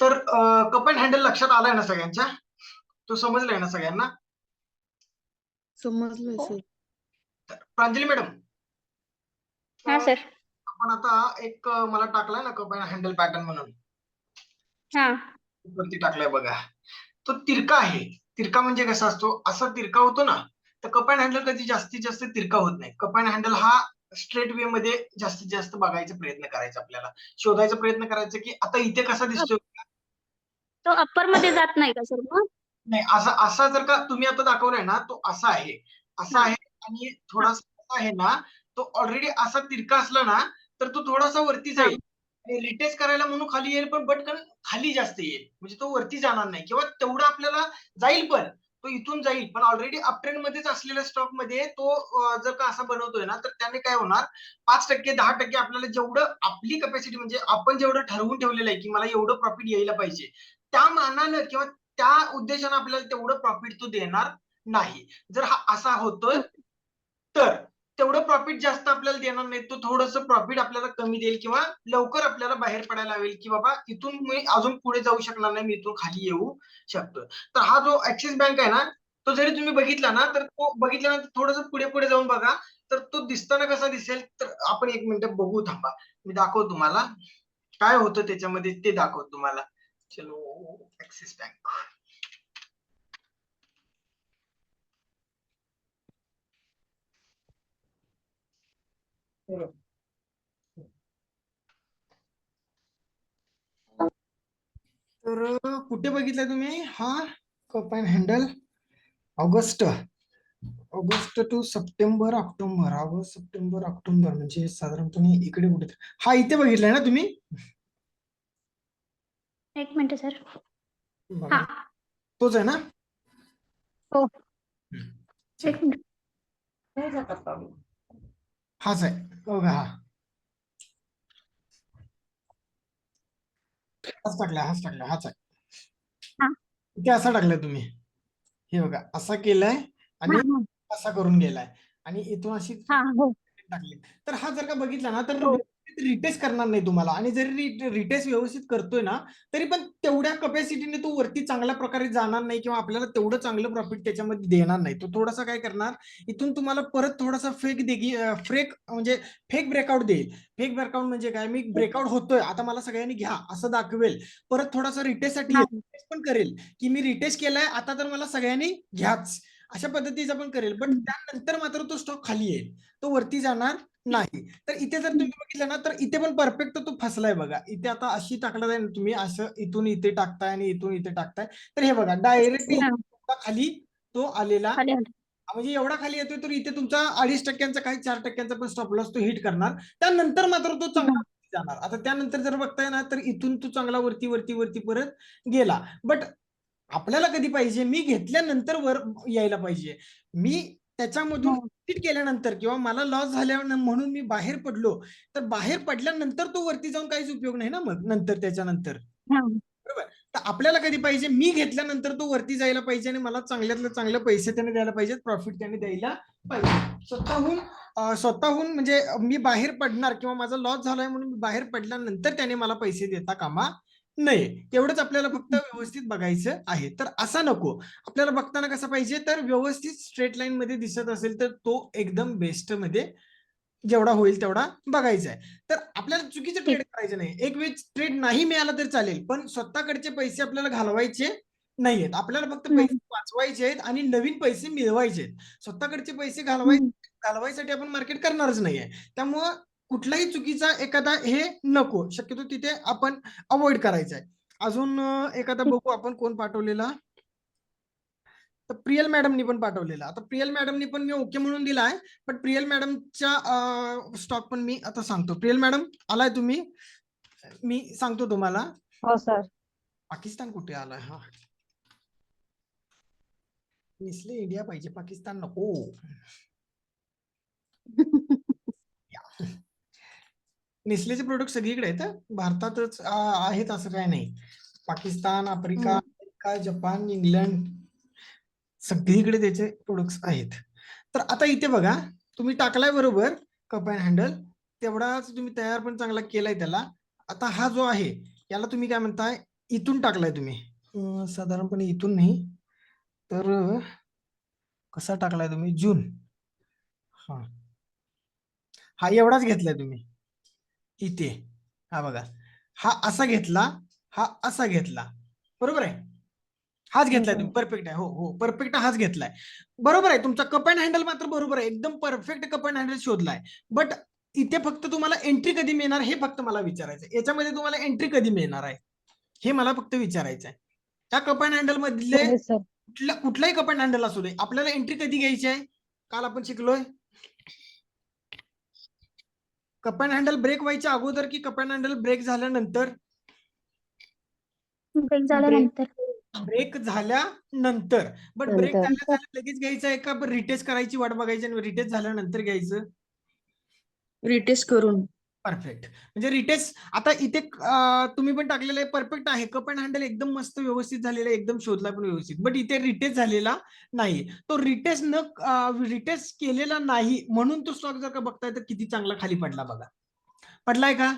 तर cup and handle लक्षात आलाय ना सगळ्यांच्या? तो समजलाय ना सगळ्यांना? समजलंय सर. तर प्रांजली मॅडम, हा सर. आपण आता एक मला टाकलाय ना कप अँड हँडल पॅटर्न म्हणून, हा वरती टाकलाय बघा. तो तिरका आहे. तिरका म्हणजे कसा असतो? असा तिरका होतो ना, तर कप अँड हँडल कधी जास्तीत जास्त तिरका होत नाही. कप अँड हँडल हा स्ट्रेट वे मध्ये जास्तीत जास्त बघायचा प्रयत्न करायचा, आपल्याला शोधायचा प्रयत्न करायचा की आता इथे कसा दिसतोय. तो अप्पर मध्ये जात नाही का सर मग? नाही, असा असा जर का तुम्ही आता दाखवलाय ना, तो असा आहे, असा हा आहे आणि हा थोडासा आहे ना, तो ऑलरेडी असा तिरका असला ना, तर तो थोडासा वरती हा जाईल आणि रिटेस्ट करायला म्हणून खाली येईल, पण पटकन खाली जास्त येईल, म्हणजे तो वरती जाणार नाही किंवा तेवढं आपल्याला जाईल, पण तो इथून जाईल, पण ऑलरेडी अपट्रेंड मध्येच असलेल्या स्टॉक मध्ये तो जर का असा बनवतोय ना, तर त्याने काय होणार, 5% 10% आपल्याला जेवढं आपली कॅपॅसिटी, म्हणजे आपण जेवढं ठरवून ठेवलेलं आहे की मला एवढं प्रॉफिट यायला पाहिजे, त्या मानानं किंवा त्या उद्देशाने आपल्याला तेवढं प्रॉफिट तो देणार नाही. जर हा असा होतोय तर तेवढं प्रॉफिट जास्त आपल्याला देणार नाही, तो थोडंसं प्रॉफिट आपल्याला कमी देईल किंवा लवकर आपल्याला बाहेर पडायला लावेल की बाबा इथून मी अजून पुढे जाऊ शकणार नाही, मी इथून खाली येऊ शकतो. तर हा जो ऍक्सिस बँक आहे ना, तो जरी तुम्ही बघितला ना, तर तो बघितल्यानंतर थोडंसं पुढे पुढे जाऊन बघा, तर तो दिसताना कसा दिसेल, तर आपण एक मिनिट बघू, थांबा, मी दाखवतो तुम्हाला काय होतं त्याच्यामध्ये, ते दाखवतो तुम्हाला. चलो, ऍक्सिस बँक. तर कुठे बघितलाय तुम्ही हा cup and handle? August to September October, August September October, म्हणजे साधारणपणे इकडे कुठे, हा इथे बघितलाय ना तुम्ही? एक मिनिट सर. बघा, हा तोच आहे ना? हो, चला, एक मिनिट. हाच आहे बघा, हाच आहे. हा इथे असा टाकलाय तुम्ही, हे बघा, असा केलाय हा आणि हा असा करून गेलाय आणि इथून अशी हा हो टाकली. तर हा जर का बघितला ना, तर हो रिटेस्ट करणार नाही तुम्हाला, आणि जरी रिटेस्ट व्यवस्थित करतोय ना, तरी पण तेवढ्या कपॅसिटीने तो वरती चांगल्या प्रकारे जाणार नाही किंवा आपल्याला तेवढं चांगलं प्रॉफिट त्याच्यामध्ये देणार नाही. तो थोडासा काय करणार, इथून तुम्हाला परत थोडासा फेक ब्रेकआउट देईल. फेक ब्रेकआउट म्हणजे काय, मी ब्रेकआउट होतोय आता, मला सगळ्यांनी घ्या असं दाखवेल, परत थोडासा रिटेस्टसाठी हा पण करेल की मी रिटेस्ट केलाय आता, तर मला सगळ्यांनी घ्याच, अशा पद्धतीचा पण करेल, बट त्यानंतर मात्र तो स्टॉक खाली येईल, तो वरती जाणार नाही. तर इथे जर तुम्ही बघितलं ना, तर इथे पण परफेक्ट तो फसलाय बघा. इथे आता अशी टाकला जाईल, तुम्ही असं इथून इथे टाकताय आणि इथून इथे टाकताय, तर हे बघा डायरेक्टली हा खाली तो आलेला, खाली आलं. म्हणजे एवढा खाली येतोय, तर इथे तुमचा 2.5% काही 4% पण स्टॉप लॉस तो हिट करणार, त्यानंतर मात्र तो चांगला जाणार. आता त्यानंतर जर बघताय ना, तर इथून तो चांगला वरती वरती वरती परत गेला, बट आपल्याला कधी पाहिजे, मी घेतल्यानंतर वर यायला पाहिजे. मी त्याच्यामधून हो. एक्झिट केल्यानंतर किंवा मला लॉस झाल्या म्हणून मी बाहेर पडलो, तर बाहेर पडल्यानंतर तो वरती जाऊन काहीच उपयोग नाही ना मग नंतर, त्याच्यानंतर, हा बरोबर. तर आपल्याला कधी पाहिजे, मी घेतल्यानंतर तो वरती जायला पाहिजे आणि मला चांगल्यातले चांगले पैसे त्याने द्यायला पाहिजेत, प्रॉफिट त्याने द्यायला पाहिजे. स्वतःहून म्हणजे मी बाहेर पडणार किंवा माझा लॉस झालाय म्हणून मी बाहेर पडल्यानंतर त्याने मला पैसे देता कामा नाही. तेवढंच आपल्याला फक्त व्यवस्थित बघायचं आहे. तर असा नको, आपल्याला बघताना कसं पाहिजे, तर व्यवस्थित स्ट्रेट लाईन मध्ये दिसत असेल तर तो एकदम बेस्ट मध्ये जेवढा होईल तेवढा बघायचा आहे. तर आपल्याला चुकीचं ठीक. ट्रेड करायचं नाही. एक वेळ ट्रेड नाही मिळाला तर चालेल, पण स्वतःकडचे पैसे आपल्याला घालवायचे नाहीयेत. आपल्याला फक्त पैसे हम्म, वाचवायचे आहेत आणि नवीन पैसे मिळवायचे आहेत. स्वतःकडचे पैसे हम्म. घालवायसाठी आपण मार्केट करणारच नाहीये. त्यामुळं कुठलाही चुकीचा एखादा हे नको, शक्यतो तिथे आपण अवॉइड करायचा आहे. अजून एखादा ठीक. बघू आपण कोण पाठवलेला, तर प्रियल मॅडमनी पण पाठवलेला. आता प्रियल मॅडमनी पण मी ओके म्हणून दिला आहे, पण प्रियल मॅडमच्या स्टॉक पण मी आता सांगतो. प्रियल मॅडम आलाय तुम्ही, मी सांगतो तुम्हाला. हो सर. पाकिस्तान कुठे आलाय, हा नेसले इंडिया पाहिजे, पाकिस्तान नको. नेसलेचे प्रोडक्ट सगळीकडे आहेत, भारतातच आहेत असं काय नाही. Pakistan, Africa, America, Japan, England, सगळीकडे त्याचे प्रोडक्ट्स आहेत. तर आता इथे बघा, तुम्ही टाकलाय बरोबर कप अँड हँडल, तेवढाच तुम्ही तयार पण चांगला केलाय त्याला. आता हा जो आहे याला तुम्ही काय म्हणताय, इथून टाकलाय तुम्ही साधारणपणे इथून नाही तर कसा टाकलाय तुम्ही जून. हा हा एवढाच घेतलाय तुम्ही इथे. हा बघा हा असा घेतला, हा असा घेतला, बरोबर आहे. हाच घेतलाय तुम्ही, परफेक्ट आहे. हो हो परफेक्ट हाच घेतलाय. बरोबर आहे तुमचा कप अँड हँडल मात्र बरोबर आहे, एकदम परफेक्ट कप अँड हँडल शोधलाय. बट इथे फक्त तुम्हाला एंट्री कधी मिळणार हे फक्त मला विचारायचं आहे. याच्यामध्ये तुम्हाला एंट्री कधी मिळणार आहे हे मला फक्त विचारायचं आहे. त्या कप अँड हँडल मधले कुठलाही कप अँड हँडल असू दे, आपल्याला एंट्री कधी घ्यायची आहे? काल आपण शिकलोय कप अँड हँडल ब्रेक व्हायच्या अगोदर की कप अँड हँडल ब्रेक झाल्यानंतर? ब्रेक झाल्यानंतर. ब्रेक झाल्यानंतर. बट ब्रेक झाल्या लगेच घ्यायचं आहे का रिटेस्ट करायची वाट बघायची आणि रिटेस्ट झाल्यानंतर घ्यायचं? रिटेस्ट करून. परफेक्ट. म्हणजे रिटेस्ट आता इथे तुम्ही पण टाकलेलं आहे परफेक्ट आहे, कप अँड हँडल एकदम मस्त व्यवस्थित झालेला आहे, एकदम शोधला पण व्यवस्थित. बट इथे रिटेस्ट झालेला नाही. तो रिटेस्ट केलेला नाही म्हणून तो स्टॉक जर का बघताय तर किती चांगला खाली पडला बघा. पडलाय का?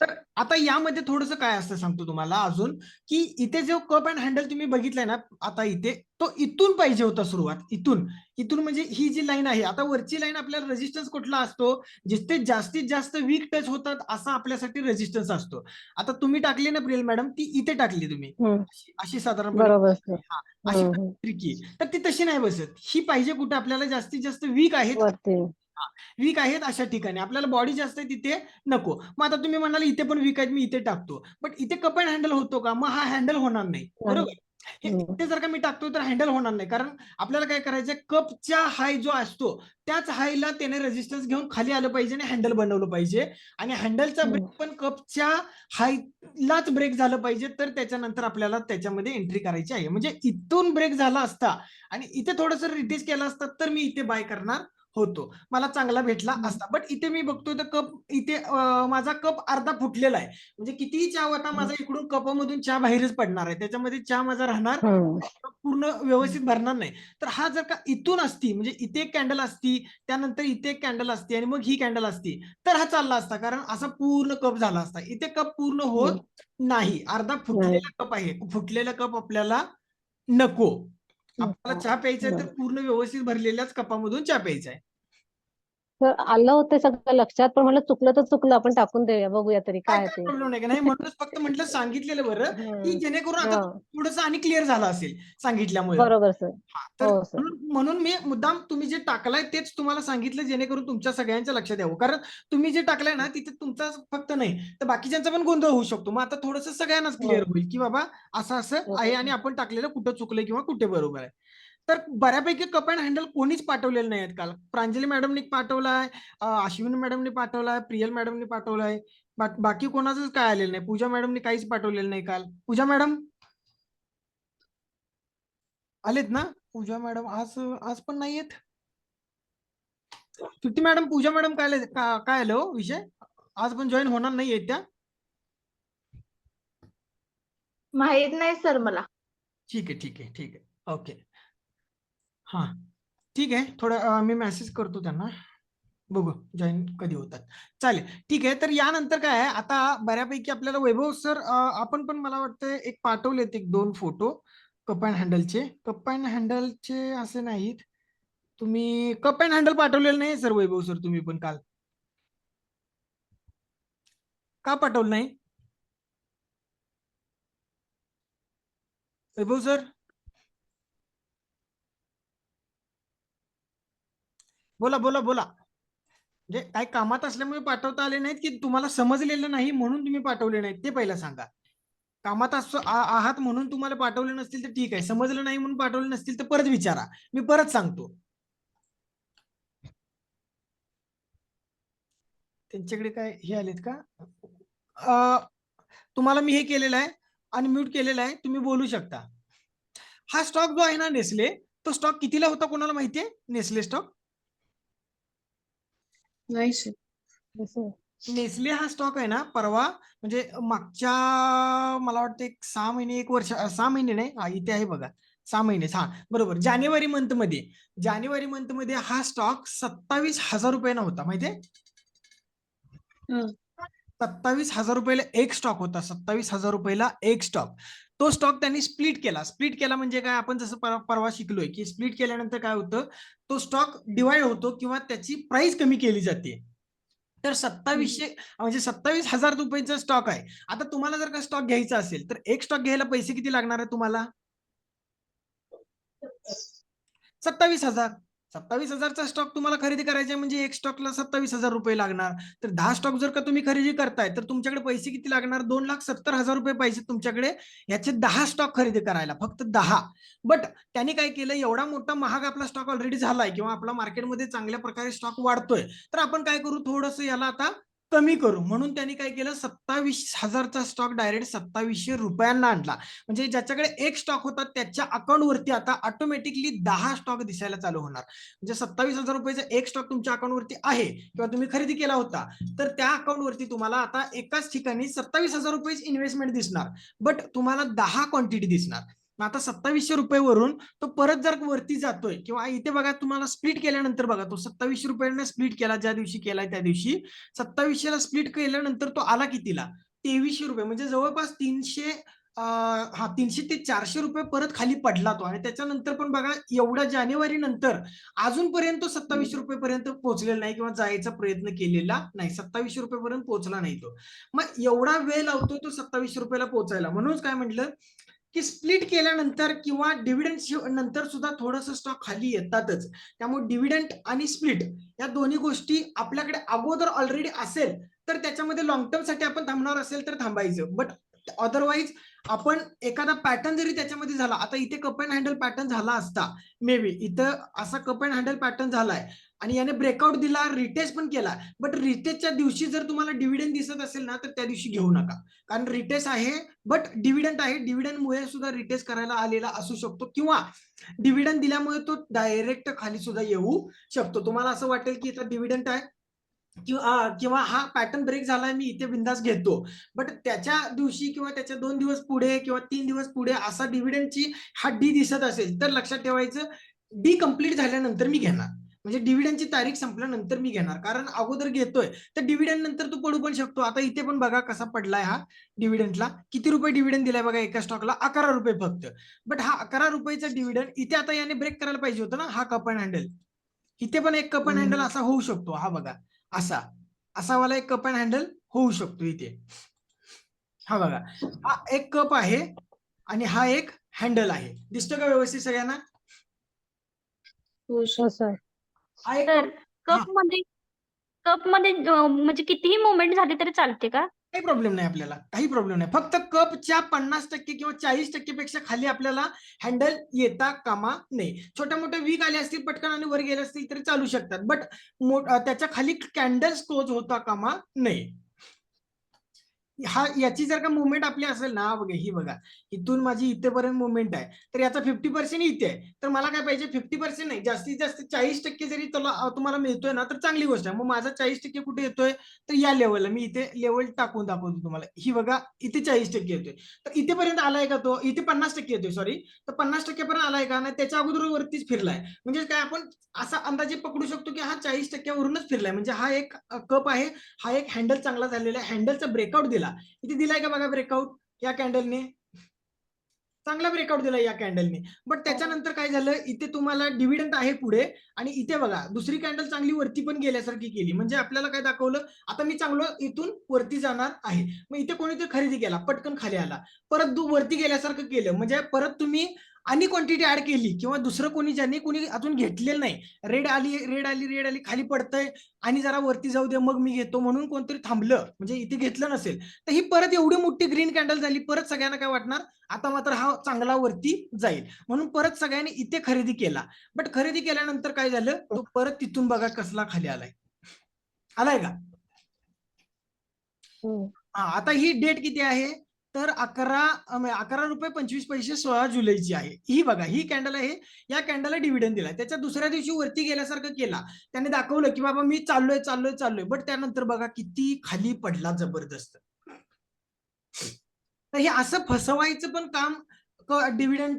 तर आता यामध्ये थोडंसं काय असतं सांगतो तुम्हाला अजून, की इथे जो कप अँड हँडल तुम्ही बघितलाय ना आता इथे, तो इथून पाहिजे होता सुरुवात, इथून. इथून म्हणजे ही जी लाईन आहे, आता वरची लाईन आपल्याला रेजिस्टन्स कुठला असतो? जिथे जास्तीत जास्त वीक टच होतात असा आपल्यासाठी रेजिस्टन्स असतो. आता तुम्ही टाकली ना प्रियल मॅडम, ती इथे टाकली तुम्ही अशी साधारणपणे. हा अशी ट्रिकी, तर ती तशी नाही बसत. ही पाहिजे कुठे आपल्याला? जास्तीत जास्त वीक आहेत, वीक आहेत अशा ठिकाणी. आपल्याला बॉडी जास्त आहे तिथे नको. मग आता तुम्ही म्हणाल इथे पण वीक आहेत मी इथे टाकतो, बट इथे कप अँड हँडल होतो का? मग हा हँडल होणार नाही, बरोबर. इथे जर का मी टाकतो तर हँडल होणार नाही, कारण आपल्याला काय करायचंय, कपच्या हाय जो असतो त्याच हायला त्याने रेजिस्टन्स घेऊन खाली आलं पाहिजे आणि हँडल बनवलं पाहिजे. आणि हँडलचा ब्रेक पण कपच्या हायलाच ब्रेक झालं पाहिजे, तर त्याच्यानंतर आपल्याला त्याच्यामध्ये एंट्री करायची आहे. म्हणजे इथून ब्रेक झाला असता आणि इथे थोडस रिड्यूस केला असता तर मी इथे बाय करणार होतो, मला चांगला भेटला असता. बट इथे मी बघतोय तर कप इथे माझा कप अर्धा फुटलेला आहे. म्हणजे कितीही चहा होता माझा इकडून कपामधून चहा बाहेरच पडणार आहे, त्याच्यामध्ये चहा माझा राहणार पूर्ण व्यवस्थित भरणार नाही. तर हा जर का इथून असती, म्हणजे इथे एक कॅन्डल असती, त्यानंतर इथे एक कॅन्डल असती आणि मग ही कॅन्डल असती, तर हा चालला असता, कारण असा पूर्ण कप झाला असता. इथे कप पूर्ण होत नाही, अर्धा फुटलेला कप आहे. फुटलेला कप आपल्याला नको. आपल्याला चहा प्यायचा आहे तर पूर्ण व्यवस्थित भरलेल्याच कपामधून चहा प्यायचा आहे. तर आलं होतं सगळं लक्षात, पण म्हणलं चुकलं तर चुकलं, आपण टाकून देऊया, बघूया तरी काय काय काय ते. प्रॉब्लेम नाही का? नाही म्हणूनच फक्त म्हटलं सांगितलेलं बरं, की जेणेकरून आता थोडंसं आणि क्लिअर झालं असेल सांगितल्यामुळे. बरोबर सर. तर हो सर. म्हणून मी मुद्दाम तुम्ही जे टाकलाय तेच तुम्हाला सांगितलं, जेणेकरून तुमच्या सगळ्यांच्या लक्षात यावं. कारण तुम्ही जे टाकलंय ना तिथे तुमचा फक्त नाही तर बाकीच्यांचा पण गोंधळ होऊ शकतो. मग आता थोडंसं सगळ्यांनाच क्लिअर होईल की बाबा असं असं आहे आणि आपण टाकलेलं कुठं चुकलंय किंवा कुठे बरोबर आहे. तर बऱ्यापैकी कप अँड हँडल कोणीच पाठवलेलं नाही आहेत काल. प्रांजली मॅडमनी पाठवलाय, अश्विनी मॅडमनी पाठवलाय, प्रियल मॅडमनी पाठवलाय, बाकी कोणाचंच काय आलेलं नाही. पूजा मॅडमनी काहीच पाठवलेलं नाही काल. पूजा मॅडम आलेत ना? पूजा मॅडम आज आज पण नाहीयेत. सुट्टी मॅडम, पूजा मॅडम काय आलं हो विषय? आज पण जॉईन होणार नाहीयेत त्या? माहित नाही सर मला. ठीक आहे ठीक आहे ठीक आहे ओके. हा ठीक आहे, थोडं मी मेसेज करतो त्यांना, बघू जॉईन कधी होतात. चालेल ठीक आहे. तर यानंतर काय आहे, आता बऱ्यापैकी आपल्याला वैभव सर आपण पण मला वाटतं एक पाठवलेत, एक दोन फोटो कप अँड हँडलचे. कप अँड हँडलचे असे नाहीत, तुम्ही कप अँड हँडल पाठवलेलं नाही सर वैभव सर, तुम्ही पण काल का पाठवलं नाही वैभव सर? बोला बोला बोला. म्हणजे काही कामात असल्यामुळे पाठवता आले नाहीत की तुम्हाला समजलेलं नाही म्हणून तुम्ही पाठवले नाहीत, ते पहिला सांगा. कामात आहात म्हणून तुम्हाला पाठवले नसतील तर ठीक आहे, समजलं नाही म्हणून पाठवले नसतील तर परत विचारा, मी परत सांगतो. त्यांच्याकडे काय हे आलेत का? तुम्हाला मी हे केलेलं आहे, अनम्यूट केलेलं आहे, तुम्ही बोलू शकता. हा स्टॉक जो आहे ना नेसले, तो स्टॉक कितीला होता कोणाला माहितीये? नेसले स्टॉक नाही सर. नेसले हा स्टॉक आहे ना परवा, म्हणजे मागच्या मला वाटतं एक 6 महिने 1 वर्ष, 6 महिने नाही, इथे आहे बघा 6 महिने, हा बरोबर, जानेवारी मंथ मध्ये हा स्टॉक 27,000 रुपयाला होता, माहितीये? 27,000 रुपयाला एक स्टॉक होता. 27,000 रुपयाला एक स्टॉक. तो स्टॉक त्यांनी स्प्लिट केला. स्प्लिट केला म्हणजे काय, आपण जसं परवा शिकलोय की स्प्लिट केल्यानंतर काय होतं, तो स्टॉक डिवाइड होतो किंवा त्याची प्राइस कमी केली जाते. तर 2700 म्हणजे 27,000 रुपयाचा स्टॉक आहे. आता तुम्हाला जर का स्टॉक घ्यायचा असेल तर एक स्टॉक घ्यायला पैसे किती लागणार आहे तुम्हाला? 27,000. 27,000चा स्टॉक तुम्हाला खरेदी करायचा आहे म्हणजे एक स्टॉकला 27,000 रुपये लागणार. तर 10 स्टॉक जर का तुम्ही खरेदी करताय तर तुमच्याकडे पैसे किती लागणार? 2,70,000 रुपये पाहिजे तुमच्याकडे याचे 10 स्टॉक खरेदी करायला, फक्त 10. बट त्यांनी काय केलं, एवढा मोठा महाग आपला स्टॉक ऑलरेडी झालाय किंवा आपला मार्केटमध्ये चांगल्या प्रकारे स्टॉक वाढतोय, तर आपण काय करू, थोडंसं याला आता कमी करू. म्हणून त्यांनी काय केलं, 27,000चा स्टॉक डायरेक्ट 2700 रुपयांना आणला. म्हणजे ज्याच्याकडे एक स्टॉक होता त्याच्या अकाउंटवरती आता ऑटोमॅटिकली 10 स्टॉक दिसायला चालू होणार. म्हणजे 27,000 रुपयाचा एक स्टॉक तुमच्या अकाउंटवरती आहे किंवा तुम्ही खरेदी केला होता, तर त्या अकाउंटवरती तुम्हाला आता एकाच ठिकाणी 27,000 रुपये इन्व्हेस्टमेंट दिसणार, बट तुम्हाला 10 क्वांटिटी दिसणार. आता 2700 रुपये वरून तो परत जर वरती जातोय किंवा इथे बघा, तुम्हाला स्प्लिट केल्यानंतर बघा, तो 2700 रुपयांना स्प्लिट केला, ज्या दिवशी केलाय त्या दिवशी 2700 ला स्प्लिट केल्यानंतर तो आला कितीला? 2300 रुपये. म्हणजे जवळपास 300 ते 400 रुपये परत खाली पडला तो. आणि त्याच्यानंतर पण बघा, एवढ्या जानेवारी नंतर अजूनपर्यंत 2700 रुपयेपर्यंत पोहोचलेला नाही किंवा जायचा प्रयत्न केलेला नाही. 2700 रुपयेपर्यंत पोहोचला नाही तो. मग एवढा वेळ लावतो तो 2700 रुपयाला पोहोचायला. म्हणूनच काय म्हटलं की स्प्लिट केल्यानंतर किंवा डिव्हिडंड नंतर सुद्धा थोडंसं स्टॉक खाली येतातच. त्यामुळे डिव्हिडंड आणि स्प्लिट या दोन्ही गोष्टी आपल्याकडे अगोदर ऑलरेडी असेल तर त्याच्यामध्ये लॉंग टर्म साठी आपण थांबणार असेल तर थांबायचं. बट अदरवाईज आपण एखादा पॅटर्न जरी त्याच्यामध्ये झाला, आता इथे कप अँड हँडल पॅटर्न झाला असता, मे बी इथं असा कप अँड हँडल पॅटर्न झालाय आणि याने ब्रेकआउट दिला, रिटेस्ट पण केला, बट रिटेस्टच्या दिवशी जर तुम्हाला डिव्हिडंड दिसत असेल ना तर त्या दिवशी घेऊ नका. कारण रिटेस्ट आहे बट डिव्हिडंड आहे, डिव्हिडंडमुळे सुद्धा रिटेस्ट करायला आलेला असू शकतो किंवा डिव्हिडंड दिल्यामुळे तो डायरेक्ट खाली सुद्धा येऊ शकतो. तुम्हाला असं वाटेल की इथं डिव्हिडंड आहे किंवा हा पॅटर्न ब्रेक झालाय, मी इथे बिंदास घेतो, बट त्याच्या दिवशी किंवा त्याच्या 2 दिवस पुढे किंवा 3 दिवस पुढे असा डिव्हिडंडची हा डी दिसत असेल तर लक्षात ठेवायचं, डी कंप्लीट झाल्यानंतर मी घेणार. म्हणजे डिव्हिडंडची तारीख संपल्यानंतर मी घेणार, कारण अगोदर घेतोय तर डिव्हिडंड नंतर तो पडू पण शकतो. आता इथे पण बघा कसा पडलाय हा डिव्हिडंडला, किती रुपये डिव्हिडंड दिलाय बघा एका स्टॉकला, 11 रुपये फक्त. बट हा 11 रुपयाचा डिव्हिडंड इथे आता याने ब्रेक करायला पाहिजे होतं ना, हा कप अँड हँडल. इथे पण एक कप अँड हँडल असा होऊ शकतो, हा बघा असा वाला एक कप अँड हँडल होऊ शकतो इथे. हा बघा, हा एक कप आहे आणि हा एक हँडल आहे. दिसतो का व्यवस्थित सगळ्यांना? हो हो सर. सर. हा एक तर कप. कप मध्ये म्हणजे कितीही मुवमेंट झाली तरी चालते का? काही प्रॉब्लेम नाही, आपल्याला काही प्रॉब्लेम नाही. फक्त कपच्या 50% किंवा 40% पेक्षा खाली आपल्याला हँडल येता कामा नये. छोट्या मोठ्या वीक आले असतील पटकन आणि वर गेले असतील तरी चालू शकतात, बट त्याच्या खाली कॅन्डल्स क्लोज होता कामा नये. हा याची जर का मुवमेंट आपली असेल ना, बघा ही बघा, इथून माझी इथेपर्यंत मुवमेंट आहे, तर याचा 50% इथे आहे, तर मला काय पाहिजे, 50% नाही, जास्तीत जास्त 40% जरी तुम्हाला मिळतोय ना तर चांगली गोष्ट आहे. मग माझा 40% कुठे येतोय, तर या लेवलला. मी इथे लेवल टाकून दाखवतो तुम्हाला, ही बघा इथे 40% येतोय, तर इथेपर्यंत आलाय का तो, इथे 50% येतोय, सॉरी, तर 50% पर्यंत आलाय का नाही, त्याच्या अगोदर वरतीच फिरलाय. म्हणजे काय, आपण असा अंदाजे पकडू शकतो की हा 40% वरूनच फिरलाय. म्हणजे हा एक कप आहे, हा एक हँडल चांगला झालेला आहे, हँडलचा ब्रेकआउट दिला. इथे दिलाय का बघा ब्रेकआउट या कॅन्डलने, चांगला ब्रेकआउट दिला या कॅन्डलने. बट त्याच्यानंतर काय झालं, इथे तुम्हाला डिव्हिडंड आहे पुढे आणि इथे बघा दुसरी कॅन्डल चांगली वरती पण गेल्यासारखी केली. म्हणजे आपल्याला काय दाखवलं, आता मी चांगलं इथून वरती जाणार आहे. मग इथे कोणीतरी खरेदी केला, पटकन खाली आला, परत वरती गेल्यासारखं केलं, म्हणजे परत तुम्ही आणि क्वांटिटी ऍड केली किंवा दुसरं कोणी ज्यांनी कोणी अजून घेतलेलं नाही, रेड आली खाली पडतंय आणि जरा वरती जाऊ दे मग मी घेतो म्हणून कोणतरी थांबलं, म्हणजे इथे घेतलं नसेल, तर ही परत एवढी मोठी ग्रीन कॅन्डल झाली, परत सगळ्यांना काय वाटणार, आता मात्र हा चांगला वरती जाईल, म्हणून परत सगळ्यांनी इथे खरेदी केला. बट खरेदी केल्यानंतर काय झालं, तो परत तिथून बघा कसला खाली आलाय का? हा, आता ही डेट किती आहे, तर 11 रुपये 25 पैसे 16 जुलैची आहे. ही बघा, ही कॅन्डल आहे, या कॅन्डलला डिव्हिडंड दिला. त्याच्या दुसऱ्या दिवशी वरती गेल्यासारखं केला, त्याने दाखवलं की बाबा मी चाललोय, बट त्यानंतर बघा किती खाली पडला जबरदस्त. तर हे असं फसवायचं पण काम डिव्हिडंड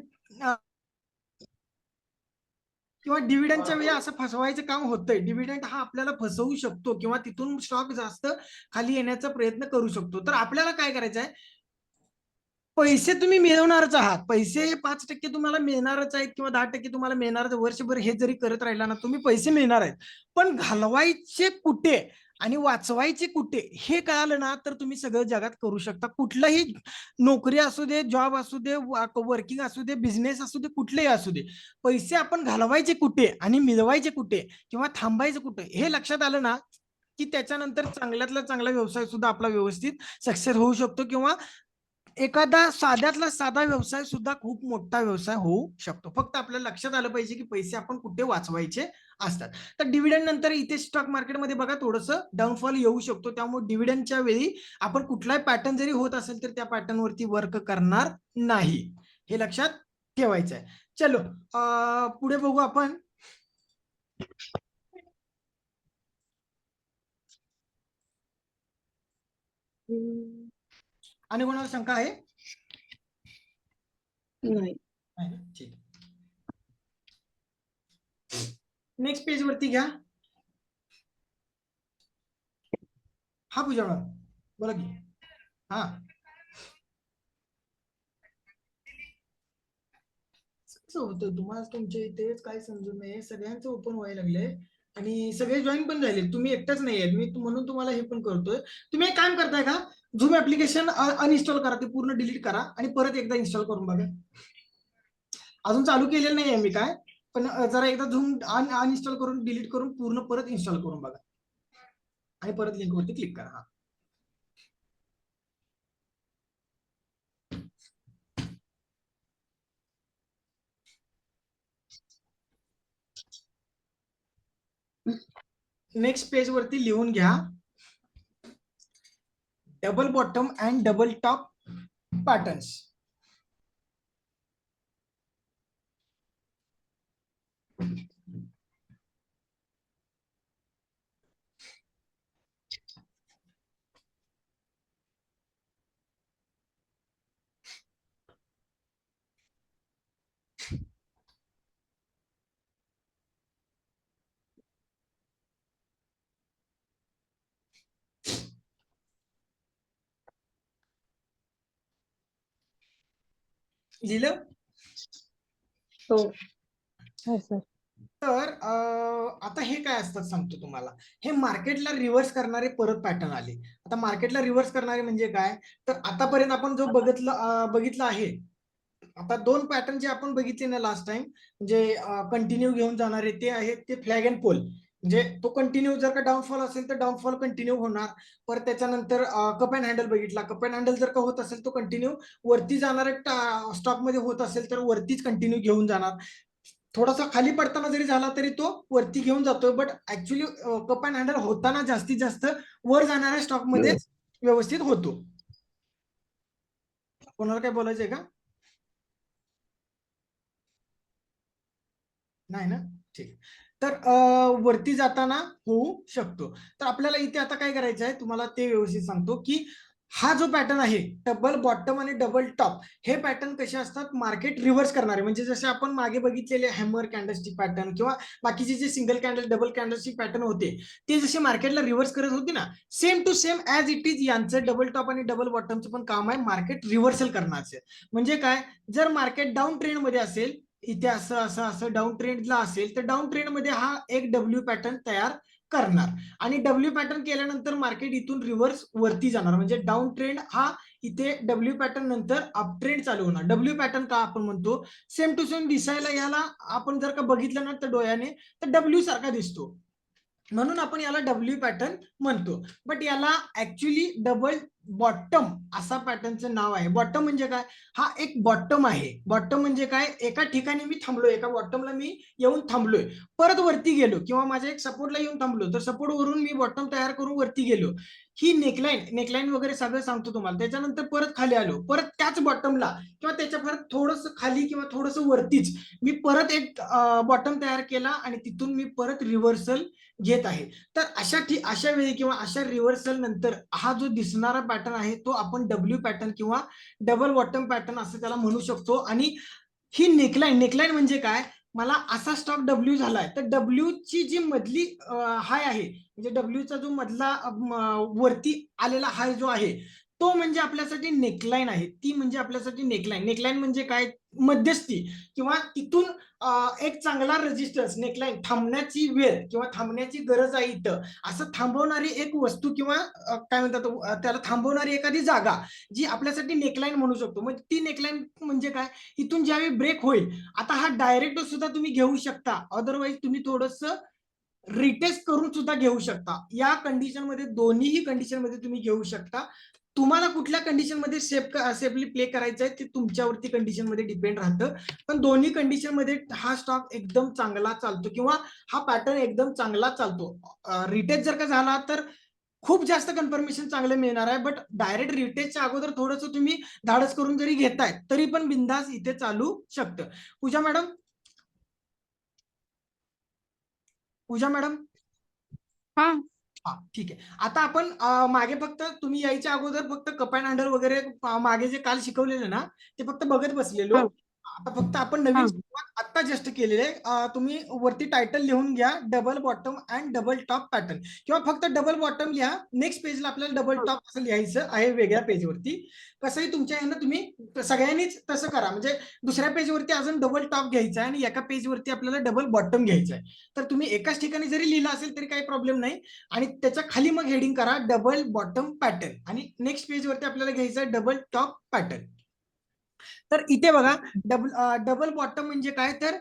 किंवा डिव्हिडंडच्या वेळी असं फसवायचं काम होतंय. डिव्हिडंड हा आपल्याला फसवू शकतो किंवा तिथून स्टॉक जास्त खाली येण्याचा प्रयत्न करू शकतो. तर आपल्याला काय करायचं आहे, पैसे तुम्ही मिळवणारच आहात, पैसे 5% तुम्हाला मिळणारच आहेत किंवा 10% तुम्हाला मिळणारच. वर्षभर हे जरी करत राहिला ना तुम्ही पैसे मिळणार आहेत, पण घालवायचे कुठे आणि वाचवायचे कुठे हे कळालं ना तर तुम्ही सगळं जगात करू शकता. कुठलाही नोकरी असू दे, जॉब असू दे, वर्किंग असू दे, बिझनेस असू दे, कुठलेही असू दे, पैसे आपण घालवायचे कुठे आणि मिळवायचे कुठे किंवा थांबायचं कुठे हे लक्षात आलं ना की त्याच्यानंतर चांगल्यातला चांगला व्यवसाय सुद्धा आपला व्यवस्थित सक्सेस होऊ शकतो किंवा एखादा साध्यातला साधा व्यवसाय सुद्धा खूप मोठा व्यवसाय होऊ शकतो. फक्त आपल्याला लक्षात आलं पाहिजे की पैसे आपण कुठे वाचवायचे असतात. तर डिव्हिडंड नंतर इथे स्टॉक मार्केटमध्ये बघा थोडंसं डाऊनफॉल येऊ शकतो. त्यामुळे डिव्हिडंडच्या वेळी आपण कुठलाही पॅटर्न जरी होत असेल तर त्या पॅटर्नवरती वर्क करणार नाही, हे लक्षात ठेवायचं आहे. चलो पुढे बघू आपण. आणि कोणाला शंका आहे? नाही. ठीक. नेक्स्ट पेज वरती घ्या. हा पूजा मॅडम बोला की. हा कसं होतं तुम्हाला, तुमच्या इथेच काय समजून नाही, सगळ्यांचं ओपन व्हायला लागलंय आणि सगळे जॉईन पण झाले, तुम्ही एकटाच नाही आहेत. मी म्हणून तुम्हाला हे पण करतोय. तुम्ही एक काम करताय का, झूम ऍप्लिकेशन अनइन्स्टॉल करा, ते पूर्ण डिलीट करा आणि परत एकदा इन्स्टॉल करून बघा. अजून चालू केलेलं नाही आहे मी काय, पण जरा एकदा झूम अनइन्स्टॉल करून डिलीट करून पूर्ण परत इन्स्टॉल करून बघा आणि परत लिंक वरती क्लिक करा. हा नेक्स्ट पेज वरती लिहून घ्या, double bottom and double top patterns. लिहिलं? हो. हो सर. तर आता हे काय असतात सांगतो तुम्हाला. हे मार्केटला रिव्हर्स करणारे परत पॅटर्न आले. आता मार्केटला रिव्हर्स करणारे म्हणजे काय, तर आतापर्यंत आपण जो बघितलं आहे, आता 2 पॅटर्न जे आपण बघितले ना लास्ट टाइम, जे कंटिन्यू घेऊन जाणारे ते आहेत ते फ्लॅग अँड पोल. म्हणजे तो कंटिन्यू जर का डाऊनफॉल असेल तर डाऊनफॉल कंटिन्यू होणार. परत त्याच्यानंतर कप अँड हँडल बघितला, कप अँड हँडल जर का होत असेल तो कंटिन्यू वरती जाणारे स्टॉक मध्ये होत असेल तर वरतीच कंटिन्यू घेऊन जाणार. थोडासा खाली पडताना जरी झाला तरी तो वरती घेऊन जातोय, but actually cup and handle होताना जास्तीत जास्त वर जाणाऱ्या स्टॉक मध्ये व्यवस्थित होतो. कोणाला काय बोलायचंय का? नाही ना, ठीक. तर वरती जाताना होऊ शकतो. तर आपल्याला इथे आता काय करायचं आहे तुम्हाला ते व्यवस्थित सांगतो की हा जो पॅटर्न आहे डबल बॉटम आणि डबल टॉप, हे पॅटर्न कसे असतात, मार्केट रिव्हर्स करणारे. म्हणजे जसे आपण मागे बघितलेले हॅमर कॅन्डलस्टिक पॅटर्न किंवा बाकीचे जे single candle double candlestick pattern होते ते जसे मार्केटला रिव्हर्स करत होते ना, same to same as it is यांचं डबल टॉप आणि डबल बॉटमचं पण काम आहे मार्केट रिव्हर्सल करण्याचं. म्हणजे काय, जर मार्केट डाऊन ट्रेंड मध्ये असेल, इथे असं असं असं डाऊन ट्रेंडला असेल तर डाऊन ट्रेंड मध्ये हा एक डब्ल्यू पॅटर्न तयार करणार आणि डब्ल्यू पॅटर्न केल्यानंतर मार्केट इथून रिव्हर्स वरती जाणार. म्हणजे डाऊन ट्रेंड हा इथे डब्ल्यू पॅटर्न नंतर अप ट्रेंड चालू होणार. डब्ल्यू पॅटर्न का आपण म्हणतो, सेम टू सेम दिसायला याला आपण जर का बघितलं ना तर डोळ्याने तर डब्ल्यू सारखा दिसतो, म्हणून आपण याला डब्ल्यू पॅटर्न म्हणतो. बट याला ऍक्च्युली डबल बॉटम असा पॅटर्नचं नाव आहे. बॉटम म्हणजे काय, हा एक बॉटम आहे. बॉटम म्हणजे काय, एका ठिकाणी मी थांबलोय, एका बॉटमला मी येऊन थांबलोय, परत वरती गेलो किंवा माझ्या एक सपोर्टला येऊन थांबलो, तर सपोर्ट वरून मी बॉटम तयार करून वरती गेलो. ही नेकलाईन वगैरे सगळं सांगतो तुम्हाला. त्याच्यानंतर परत खाली आलो, परत त्याच बॉटमला किंवा त्याच्या परत थोडस खाली किंवा थोडस वरतीच मी परत एक बॉटम तयार केला आणि तिथून मी परत रिव्हर्सल घेत आहे. तर अशा वेळी किंवा अशा रिव्हर्सल नंतर हा जो दिसणारा पॅटर्न आहे तो आपण डब्ल्यू पॅटर्न किंवा डबल बॉटम पॅटर्न असं त्याला म्हणू शकतो. आणि ही नेकलाईन म्हणजे काय, मला असा स्टॉक डब्ल्यू झालाय, तर डब्ल्यू ची जी मधली हाय आहे, म्हणजे डब्ल्यूचा जो मधला वरती आलेला हाय जो आहे, तो म्हणजे आपल्यासाठी नेकलाईन आहे. ती म्हणजे आपल्यासाठी नेकलाईन. नेकलाईन म्हणजे काय? मध्यस्थी, किंवा तिथून एक चांगला रेजिस्टन्स, नेकलाईन थांबण्याची वेळ किंवा थांबण्याची गरज आहे इथं, असं थांबवणारी एक वस्तू किंवा काय म्हणतात त्याला थांबवणारी एखादी जागा, जी आपल्यासाठी नेकलाईन म्हणू शकतो. म्हणजे ती नेकलाईन म्हणजे काय? इथून ज्यावेळी ब्रेक होईल, आता हा डायरेक्ट सुद्धा तुम्ही घेऊ शकता, अदरवाईज तुम्ही थोडस रिटेस्ट करून सुद्धा घेऊ शकता. या कंडिशन मध्ये, दोन्हीही कंडिशन मध्ये तुम्ही घेऊ शकता. तुम्हाला कुठल्या कंडिशन मध्ये सेफली प्ले करायचं आहे ते तुमच्यावरती कंडिशन मध्ये डिपेंड राहतं. पण दोन्ही कंडिशन मध्ये हा स्टॉक एकदम चांगला चालतो, किंवा हा पॅटर्न एकदम चांगला चालतो. रिटेस्ट जर का झाला तर खूप जास्त कन्फर्मेशन चांगलं मिळणार आहे, बट डायरेक्ट रिटेस्टच्या अगोदर थोडस तुम्ही धाडस करून जरी घेताय तरी पण बिंदास इथे चालू शकतं. पूजा मॅडम, पूजा मॅडम, हा हा ठीक आहे. आता आपण मागे फक्त तुम्ही यायच्या अगोदर फक्त कप अँड हँडल वगैरे मागे जे काल शिकवलेले ना, ते फक्त बघत बसलेलो. हा आता फक्त आपण हा नवीन सुरुवात आता जस्ट केलेले. तुम्ही वरती टायटल लिहून घ्या, double bottom and double top pattern, किंवा फक्त डबल बॉटम लिहा. नेक्स्ट पेजला आपल्याला डबल टॉप असं लिहायचं आहे वेगळ्या पेजवरती. कसंही तुमच्या ह्यानं तुम्ही सगळ्यांनीच तसं करा, म्हणजे दुसऱ्या पेजवरती अजून डबल टॉप घ्यायचा आहे आणि एका पेजवरती आपल्याला डबल बॉटम घ्यायचं आहे. तर तुम्ही एकाच ठिकाणी जरी लिहिलं असेल तरी काही प्रॉब्लेम नाही. आणि त्याच्या खाली मग हेडिंग करा डबल बॉटम पॅटर्न, आणि नेक्स्ट पेज वरती आपल्याला घ्यायचं आहे डबल टॉप पॅटर्न. तर इथे बघा, डबल बॉटम म्हणजे काय? तर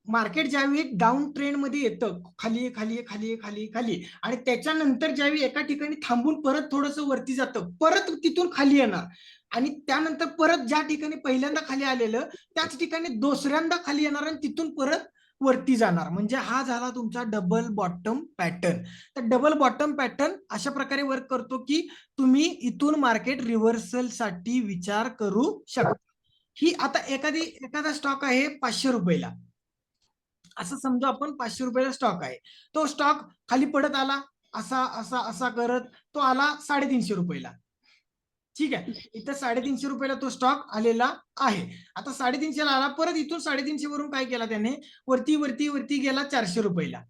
मार्केट ज्यावेळी डाऊन ट्रेंड मध्ये येतं, खाली खाली खाली खाली खाली, आणि त्याच्यानंतर ज्यावेळी एका ठिकाणी थांबून परत थोडस वरती जातं, परत तिथून खाली येणार, आणि त्यानंतर परत ज्या ठिकाणी पहिल्यांदा खाली आलेलं त्याच ठिकाणी दुसऱ्यांदा खाली येणार आणि तिथून परत वरती जाणार, म्हणजे हा झाला तुमचा डबल बॉटम पॅटर्न. तर डबल बॉटम पॅटर्न अशा प्रकारे वर्क करतो की तुम्ही इथून मार्केट रिव्हर्सल साठी विचार करू शकता. ही आता एखादा स्टॉक आहे 500 रुपयाला, असं समजा आपण 500 रुपयाला स्टॉक आहे. तो स्टॉक खाली पडत आला, असा असा असा करत तो आला 350 रुपयाला. ठीक आहे, इथं 350 रुपयाला तो स्टॉक आलेला आहे. आता 350 ला आला, परत इथून 350 वरून काय केला त्याने? वरती वरती वरती गेला 400 रुपयाला.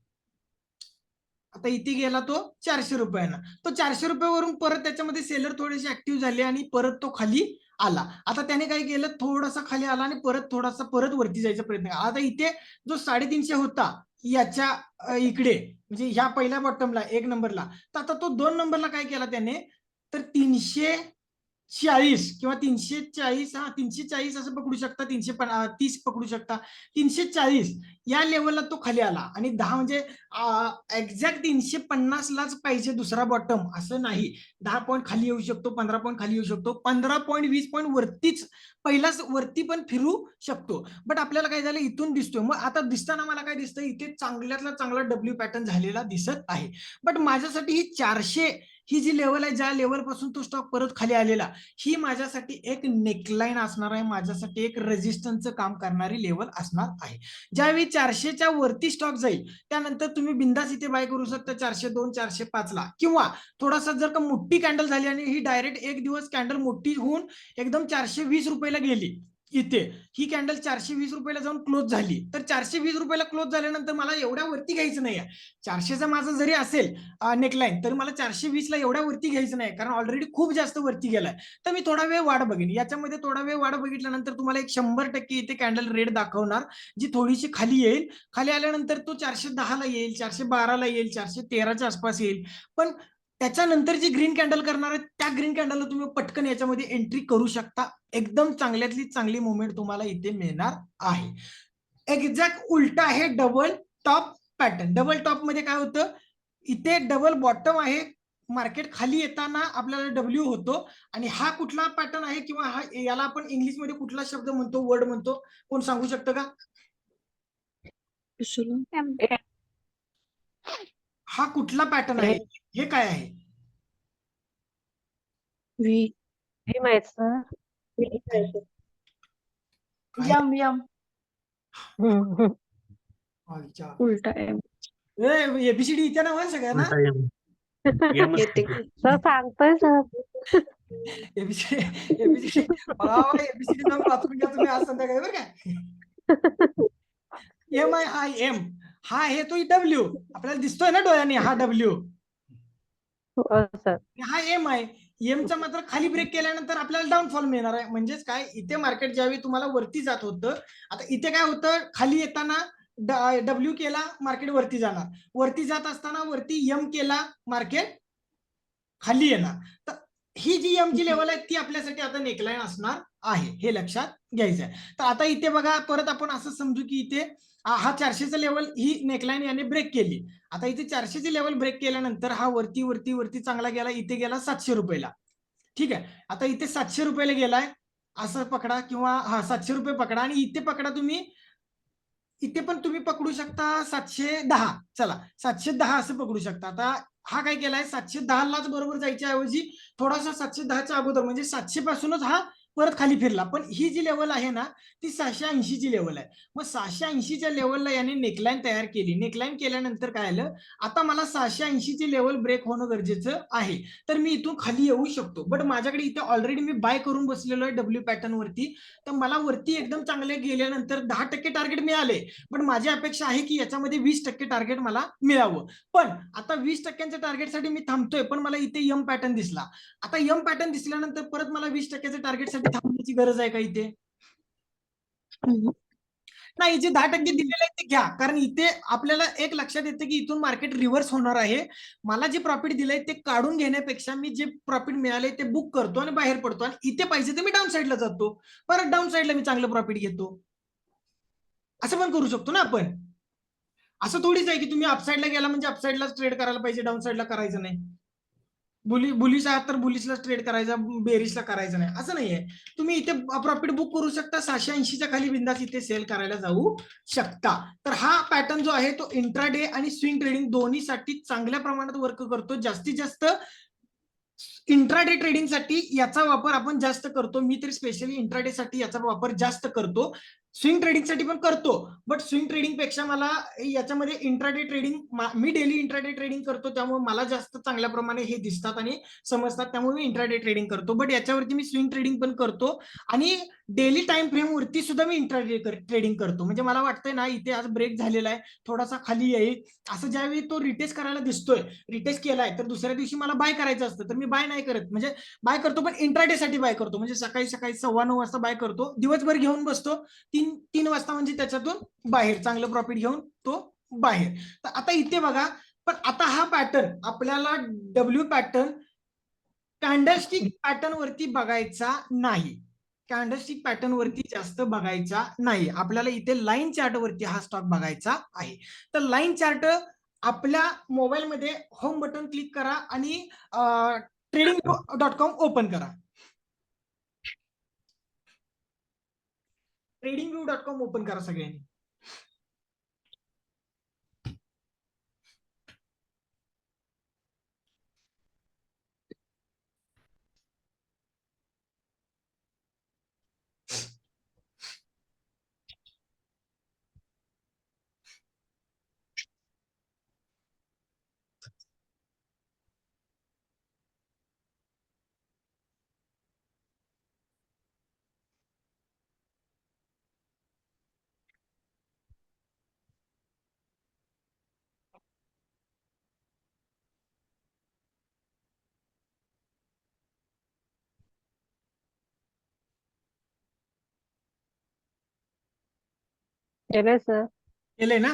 आता इथे गेला तो 400 रुपयाला. तो 400 रुपयावरून परत त्याच्यामध्ये सेलर थोडेसे ऍक्टिव्ह झाले आणि परत तो खाली आला. आता त्याने काय केलं? थोडासा खाली आला आणि परत थोडासा परत वरती जायचा प्रयत्न केला. आता इथे जो 350 होता याच्या इकडे, म्हणजे ह्या पहिल्या बॉटमला 1 नंबरला, तर आता तो 2 नंबरला काय केला त्याने? तर 340 किंवा 340, 340 असं पकडू शकता, 330 पकडू शकता, 340 या लेवलला तो खाली आला. आणि 10 म्हणजे एक्झॅक्ट 350 लाच पाहिजे दुसरा बॉटम असं नाही. 10 पॉईंट खाली येऊ शकतो, 15 पॉईंट खाली येऊ शकतो, 15 पॉईंट 20 पॉईंट वरतीच पहिलाच वरती पण फिरू शकतो. बट आपल्याला काय झालं? इथून दिसतोय. मग आता दिसताना मला काय दिसतं? इथे चांगल्यातला चांगला डब्ल्यू पॅटर्न झालेला दिसत आहे. बट माझ्यासाठी ही 400 ही जी लेवल आहे, ज्या लेवल पासून तो स्टॉक परत खाली आलेला, ही माझ्यासाठी एक नेकलाईन असणार आहे, माझ्यासाठी एक रेजिस्टन्सचं काम करणारी लेवल असणार आहे. ज्यावेळी 400च्या वरती स्टॉक जाईल त्यानंतर तुम्ही बिंदास इथे बाय करू शकता 402 405 ला, किंवा थोडासा जर का मोठी कॅन्डल झाली आणि ही डायरेक्ट एक दिवस कॅन्डल मोठी होऊन एकदम 420 रुपयाला गेली, इथे ही कॅन्डल 420 रुपयाला जाऊन क्लोज झाली, तर 420 रुपयाला क्लोज झाल्यानंतर मला एवढ्या वरती घ्यायचं नाही आहे. 400चा माझं जरी असेल नेकलाईन, तर मला 420 ला एवढ्या वरती घ्यायचं नाही, कारण ऑलरेडी खूप जास्त वरती गेलाय. तर मी थोडा वेळ वाट बघेन. याच्यामध्ये थोडा वेळ वाट बघितल्यानंतर तुम्हाला एक 100% इथे कॅन्डल रेड दाखवणार, जी थोडीशी खाली येईल. खाली आल्यानंतर तो 410 ला येईल, 412 ला येईल, 413च्या आसपास येईल. पण त्याच्यानंतर जी ग्रीन कॅन्डल करणार आहे त्या ग्रीन कॅन्डलला तुम्ही पटकन याच्यामध्ये एंट्री करू शकता. एकदम चांगल्यातली चांगली मुवमेंट तुम्हाला इथे मिळणार आहे. एक्झॅक्ट उलटा आहे double top pattern. Double top मध्ये काय होतं? इथे डबल बॉटम आहे, मार्केट खाली येताना आपल्याला डब्ल्यू होतो. आणि हा कुठला पॅटर्न आहे, किंवा हा याला आपण इंग्लिशमध्ये कुठला शब्द म्हणतो, वर्ड म्हणतो, कोण सांगू शकतं का? हा कुठला पॅटर्न आहे? हे काय आहे? हे माहित सर. यम यम अच्छा. उलटा एम एबीसीडी इथे नाव आहे सगळ्यांना. येते सर सांगतोय सर. एबीसीडी एबीसीडी एबीसीडी नाव वाचून घ्या तुम्ही आज संध्याकाळी, बरं काय? एम आहे हा एम, हा आहे तो डब्ल्यू, आपल्याला दिसतोय ना डोळ्याने हा डब्ल्यू, हो सर. हा एम आहे. एमचा मात्र खाली ब्रेक केल्यानंतर आपल्याला डाऊनफॉल मिळणार आहे. म्हणजेच काय, इथे मार्केट ज्यावेळी तुम्हाला वरती जात होतं, आता इथे काय होतं, खाली येताना डब्ल्यू केला मार्केट वरती जाणार, वरती जात असताना वरती एम केला मार्केट खाली येणार. तर ही जी एम ची लेवल आहे ती आपल्यासाठी आता नेकलाईन असणार आहे, हे लक्षात घ्यायचं आहे. तर आता इथे बघा, परत आपण असं समजू की इथे हा 400चा लेवल ही नेकलाईन याने ब्रेक केली. आता इथे 400ची लेवल ब्रेक केल्यानंतर हा वरती वरती वरती चांगला गेला, इथे गेला 700 रुपयाला. ठीक आहे, आता इथे 700 रुपयाला गेलाय, असं पकडा, किंवा हा 700 रुपये पकडा, आणि इथे पकडा तुम्ही, इथे पण तुम्ही पकडू शकता 710, चला 710 असं पकडू शकता. आता हा काय केलाय, 710 लाच बरोबर जायच्या ऐवजी थोडासा 710च्या अगोदर, म्हणजे 700 पासूनच हा परत खाली फिरला. पण ही जी लेवल आहे ना ती 680 ची लेवल आहे. मग 680च्या लेवलला याने नेकलाईन तयार केली. नेकलाईन केल्यानंतर काय आलं, आता मला 680 ची लेवल ब्रेक होणं गरजेचं आहे, तर मी इथून खाली येऊ शकतो. बट माझ्याकडे इथे ऑलरेडी मी बाय करून बसलेलो आहे डब्ल्यू पॅटर्न वरती, तर मला वरती एकदम चांगले गेल्यानंतर 10% टार्गेट मिळाले, पण माझी अपेक्षा आहे की याच्यामध्ये 20% टार्गेट मला मिळावं. पण आता 20%च्या टार्गेटसाठी मी थांबतोय, पण मला इथे एम पॅटर्न दिसला. आता एम पॅटर्न दिसल्यानंतर परत मला 20%च्या टार्गेटसाठी थांबण्याची गरज आहे का इथे? नाही, जे 10% दिलेलं आहे ते घ्या, कारण इथे आपल्याला एक लक्षात येतं की इथून मार्केट रिव्हर्स होणार आहे. मला जे प्रॉफिट दिलंय ते काढून घेण्यापेक्षा मी जे प्रॉफिट मिळाले ते बुक करतो आणि बाहेर पडतो, आणि इथे पाहिजे तर मी डाऊन साईडला जातो, परत डाऊन साईडला मी चांगलं प्रॉफिट घेतो. असं पण करू शकतो ना आपण. असं थोडीच आहे की तुम्ही अपसाईडला गेला म्हणजे अपसाईडलाच ट्रेड करायला पाहिजे, डाऊन साईडला करायचं नाही. बुलिश आहात तर बुलिशला ट्रेड करायचा, बेरिशला करायचं नाही, असं नाहीये. तुम्ही इथे प्रॉफिट बुक करू शकता, 680च्या खाली बिंदास इथे सेल करायला जाऊ शकता. तर हा पॅटर्न जो आहे तो इंट्राडे आणि स्विंग ट्रेडिंग दोन्हीसाठी चांगल्या प्रमाणात वर्क करतो. जास्तीत जास्त इंट्राडे ट्रेडिंगसाठी याचा वापर आपण जास्त करतो. मी तरी स्पेशली इंट्राडे साठी याचा वापर जास्त करतो. स्विंग ट्रेडिंगसाठी पण करतो, बट स्विंग ट्रेडिंग पेक्षा मला याच्यामध्ये इंट्राडे ट्रेडिंग, मी डेली इंट्राडे ट्रेडिंग करतो, त्यामुळे मला जास्त चांगल्या प्रमाणे हे दिसतात आणि समजतात, त्यामुळे मी इंट्राडे ट्रेडिंग करतो. बट याच्यावरती मी स्विंग ट्रेडिंग पण करतो, आणि डेली टाइम फ्रेम वरती सुद्धा मी इंट्राडे ट्रेडिंग करतो. म्हणजे मला वाटतंय ना इथे आज ब्रेक झालेला आहे, थोडासा खाली येईल, असं ज्यावेळी तो रिटेस्ट करायला दिसतोय, रिटेस्ट केलाय, तर दुसऱ्या दिवशी मला बाय करायचं असतं, तर मी बाय नाही करत, म्हणजे बाय करतो पण इंट्राडे साठी बाय करतो. म्हणजे सकाळी 9:15 वाजता बाय करतो, दिवसभर घेऊन बसतो, 3 वाजता म्हणजे त्याच्यातून बाहेर चांगलं प्रॉफिट घेऊन तो बाहेर. तर आता इथे बघा, पण आता हा पॅटर्न आपल्याला डब्ल्यू पॅटर्न कॅन्डलस्टिक पॅटर्न वरती बघायचा नाही, कॅन्डलस्टिक पॅटर्न वरती जास्त बघायचा नाही, आपल्याला इथे लाईन चार्ट वरती हा स्टॉक बघायचा आहे. तर लाईन चार्ट आपल्या मोबाईलमध्ये होम बटन क्लिक करा आणि trading.com ओपन करा. tradingview.com ओपन करा सगळ्यांनी. केलंय सर. केलंय ना,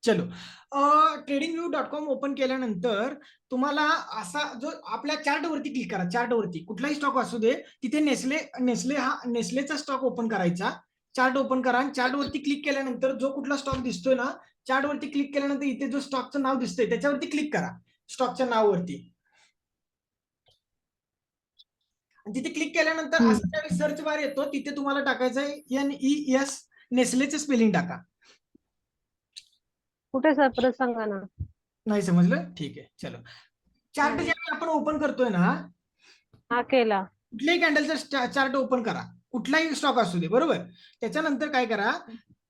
चलो. tradingview.com ओपन केल्यानंतर तुम्हाला असा जो आपल्या चार्ट वरती क्लिक करा, चार्ट वरती कुठलाही स्टॉक असू दे, तिथे नेसलेचा स्टॉक ओपन करायचा, चार्ट ओपन करा, आणि चार्ट वरती क्लिक केल्यानंतर जो कुठला स्टॉक दिसतोय ना, चार्ट वरती क्लिक केल्यानंतर इथे जो स्टॉकचं नाव दिसतंय त्याच्यावरती क्लिक करा, स्टॉकच्या नावावरती. तिथे क्लिक केल्यानंतर असं ज्यावेळी सर्च बार येतो तिथे तुम्हाला टाकायचं आहे NES, नेसलेचं स्पेलिंग टाका. कुठे सर, परत सांगा ना. नाही समजलं, ठीक आहे, चलो. चार्ट ज्यावेळी आपण ओपन करतोय ना, हा केला. कुठल्याही कॅन्डलचा चार्ट ओपन करा, कुठलाही स्टॉक असू दे, बरोबर. त्याच्यानंतर काय करा,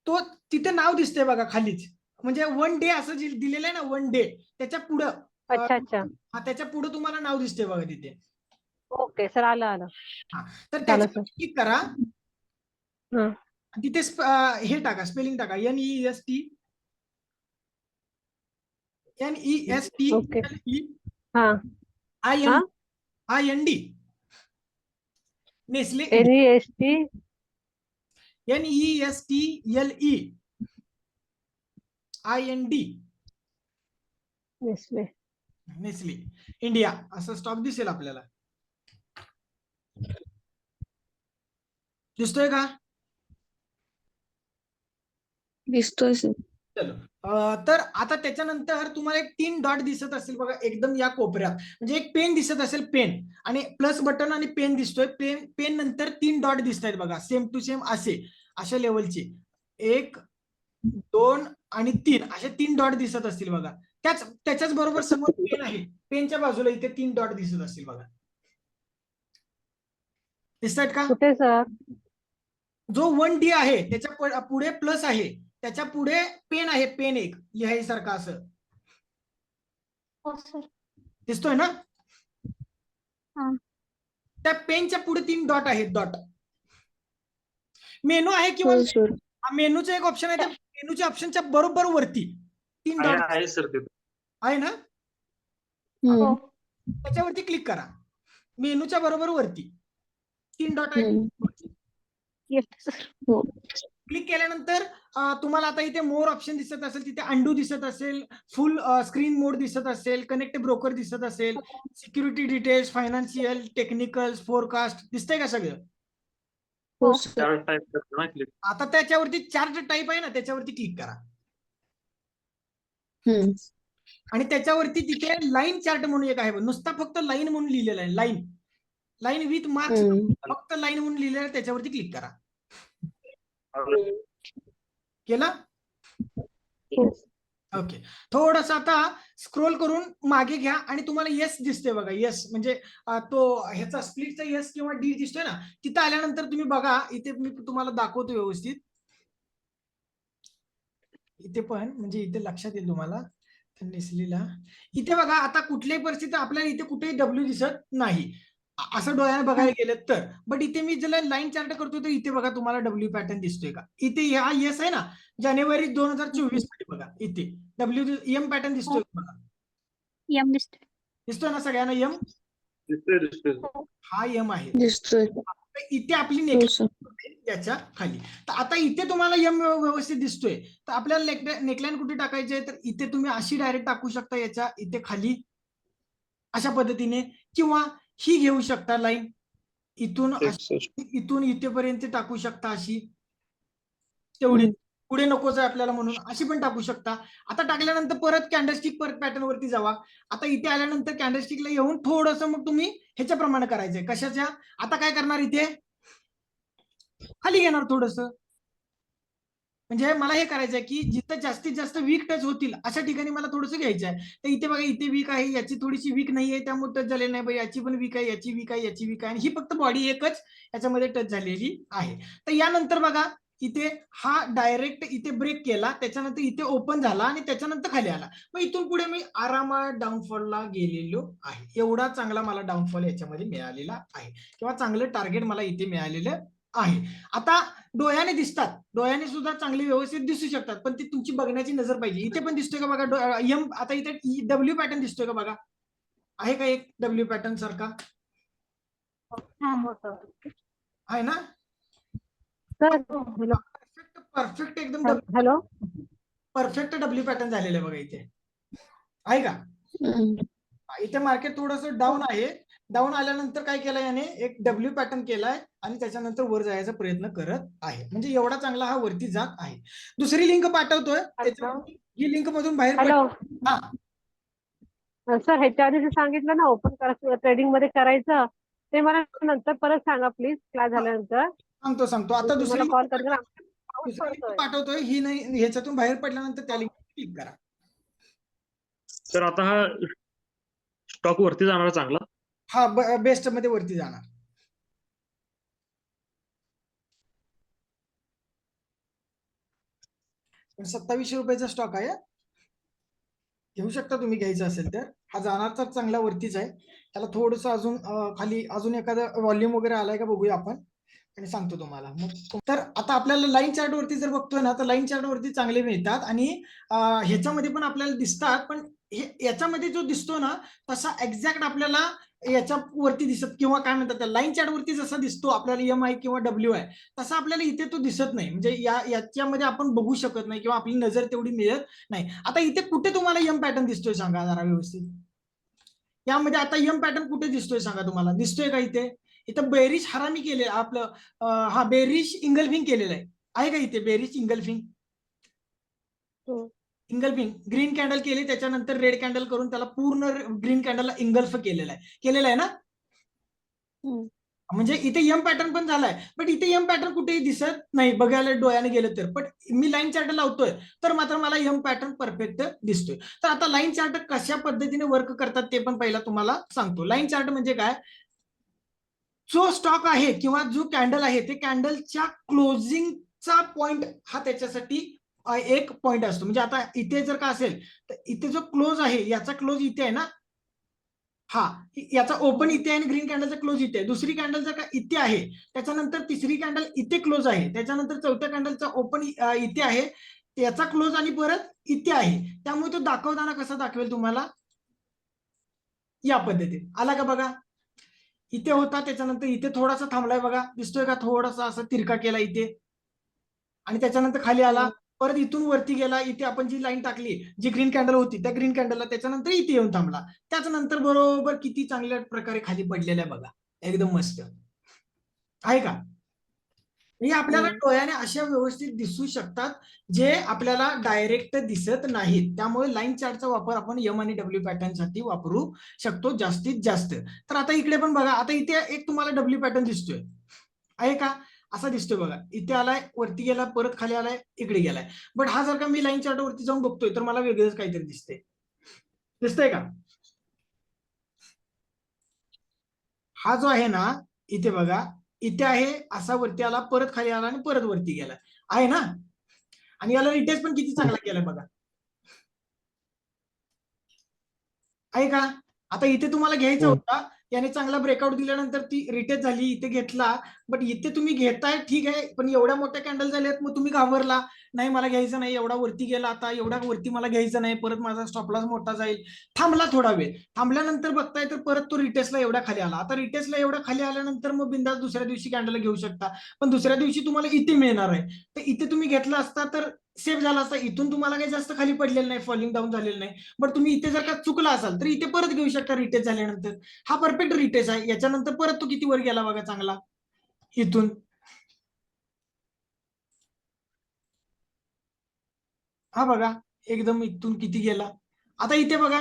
तो तिथे नाव दिसतंय बघा खालीच, म्हणजे 1 डे असं जे दिलेलं आहे ना, 1 डे, त्याच्या पुढं अच्छा. त्याच्या पुढे तुम्हाला नाव दिसतंय बघा तिथे. ओके सर, आलं. तर त्याच्यावर क्लिक करा. तिथे हे टाका, स्पेलिंग टाका, NEST ओके. हा हा IND Nestle India. NEST NESTLEIND Nestle. Nestle India असं स्टॉक दिसेल आपल्याला. दिसतोय का? दिसतोय सर. चलो तर आता त्याच्यानंतर तुम्हाला एक 3 डॉट दिसत असेल बघा एकदम या कोपऱ्यात, म्हणजे एक पेन दिसत असेल, पेन आणि प्लस बटन आणि पेन दिसतोय. पेन नंतर 3 डॉट दिसत आहेत बघा, सेम टू सेम अशा लेवलचे 1 2 आणि 3 असे 3 डॉट दिसत असतील बघा. त्याच्याच बरोबर समोर पेन आहे, पेनच्या बाजूला इथे 3 डॉट दिसत असतील बघा. दिसत आहेत का? कुठे सर? जो 1D आहे त्याच्या पुढे प्लस आहे, त्याच्या पुढे पेन आहे, पेन एक लिहायसारखं असं हो सर. दिसतोय ना? हा. त्या पेनच्या पुढे 3 डॉट आहेत, डॉट. मेनू आहे किंवा हो सर. मेनूचं एक ऑप्शन आहे, त्या मेनूच्या ऑप्शनच्या बरोबर वरती 3 डॉट आहे सर ते. आहे ना? हम्म. त्याच्यावरती क्लिक करा. मेनूच्या बरोबर वरती 3 डॉट आहेत. Yes sir. हो. क्लिक केल्यानंतर तुम्हाला आता इथे मोर ऑप्शन दिसत असेल, तिथे अंडू दिसत असेल, फुल स्क्रीन मोड दिसत असेल, कनेक्ट ब्रोकर दिसत असेल, security details, financial, technicals, forecast दिसतंय का सगळं? हो सर. चार्ट टाइप करतो ना क्लिक. आता त्याच्यावरती चार्ट टाईप आहे ना, त्याच्यावरती क्लिक करा हम्म. आणि त्याच्यावरती तिथे लाईन चार्ट म्हणून एक आहे, नुसता फक्त लाईन म्हणून लिहिलेला आहे, लाईन विथ मार्क्स, फक्त लाईन म्हणून लिहिलेलं आहे, त्याच्यावरती क्लिक करा. केला? ओके. थोडस आता स्क्रोल करून मागे घ्या आणि तुम्हाला येस दिसतोय बघा, येस म्हणजे तो ह्याचा स्प्लिटचा येस किंवा डी दिसतोय ना, तिथं आल्यानंतर तुम्ही बघा, इथे मी तुम्हाला दाखवतो व्यवस्थित, इथे पण म्हणजे इथे लक्षात येईल तुम्हाला नेसलीला. इथे बघा, आता कुठल्याही परिस्थितीत आपल्याला इथे कुठेही डब्ल्यू दिसत नाही असं डोळ्याने बघायला गेलं तर, बट इथे मी ज्याला लाईन चार्ट करतोय तर इथे बघा तुम्हाला डब्ल्यू पॅटर्न दिसतोय का? इथे हा येस आहे ना, जानेवारी 2024 साठी बघा, इथे डब्ल्यू एम पॅटर्न दिसतोय बघा, यम दिसतोय. दिसतोय ना सगळ्यांना एम? दिसतोय. हा एम आहे. दिसतोय. इथे आपली हो नेकलाईन सर. याच्या खाली. तर आता इथे तुम्हाला एम व्यवस्थित दिसतोय, तर आपल्याला नेकलाईन कुठे टाकायची आहे, तर इथे तुम्ही अशी डायरेक्ट टाकू शकता याच्या इथे खाली अशा पद्धतीने, किंवा ही घेऊ शकता लाईन इथून इथून इथेपर्यंत टाकू शकता अशी, तेवढी पुढे नकोच आहे आपल्याला म्हणून अशी पण टाकू शकता. आता टाकल्यानंतर परत कॅन्डलस्टिक परत पॅटर्न वरती जावा. आता इथे आल्यानंतर कॅन्डलस्टिकला येऊन थोडस मग तुम्ही ह्याच्याप्रमाणे करायचंय, कशाच्या? आता काय करणार, इथे खाली घेणार थोडस, म्हणजे मला हे करायचंय की जिथं जास्तीत जास्त वीक टच होतील अशा ठिकाणी मला थोडंसं घ्यायचं आहे. तर इथे बघा, इथे वीक आहे, याची थोडीशी वीक नाही आहे, त्यामुळे टच झालेली नाही, याची पण वीक आहे, याची वीक आहे, याची वीक आहे, आणि ही फक्त बॉडी एकच याच्यामध्ये टच झालेली आहे. तर यानंतर बघा, इथे हा डायरेक्ट इथे ब्रेक केला, त्याच्यानंतर इथे ओपन झाला आणि त्याच्यानंतर खाली आला. मग इथून पुढे मी आरामात डाऊनफॉलला गेलेलो आहे. एवढा चांगला मला डाऊनफॉल याच्यामध्ये मिळालेला आहे, किंवा चांगलं टार्गेट मला इथे मिळालेलं आहे. आता डोळ्याने दिसतात, डोळ्याने सुद्धा चांगले व्यवस्थित दिसू शकतात, पण ती तुमची बघण्याची नजर पाहिजे. इथे पण दिसतोय का बघा एम? आता इथे डब्ल्यू पॅटर्न दिसतोय का बघा? आहे का एक डब्ल्यू पॅटर्न सारखा? आहे ना? परफेक्ट एकदम हॅलो, परफेक्ट डब्ल्यू पॅटर्न झालेलं आहे बघा, इथे आहे का? इथे मार्केट थोडस डाऊन आहे, डाऊन आल्यानंतर काय केलं याने, एक डब्ल्यू पॅटर्न केलाय आणि त्याच्यानंतर वर जायचा प्रयत्न करत आहे, म्हणजे एवढा चांगला हा वरती जात आहे. दुसरी लिंक पाठवतोय, ही लिंक मधून बाहेर हॅलो हा सर, ह्याच्या आधी जे सांगितलं ना ओपन ट्रेडिंग मध्ये करायचं, ते मला नंतर परत सांगा प्लीज, क्लास झाल्यानंतर. सांगतो. आता दुसरी कॉल करणार, लिंक पाठवतोय, ही नाही, ह्याच्यातून बाहेर पडल्यानंतर त्या लिंक क्लिक करा. सर आता हा स्टॉक वरती जाणार चांगला? हा बेस्ट मध्ये वरती जाणार. पण 2700 रुपयाचा स्टॉक आहे, घेऊ शकता तुम्ही घ्यायचं असेल तर. हा जाणार तर चांगला वरतीच आहे, त्याला थोडस अजून खाली अजून एखादा व्हॉल्यूम वगैरे आलाय का बघूया आपण. आणि सांगतो तुम्हाला. मग तर आता आपल्याला लाईन चार्ट वरती जर बघतोय ना, तर लाईन चार्ट वरती चांगले मिळतात आणि ह्याच्यामध्ये पण आपल्याला दिसतात, पण याच्यामध्ये जो दिसतो ना तसा एक्झॅक्ट आपल्याला याच्या वरती दिसत, किंवा काय म्हणतात त्या लाईन चार्ट वरती जसा दिसतो आपल्याला MI किंवा WI, तसा आपल्याला इथे तो दिसत नाही. म्हणजे याच्यामध्ये आपण बघू शकत नाही किंवा आपली नजर तेवढी मिळत नाही. आता इथे कुठे तुम्हाला M पॅटर्न दिसतोय सांगा जरा व्यवस्थित. यामध्ये आता M पॅटर्न कुठे दिसतोय सांगा, तुम्हाला दिसतोय का इथे? इथं बेरिश हरामी केले आपलं हा बेरिश इंगल्फिंग केलेलं आहे का इथे? Bearish engulfing engulfing green candle केली, त्याच्यानंतर रेड कॅन्डल करून त्याला पूर्ण ग्रीन कॅन्डलला इंगल्फ केलेला आहे ना. म्हणजे इथे M पॅटर्न पण झालाय, बट इथे M पॅटर्न कुठेही दिसत नाही बघायला डोळ्याने गेलं तर. पण मी लाईन चार्ट लावतोय तर मात्र मला M पॅटर्न परफेक्ट दिसतोय. तर आता लाईन चार्ट कशा पद्धतीने वर्क करतात ते पण पहिला तुम्हाला सांगतो. लाईन चार्ट म्हणजे काय, जो स्टॉक आहे किंवा जो कॅन्डल आहे ते कॅन्डलच्या क्लोजिंगचा पॉइंट हा त्याच्यासाठी एक पॉइंट असतो. म्हणजे आता इथे जर का असेल तर इथे जो क्लोज आहे याचा क्लोज इथे आहे ना, हा याचा ओपन इथे आहे आणि ग्रीन कॅन्डलचा क्लोज इथे आहे. दुसरी कॅन्डल जर का इथे आहे, त्याच्यानंतर तिसरी कॅन्डल इथे क्लोज आहे, त्याच्यानंतर चौथ्या कॅन्डलचा ओपन इथे आहे, याचा क्लोज आणि परत इथे आहे. त्यामुळे तो दाखवताना कसा दाखवेल तुम्हाला, या पद्धतीने आला का बघा. इथे होता, त्याच्यानंतर इथे थोडासा थांबलाय बघा, दिसतोय का, थोडासा असा तिरका केला इथे, आणि त्याच्यानंतर खाली आला, परत इथून वरती गेला. इथे आपण जी लाईन टाकली, जी ग्रीन कॅन्डल होती त्या ग्रीन कॅन्डलला, त्याच्यानंतर इथे येऊन थांबला. त्याच्यानंतर बरोबर किती चांगल्या प्रकारे खाली पडलेला आहे बघा, एकदम मस्त आहे का. हे आपल्याला डोळ्याने अशा व्यवस्थित दिसू शकतात जे आपल्याला डायरेक्ट दिसत नाहीत. त्यामुळे लाईन चार्टचा वापर आपण M आणि W पॅटर्न साठी वापरू शकतो जास्तीत जास्त. तर आता इकडे पण बघा, आता इथे एक तुम्हाला W पॅटर्न दिसतोय आहे का, असा दिसतोय बघा. इथे आलाय, वरती गेला, परत खाली आलाय, इकडे गेलाय. बट हा जर का मी लाईन चार्ट वरती जाऊन बघतोय तर मला वेगळंच काहीतरी दिसतंय का. हा जो आहे ना इथे बघा, इथे आहे, असा वरती आला, परत खाली आला आणि परत वरती गेला आहे ना. आणि याला रिटेस्ट पण किती चांगला केलाय बघा, आहे का. आता इथे तुम्हाला घ्यायचा होता, याने चांगला ब्रेकआउट दिल्यानंतर ती रिटेस्ट झाली, इथे घेतला. बट इथे तुम्ही घेताय ठीक आहे, पण एवढ्या मोठ्या कॅन्डल झाल्यात, मग तुम्ही घाबरला, नाही मला घ्यायचं नाही, एवढा वरती गेला, आता एवढ्या वरती मला घ्यायचं नाही, परत माझा स्टॉप लॉस मोठा जाईल. थांबला थोडा वेळ, थांबल्यानंतर बघताय तर परत तो रिटेस्टला एवढ्या खाली आला. आता रिटेस्टला एवढ्या खाली आल्यानंतर मग बिंदास दुसऱ्या दिवशी कॅन्डल घेऊ शकता, पण दुसऱ्या दिवशी तुम्हाला इथे मिळणार आहे. तर इथे तुम्ही घेतला असता तर सेफ झाला असता, इथून तुम्हाला काही जास्त खाली पडलेलं नाही, फॉलिंग डाऊन झालेलं नाही. बट तुम्ही इथे जर का चुकला असाल तर इथे परत घेऊ शकता रिटेस्ट झाल्यानंतर. हा परफेक्ट रिटेस्ट आहे. याच्यानंतर परत तो किती वर गेला बघा चांगला, इथून हा बघा एकदम इथून किती गेला. आता इथे बघा,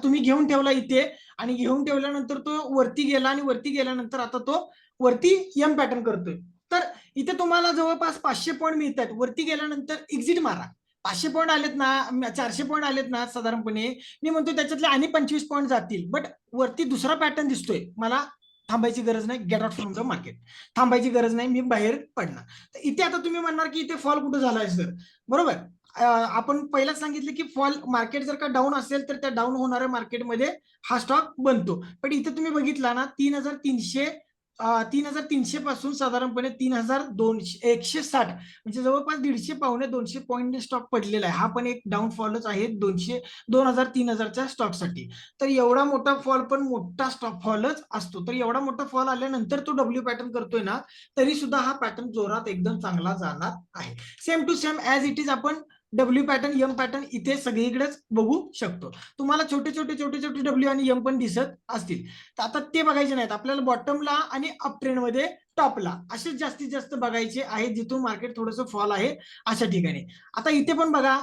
तुम्ही घेऊन ठेवला इथे, आणि घेऊन ठेवल्यानंतर तो वरती गेला, आणि वरती गेल्यानंतर आता तो वरती M पॅटर्न करतोय. तर इथे तुम्हाला जवळपास 500 पॉईंट मिळतात. वरती गेल्यानंतर एक्झिट मारा. 500 पॉईंट आलेत ना, 400 पॉईंट आलेत ना साधारणपणे, मी म्हणतो त्याच्यातले आणि 25 पॉईंट जातील. बट वरती दुसरा पॅटर्न दिसतोय, मला थांबायची गरज नाही, get out from the market, थांबायची गरज नाही, मी बाहेर पडणार. तर इथे आता तुम्ही म्हणणार की इथे फॉल कुठं झालाय सर, बरोबर. आपण पहिलाच सांगितलं की फॉल, मार्केट जर का डाऊन असेल तर त्या डाऊन होणाऱ्या मार्केटमध्ये हा स्टॉक बनतो. पण इथे तुम्ही बघितला ना 3300 पासून साधारणपणे 3260 म्हणजे जवळपास 150 पावणे 200 पॉईंट स्टॉक पडलेला आहे. हा पण एक डाऊनफॉलच आहे 2000-3000च्या स्टॉकसाठी. तर एवढा मोठा फॉल पण मोठा स्टॉक फॉलच असतो. तर एवढा मोठा फॉल आल्यानंतर तो W पॅटर्न करतोय ना, तरी सुद्धा हा पॅटर्न जोरात एकदम चांगला जाणार आहे. Same to same as it is आपण W पॅटर्न M पॅटर्न इथे सगळीकडेच बघू शकतो. तुम्हाला छोटे छोटे W आणि M पण दिसत असतील. तर आता ते बघायचे नाहीत आपल्याला, बॉटमला आणि अप ट्रेंड मध्ये टॉपला असेच जास्तीत जास्त बघायचे आहे, जिथून मार्केट थोडंसं फॉल आहे अशा ठिकाणी. आता इथे पण बघा,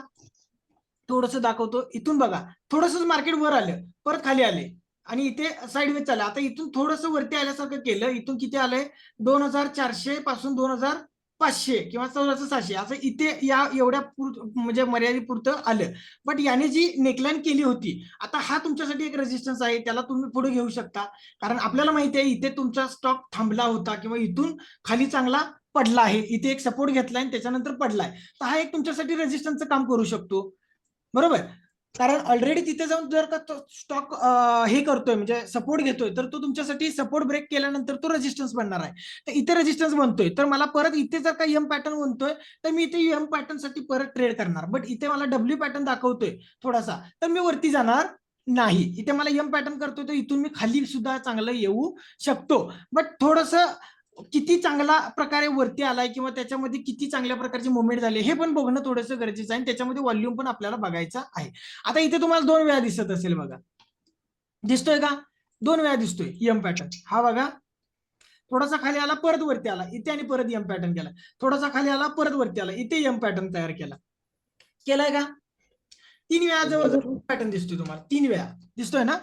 थोडस दाखवतो, इथून बघा थोडंसं मार्केट वर आलं, परत खाली आले, आणि इथे साईडवेज चाललं. आता इथून थोडंसं वरती आल्यासारखं केलं, इथून किती आलंय 2400 पासून 2500 किंवा 1400 असं इथे या एवढ्या म्हणजे मर्यादेपुरतं आलं. बट याने जी नेकलाईन केली होती, आता हा तुमच्यासाठी एक रेजिस्टन्स आहे, त्याला तुम्ही पुढे घेऊ शकता. कारण आपल्याला माहिती आहे इथे तुमचा स्टॉक थांबला होता किंवा इथून खाली चांगला पडला आहे, इथे एक सपोर्ट घेतलाय आणि त्याच्यानंतर पडलाय. तर हा एक तुमच्यासाठी रेजिस्टन्सचं काम करू शकतो, बरोबर. कारण ऑलरेडी तिथे जाऊन जर का तो स्टॉक हे करतोय म्हणजे सपोर्ट घेतोय तर तो तुमच्यासाठी सपोर्ट ब्रेक केल्यानंतर तो रेजिस्टन्स बनणार आहे. तर इथे रेजिस्टन्स बनतोय तर मला परत इथे जर का एम पॅटर्न बनतोय तर मी इथे एम पॅटर्न साठी परत ट्रेड करणार. बट इथे मला डब्ल्यू पॅटर्न दाखवतोय थोडासा तर मी वरती जाणार नाही. इथे मला एम पॅटर्न करतोय तर इथून मी खाली सुद्धा चांगलं येऊ शकतो. बट थोडस किती चांगला प्रकारे वरती आलाय किंवा त्याच्यामध्ये किती चांगल्या प्रकारचे मुवमेंट झाले हे पण बघणं थोडंसं गरजेचं आहे. त्याच्यामध्ये व्हॉल्यूम पण आपल्याला बघायचा आहे. आता इथे तुम्हाला 2 वेळा दिसत असेल बघा, दिसतोय का? 2 वेळा दिसतोय एम पॅटर्न. हा बघा थोडासा खाली आला परत वरती आला इथे आणि परत एम पॅटर्न केला, थोडासा खाली आला परत वरती आला इथे एम पॅटर्न तयार केलाय का? 3 वेळा जवळ पॅटर्न दिसतोय तुम्हाला, 3 वेळा दिसतोय ना?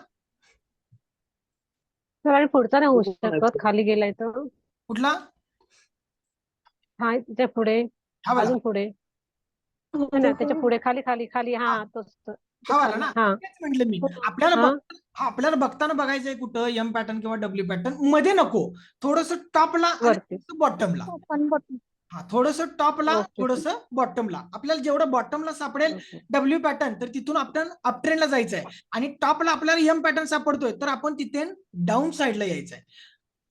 सर आणि पुढचा नाही होऊ शकत खाली गेलाय तर? कुठला? हा त्याच्या पुढे, हा वाला, अजून पुढे नाही ना, त्याच्या पुढे खाली खाली खाली हा तोच हा वाला ना? हा तेच म्हटलं मी. आपल्याला हा आपल्याला बघताना बघायचंय कुठं एम पॅटर्न किंवा डब्ल्यू पॅटर्न मध्ये नको, थोडस टॉपला वरती. आणि बॉटमला. Open button. हा थोडस टॉपला ओके. थोडस बॉटमला. आपल्याला जेवढं बॉटमला सापडेल ओके. डब्ल्यू पॅटर्न तर तिथून आपण अपट्रेंडला जायचंय आणि टॉपला आपल्याला एम पॅटर्न सापडतोय तर आपण तिथे डाऊन साईडला यायचंय.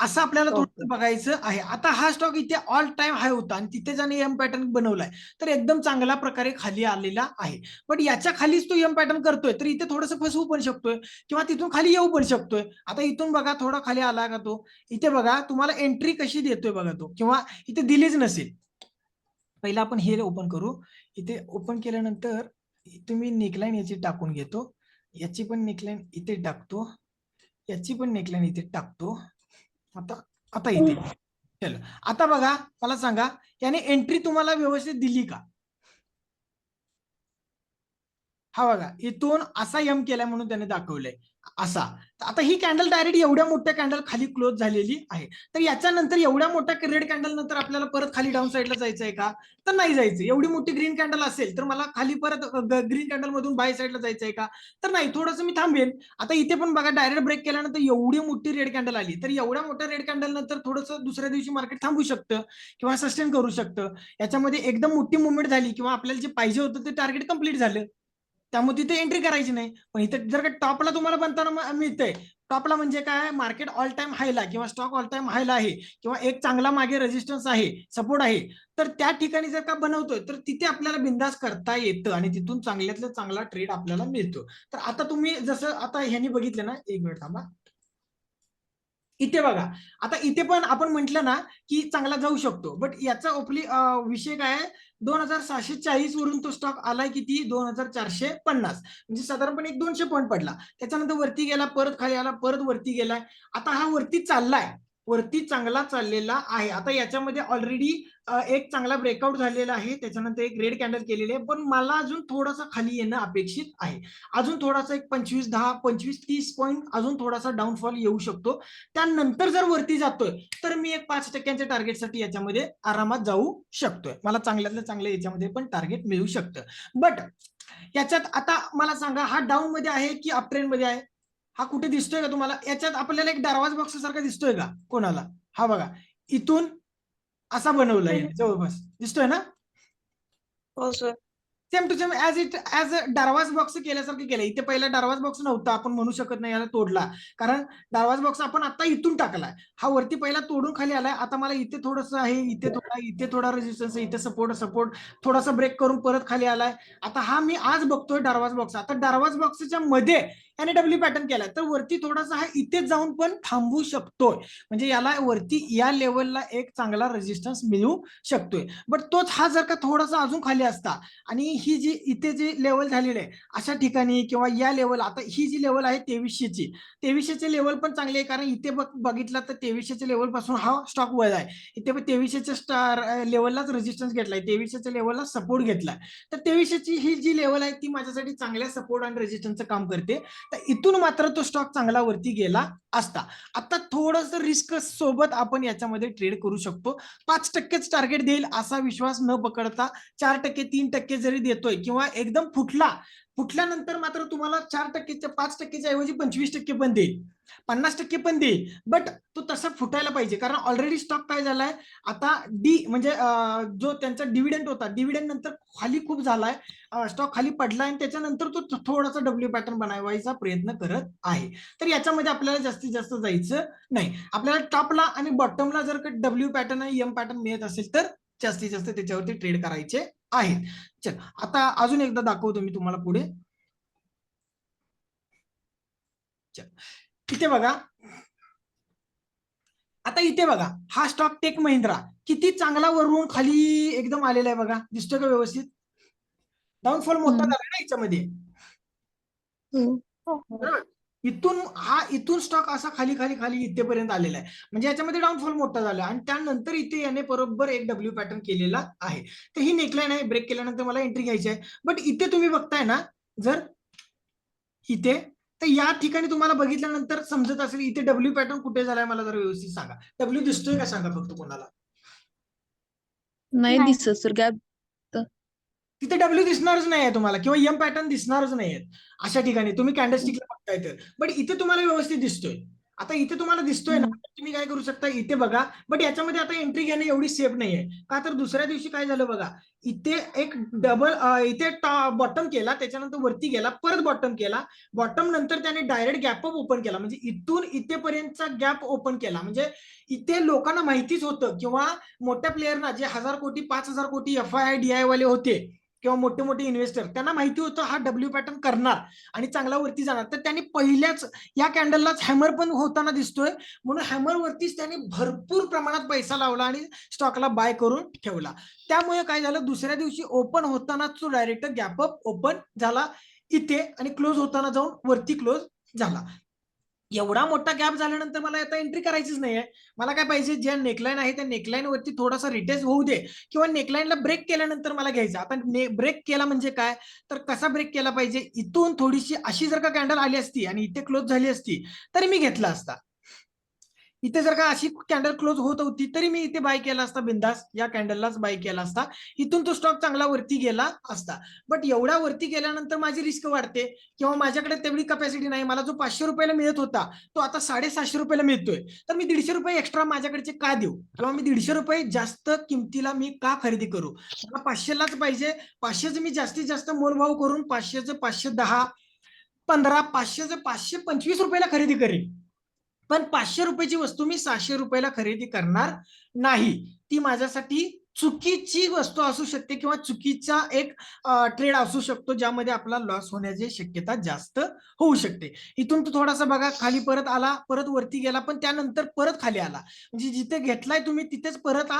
असं आपल्याला ओके. थोडं बघायचं आहे. आता हा स्टॉक इथे ऑल टाइम हाय होता आणि तिथे जाणे एम पॅटर्न बनवलाय तर एकदम चांगल्या प्रकारे खाली आलेला आहे. पण याच्या खालीच तो एम पॅटर्न करतोय तर इथे थोडंसं फसवू पण शकतोय किंवा तिथून खाली येऊ पण शकतोय. आता इथून बघा थोडा खाली आला का तो, इथे बघा तुम्हाला एंट्री कशी देतोय बघा तो, किंवा इथे दिलीच नसेल. पहिला आपण हे ओपन करू. इथे ओपन केल्यानंतर तुम्ही नेकलाईन याची टाकून घेतो, याची पण नेकलाईन इथे टाकतो, याची पण नेकलाईन इथे टाकतो. आता इथे चलो. आता बघा मला सांगा याने एंट्री तुम्हाला व्यवस्थित दिली का? हा बघा इथून असा एम केलाय म्हणून त्याने दाखवलंय असा. आता ही कॅन्डल डायरेक्ट एवढ्या मोठ्या कॅन्डल खाली क्लोज झालेली आहे. तर याच्यानंतर एवढ्या मोठ्या रेड कॅन्डल नंतर आपल्याला परत खाली डाऊन साईडला जायचंय का? तर नाही जायचं. एवढी मोठी ग्रीन कॅन्डल असेल तर मला खाली परत ग्रीन कॅन्डल मधून बाय साईडला जायचंय का? तर नाही, थोडंसं मी थांबेन. आता इथे पण बघा डायरेक्ट ब्रेक केल्यानंतर एवढी मोठी रेड कॅन्डल आली तर एवढ्या मोठ्या रेड कॅन्डल नंतर थोडंसं दुसऱ्या दिवशी मार्केट थांबू शकतं किंवा सस्टेन करू शकतं. याच्यामध्ये एकदम मोठी मुवमेंट झाली किंवा आपल्याला जे पाहिजे होतं ते टार्गेट कम्प्लीट झालं त्यामुळे तिथे एंट्री करायची नाही. पण इथे जर का टॉपला तुम्हाला बनताना मिळतंय, टॉपला म्हणजे काय, मार्केट ऑल टाइम हायला किंवा स्टॉक ऑल टाइम हायला आहे किंवा एक चांगला मागे रेजिस्टन्स आहे, सपोर्ट आहे, तर त्या ठिकाणी जर का बनवतोय तर तिथे आपल्याला बिंदास करता येतं आणि तिथून चांगल्यातला चांगला ट्रेड आपल्याला मिळतो. तर आता तुम्ही जसं आता ह्यांनी बघितलं ना, एक मिनिट थांबा. इथे बघा आता इथे पण आपण म्हटलं ना की चांगला जाऊ शकतो. बट याचा विषय काय आहे, 2640 वरून तो स्टॉक आलाय किती, 2450, म्हणजे साधारणपणे 200 पॉईंट पडला. त्याच्यानंतर वरती गेला, परत खाली आला, परत वरती गेलाय. आता हा वरती चाललाय, वरती चांगला चाललेला आहे. आता याच्यामध्ये ऑलरेडी एक चांगला ब्रेकआउट झालेला आहे, त्याच्यानंतर एक रेड कॅन्डल केलेली आहे. पण मला अजून थोडासा खाली येणं अपेक्षित आहे. अजून थोडासा एक 25-30 पॉईंट अजून थोडासा डाऊनफॉल येऊ शकतो. त्यानंतर जर वरती जातोय तर मी एक 5% टार्गेटसाठी याच्यामध्ये आरामात जाऊ शकतोय. मला चांगल्यातलं चांगलं याच्यामध्ये पण टार्गेट मिळू शकतं. बट याच्यात आता मला सांगा हा डाऊन मध्ये आहे की अप ट्रेंड मध्ये आहे? हा कुठे दिसतोय का तुम्हाला? याच्यात आपल्याला एक दरवाज बॉक्स सारखा दिसतोय का कोणाला? हा बघा इथून असा बनवलाय जवळपास, दिसतोय ना? हो sir. Same to same as डारवाज बॉक्स केल्यासारखं केलं. इथे पहिला डारवाज बॉक्स नव्हता, आपण म्हणू शकत नाही याला तोडला, कारण डारवाज बॉक्स आपण आता इथून टाकलाय. हा वरती पहिला तोडून खाली आलाय. आता मला इथे थोडंसं आहे, इथे थोडा रेजिस्टन्स आहे, इथे सपोर्ट थोडासा ब्रेक करून परत खाली आलाय. आता हा मी आज बघतोय डारवाज बॉक्स. आता डारवाज बॉक्सच्या मध्ये याने डब्ल्यू पॅटर्न केलाय तर वरती थोडासा हा इथेच जाऊन पण थांबू शकतोय, म्हणजे याला वरती या लेवलला एक चांगला रेजिस्टन्स मिळू शकतोय. बट तोच हा जर का थोडासा अजून खाली असता आणि ही जी इथे जी लेवल झालेली आहे अशा ठिकाणी किंवा या लेवल, आता ही जी लेवल आहे 2300ची लेवल पण चांगली आहे, कारण इथे बघितलं तर 2300च्या लेवल पासून हा स्टॉक वर आहे. इथे 2300च्या लेवललाच रेजिस्टन्स घेतलाय, 2300च्या लेवलला सपोर्ट घेतलाय. तर 2300ची ही जी लेवल आहे ती माझ्यासाठी चांगल्या सपोर्ट आणि रेजिस्टन्सचं काम करते. तर इथून मात्र तो स्टॉक चांगला वरती गेला असता. आता थोडंसं रिस्क सोबत आपण याच्यामध्ये ट्रेड करू शकतो. 5%च टार्गेट देईल असा विश्वास न पकडता 4%, 3% जरी देतोय किंवा एकदम फुटला फुटल्यानंतर मात्र तुम्हाला 4%च्या 5%च्या ऐवजी 25% पण देईल, 50% पण देईल, बट तो तसा फुटायला पाहिजे. कारण ऑलरेडी स्टॉक काय झालाय आता म्हणजे जो त्यांचा डिव्हिडंड होता, डिव्हिडंड नंतर खाली खूप झालाय, स्टॉक खाली पडलाय आणि त्याच्यानंतर तो थोडासा डब्ल्यू पॅटर्न बनवायचा प्रयत्न करत आहे. तर याच्यामध्ये आपल्याला जास्तीत जास्त जायचं नाही. आपल्याला टॉपला आणि बॉटमला जर का डब्ल्यू पॅटर्न आणि एम पॅटर्न मिळत असेल तर जास्तीत जास्त त्याच्यावरती ट्रेड करायचे आहेत. चल आता अजून एकदा दाखवतो मी तुम्हाला पुढे. इथे बघा, आता इथे बघा हा स्टॉक टेक महिंद्रा किती चांगला वरून खाली एकदम आलेला आहे बघा, दिसतोय का व्यवस्थित? डाऊनफॉल मोठा झाला ना याच्यामध्ये, बरोबर? इथून स्टॉक असा खाली खाली खाली इथेपर्यंत आलेला आहे, म्हणजे याच्यामध्ये डाऊनफॉल मोठा झाला आणि त्यानंतर इथे याने बरोबर एक डब्ल्यू पॅटर्न केलेला आहे. तर ही नेकलाईन आहे, ब्रेक केल्यानंतर मला एंट्री घ्यायची आहे. बट इथे तुम्ही बघताय ना, जर इथे तर या ठिकाणी तुम्हाला बघितल्यानंतर समजत असेल इथे डब्ल्यू पॅटर्न कुठे झालाय, मला जरा व्यवस्थित सांगा. डब्ल्यू दिसतोय का सांगा फक्त कोणाला? नाही दिसत सर, गॅप. तिथे डब्ल्यू दिसणारच नाही आहे तुम्हाला, किंवा एम पॅटर्न दिसणारच नाही आहेत अशा ठिकाणी तुम्ही कॅन्डलस्टिकला बघताय तर. बट इथे तुम्हाला व्यवस्थित दिसतोय. आता इथे तुम्हाला दिसतोय ना, तुम्ही काय करू शकता, इथे बघा. बट याच्यामध्ये आता एंट्री घेणं एवढी सेफ नाहीये, का तर दुसऱ्या दिवशी काय झालं बघा, इथे एक इथे बॉटम केला, त्याच्यानंतर वरती गेला, परत बॉटम केला, बॉटम नंतर त्याने डायरेक्ट गॅप अप ओपन केला, म्हणजे इथून इथेपर्यंतचा गॅप ओपन केला. म्हणजे इथे लोकांना माहितीच होतं, किंवा मोठ्या प्लेयरना जे 1000 कोटी 5000 कोटी FII DI वाले होते किंवा मोठे मोठे इन्व्हेस्टर, त्यांना माहिती होतं हा डब्ल्यू पॅटर्न करणार आणि चांगला वरती जाणार. तर त्यांनी पहिल्याच या कॅन्डललाच हॅमर पण होताना दिसतोय, म्हणून हॅमर वरतीच त्यांनी भरपूर प्रमाणात पैसा लावला आणि स्टॉकला बाय करून ठेवला. त्यामुळे काय झालं, दुसऱ्या दिवशी ओपन होताना तो डायरेक्ट गॅप अप ओपन झाला इथे आणि क्लोज होताना जाऊन वरती क्लोज झाला. एवढा मोठा गॅप झाल्यानंतर मला आता एंट्री करायचीच नाहीये. मला काय पाहिजे, ज्या नेकलाईन आहे त्या नेकलाईन वरती थोडासा रिटेस्ट होऊ दे, किंवा नेकलाईनला ब्रेक केल्यानंतर मला घ्यायचं. आता ब्रेक केला म्हणजे काय, तर कसा ब्रेक केला पाहिजे, इथून थोडीशी अशी जर का कॅन्डल आली असती आणि इथे क्लोज झाली असती तरी मी घेतला असता. इथे जर का अशी कॅन्डल क्लोज होत होती तरी मी इथे बाय केला असता, बिंदास या कॅन्डललाच बाय केला असता, इथून तो स्टॉक चांगला वरती गेला असता. बट एवढ्या वरती गेल्यानंतर माझी रिस्क वाढते, किंवा माझ्याकडे तेवढी कॅपॅसिटी नाही. मला जो 500 रुपयाला मिळत होता तो आता 750 रुपयाला मिळतोय, तर मी 150 रुपये एक्स्ट्रा माझ्याकडचे का देऊ, किंवा मी 150 रुपये जास्त किमतीला मी का खरेदी करू? मला 500लाच पाहिजे. 500चं मी जास्तीत जास्त मोलभाव करून 500चं 510 15 500चं 525 रुपयाला खरेदी करेन. पण 500 रुपयाची वस्तू मी 600 रुपयाला खरेदी करणार नाही. ती माझ्यासाठी चुकीची वस्तू असू शकते, किंवा चुकीचा एक ट्रेड असू शकतो, ज्यामध्ये आपला लॉस होण्याची शक्यता जास्त होऊ शकते. इथून तो थोडासा बघा खाली परत आला, परत वरती गेला, पण त्यानंतर परत खाली आला. म्हणजे जिथे घेतलाय तुम्ही तिथेच परत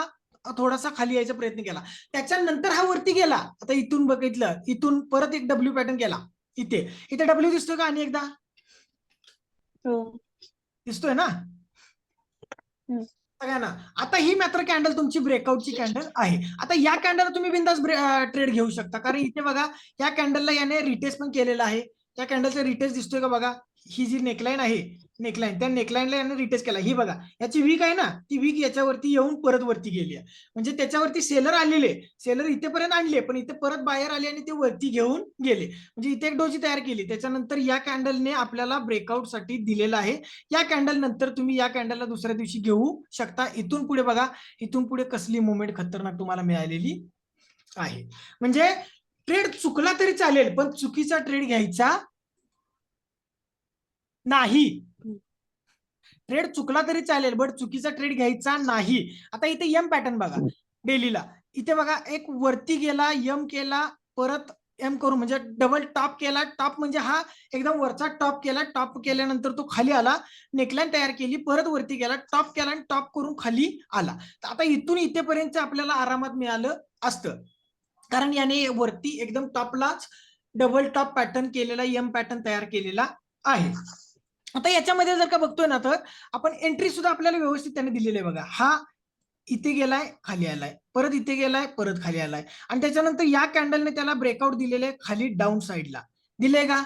थोडासा खाली यायचा प्रयत्न केला, त्याच्यानंतर हा वरती गेला. आता इथून बघितलं, इथून परत एक डब्ल्यू पॅटर्न केला, इथे डब्ल्यू दिसतोय का आणि एकदा दिसतोय ना सगळ्यांना? आता ही मात्र कॅन्डल तुमची ब्रेकआउटची कॅन्डल आहे. आता या कॅन्डल तुम्ही बिंदास ट्रेड घेऊ शकता, कारण इथे बघा या कॅन्डलला याने रिटेस्ट पण केलेला आहे. त्या कॅन्डलचा रिटेस्ट दिसतोय का बघा, ही जी नेकलाईन आहे, नेकलाईन, त्या नेकलाईनला याने रिटेस्ट केला. ही बघा याची वीक आहे ना, ती वीक याच्यावरती येऊन परत वरती गेली आहे. म्हणजे त्याच्यावरती सेलर आलेले, सेलर इथेपर्यंत आणले, पण इथे परत बाहेर आले आणि ते वरती घेऊन गेले. म्हणजे इथे एक डोजी तयार केली. त्याच्यानंतर या कॅन्डलने आपल्याला ब्रेकआउट साठी दिलेला आहे. या कॅन्डल नंतर तुम्ही या कॅन्डलला दुसऱ्या दिवशी घेऊ शकता. इथून पुढे बघा, इथून पुढे कसली मुवमेंट खतरनाक तुम्हाला मिळालेली आहे. म्हणजे ट्रेड चुकला तरी चालेल, पण चुकीचा ट्रेड घ्यायचा नाही. ट्रेड चुकला तरी चालेल, बट चुकीचा ट्रेड घ्यायचा नाही. आता इथे एम पॅटर्न बघा डेलीला, इथे बघा एक वरती गेला, एम केला, परत एम करून म्हणजे डबल टॉप केला. टॉप म्हणजे हा एकदम वरचा टॉप केला, टॉप केल्यानंतर तो खाली आला, नेकलाईन तयार केली, परत वरती गेला, टॉप केला आणि टॉप करून खाली आला. तर आता इथून इथेपर्यंत आपल्याला आरामात मिळालं असतं, कारण याने वरती एकदम टॉपलाच डबल टॉप पॅटर्न केलेला, एम पॅटर्न तयार केलेला आहे. आता याच्यामध्ये जर का बघतोय ना, तर आपण एंट्री सुद्धा आपल्याला व्यवस्थित त्याने दिलेली आहे बघा. हा इथे गेलाय, खाली आलाय, परत इथे गेलाय, परत खाली आलाय, आणि त्याच्यानंतर या कॅन्डलने त्याला ब्रेकआउट दिलेले खाली डाऊन साईडला दिले का?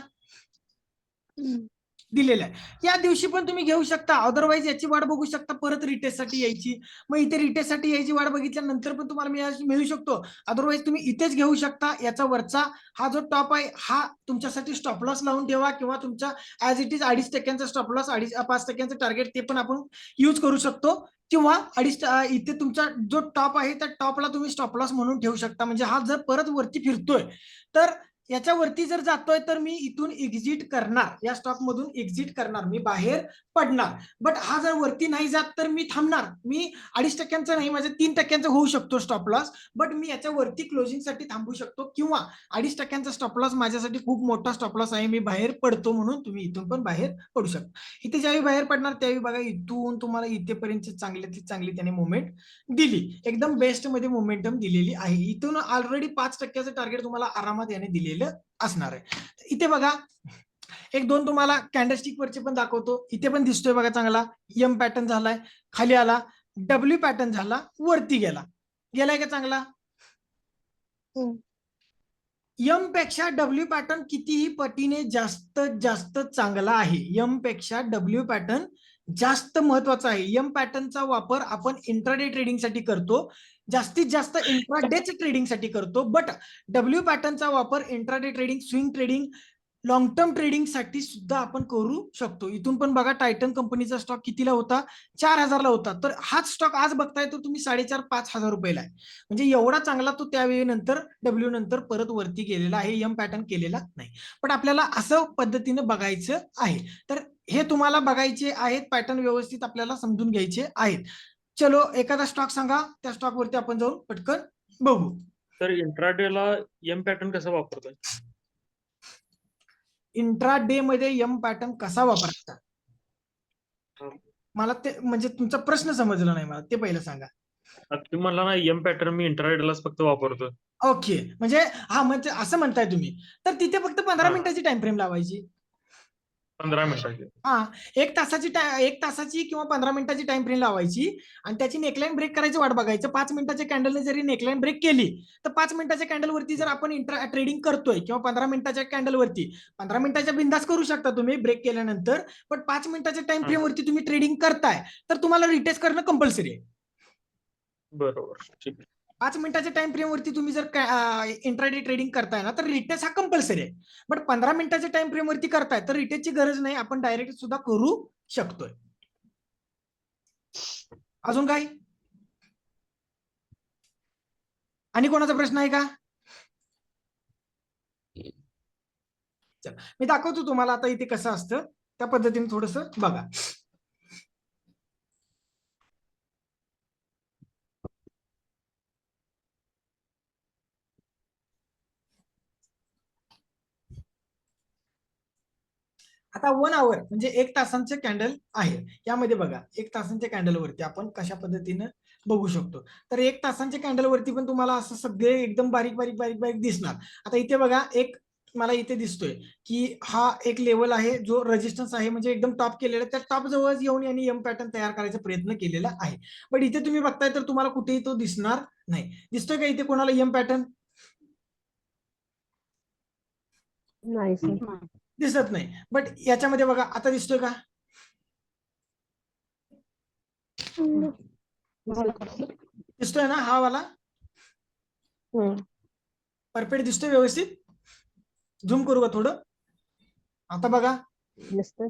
दिलेला आहे. या दिवशी पण तुम्ही घेऊ शकता, अदरवाईज याची वाट बघू शकता परत रिटेस्टसाठी यायची. मग इथे रिटेस्टसाठी यायची वाट बघितल्यानंतर पण तुम्हाला मिळू शकतो. अदरवाईज तुम्ही इथेच घेऊ शकता. याचा वरचा हा जो टॉप आहे हा तुमच्यासाठी स्टॉप लॉस लावून ठेवा, किंवा तुमच्या as it is 2.5% stop loss, 5% target ते पण आपण युज करू शकतो. किंवा इथे तुमचा जो टॉप आहे त्या टॉपला तुम्ही स्टॉप लॉस म्हणून ठेवू शकता. म्हणजे हा जर परत वरती फिरतोय तर याच्यावरती जर जातोय तर मी इथून एक्झिट करणार, या स्टॉक मधून एक्झिट करणार, मी बाहेर पडणार. बट हा जर वरती नाही जात तर मी थांबणार. मी 2.5% नाही, माझे 3% होऊ शकतो स्टॉप लॉस, बट मी याच्या वरती क्लोजिंग साठी थांबू शकतो. किंवा 2.5% स्टॉप लॉस माझ्यासाठी खूप मोठा स्टॉप लॉस आहे, मी बाहेर पडतो, म्हणून तुम्ही इथून पण बाहेर पडू शकता. इथे ज्यावेळी बाहेर पडणार त्यावेळी बघा इथून तुम्हाला इथेपर्यंत चांगली त्याने मुवमेंट दिली, एकदम बेस्ट मध्ये मोमेंटम दिलेली आहे. इथून ऑलरेडी 5%चं टार्गेट तुम्हाला आरामात याने दिलेलं असणार आहे. इथे बघा एक दोन तुम्हाला कॅन्डलस्टिक वरचे पण दाखवतो. इथे पण दिसतोय बघा चांगला एम पॅटर्न झालाय, खाली आला, डब्ल्यू पॅटर्न झाला, वरती गेलाय का चांगला. एम पेक्षा डब्ल्यू पॅटर्न कितीही पटीने जास्त चांगला आहे. एम पेक्षा डब्ल्यू पॅटर्न जास्त महत्वाचा आहे. एम पॅटर्नचा वापर आपण इंट्राडे ट्रेडिंगसाठी करतो, जास्तीत जास्त इंट्राडेच ट्रेडिंगसाठी करतो. बट डब्ल्यू पॅटर्नचा वापर intraday trading, swing trading, long term trading साठी सुद्धा आपण करू शकतो. इथून पण बघा टायटन कंपनीचा स्टॉक कितीला होता, 4,000ला होता. तर हाच स्टॉक आज बघताय तर तुम्ही 4,500-5,000 रुपयाला आहे. म्हणजे एवढा चांगला तो त्यावेळी नंतर डब्ल्यू नंतर परत वरती गेलेला आहे, एम पॅटर्न केलेला नाही. पण आपल्याला असं पद्धतीने बघायचं आहे. तर हे तुम्हाला बघायचे आहेत, पॅटर्न व्यवस्थित आपल्याला समजून घ्यायचे आहेत. चलो एखादा स्टॉक सांगा, त्या स्टॉक वरती आपण जाऊन पटकन बघू. तर इंट्राडेला एम पॅटर्न कसा वापरताय? इंट्राडे मध्ये एम पॅटर्न कसा वापरायचा, हा. मला ते म्हणजे तुमचा प्रश्न समजला नाही मला, ते पहिलं सांगा. आता तुम्ही म्हणला ना एम पॅटर्न मी इंट्राडेलाच फक्त वापरतो. ओके, म्हणजे हा म्हणजे असं म्हणताय तुम्ही, तर तिथे फक्त 15 हा. मिनिटाची टाइम फ्रेम लावायची. 15 मिनिटाची. हा, 1 तासाची किंवा 15 मिनिटाची टाइम फ्रेम लावायची आणि त्याची नेकलाईन ब्रेक करायची वाट बघायचं. 5 मिनिटाच्या कॅन्डलने जरी नेकलाईन ब्रेक केली तर 5 मिनिटाच्या कॅन्डलवरती जर आपण ट्रेडिंग करतोय किंवा 15 मिनिटाच्या कॅन्डलवरती, 15 मिनिटाच्या बिंदास करू शकता तुम्ही ब्रेक केल्यानंतर, पण 5 मिनिटाच्या टाइम फ्रेम वरती तुम्ही ट्रेडिंग करताय तर तुम्हाला रिटेस्ट करणं कंपल्सरी आहे. बरोबर, ठीक आहे. 5 मिनिटाच्या टाइम फ्रेम वरती तुम्ही जर इंट्राडे ट्रेडिंग करताय ना तर रिटेस्ट हा कंपल्सरी आहे. बट 15 मिनिटाच्या टाइम फ्रेम वरती करताय तर रिटेस्टची गरज नाही, आपण डायरेक्ट सुद्धा करू शकतोय. अजून काय आणि कोणाचा प्रश्न आहे का? चला मी दाखवतो तुम्हाला आता इथे कसं असतं, त्या पद्धतीने थोडस बघा. आता 1 आवर म्हणजे 1 तासांचे कॅन्डल आहे. यामध्ये बघा 1 तासांच्या कॅन्डलवरती आपण कशा पद्धतीने बघू शकतो. तर 1 तासांच्या कॅन्डलवरती पण तुम्हाला असं सगळे एकदम बारीक बारीक बारीक बारीक दिसणार. आता इथे बघा एक मला इथे दिसतोय की हा एक लेवल आहे जो रेजिस्टन्स आहे, म्हणजे एकदम टॉप केलेला, त्या टॉप जवळ येऊन यांनी एम पॅटर्न तयार करायचा प्रयत्न केलेला आहे. पण इथे तुम्ही बघताय तर तुम्हाला कुठेही तो दिसणार नाही. दिसतोय का इथे कोणाला एम पॅटर्न? नाही सर. दिसत नाही. बट याच्यामध्ये बघा आता दिसतोय का? दिसतोय ना हा वाला? परफेक्ट दिसतोय व्यवस्थित? झूम करू का थोडं? आता बघा दिसतोय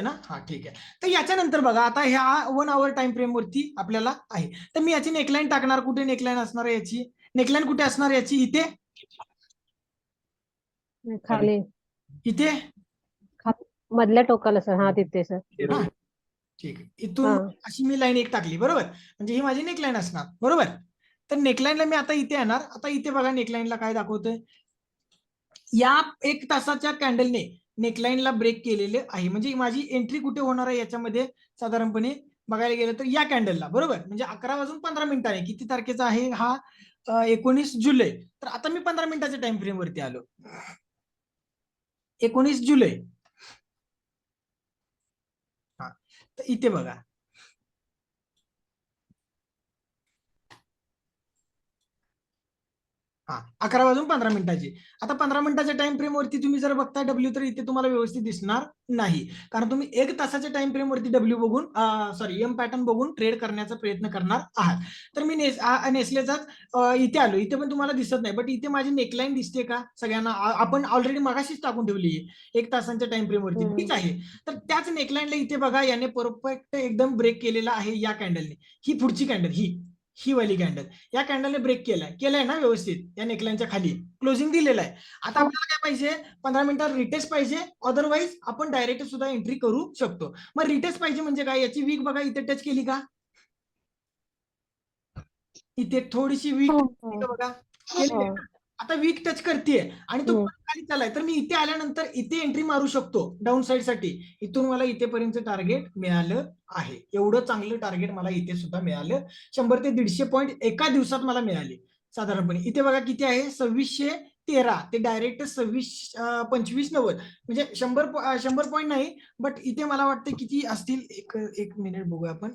ना? हा ठीक आहे. तर याच्यानंतर बघा आता ह्या 1 आवर टाइम फ्रेम वरती आपल्याला आहे, तर मी याची नेकलाईन टाकणार. कुठे नेकलाईन असणार आहे याची? नेकलाईन कुठे असणार याची? इथे खाली इथे मधल्या टोकाला सर. हा तिथे सर. ठीक आहे. इथून अशी मी लाईन एक टाकली बरोबर, म्हणजे ही माझी नेकलाईन असणार बरोबर. तर नेकलाईनला मी आता इथे येणार. आता इथे बघा नेकलाईनला काय दाखवतोय, या 1 तासाच्या कॅन्डलने नेकलाईनला ब्रेक केलेले आहे. म्हणजे माझी एंट्री कुठे होणार आहे याच्यामध्ये साधारणपणे बघायला गेलं तर या कॅन्डलला बरोबर, म्हणजे 11:15 किती तारखेचा आहे हा? 19 जुलै. तर आता मी 15 मिनिटाच्या टाइम फ्रेम वरती आलो. 19 जुलै. हा, तर इथे बघा हा 11:15 आता 15 मिनिटाच्या टाइम फ्रेम वरती तुम्ही जर बघता डब्ल्यू तर इथे तुम्हाला व्यवस्थित दिसणार नाही, कारण तुम्ही 1 तासाच्या टाइम फ्रेम वरती डब्ल्यू बघून एम पॅटर्न बघून ट्रेड करण्याचा प्रयत्न करणार आहात. तर मी नेसलेचाच इथे आलो, इथे पण तुम्हाला दिसत नाही, बट इथे माझी नेकलाईन दिसते का सगळ्यांना? आपण ऑलरेडी मगाशीच टाकून ठेवली आहे 1 तासाच्या टाइम फ्रेम वरती, तीच आहे. तर त्याच नेकलाईनला इथे बघा याने परफेक्ट एकदम ब्रेक केलेला आहे या कॅन्डलने. ही पुढची कॅन्डल ही वाली कॅन्डल, या कॅन्डलने ब्रेक केलाय ना व्यवस्थित, या नेकलाईनच्या खाली क्लोजिंग दिलेलं आहे. आता आपल्याला काय पाहिजे? 15 मिनिटात रिटेस्ट पाहिजे, अदरवाईज आपण डायरेक्ट सुद्धा एंट्री करू शकतो. मग रिटेस्ट पाहिजे म्हणजे काय? याची वीक बघा इथे टच केली का? इथे थोडीशी वीक बघा केली आहे ना? आता वीक टच करतेय आणि तो खाली चालाय, तर मी इथे आल्यानंतर इथे एंट्री मारू शकतो डाऊन साइड साठी. इथून मला इथेपर्यंत टार्गेट मिळालं आहे, एवढं चांगलं टार्गेट मला इथे सुद्धा मिळालं. 100 ते 150 पॉईंट एका दिवसात मला मिळाले साधारणपणे. इथे बघा किती आहे? 2613 ते डायरेक्ट 2590, म्हणजे 100 पॉईंट नाही, बट इथे मला वाटतं किती असतील, एक मिनिट बघूया आपण.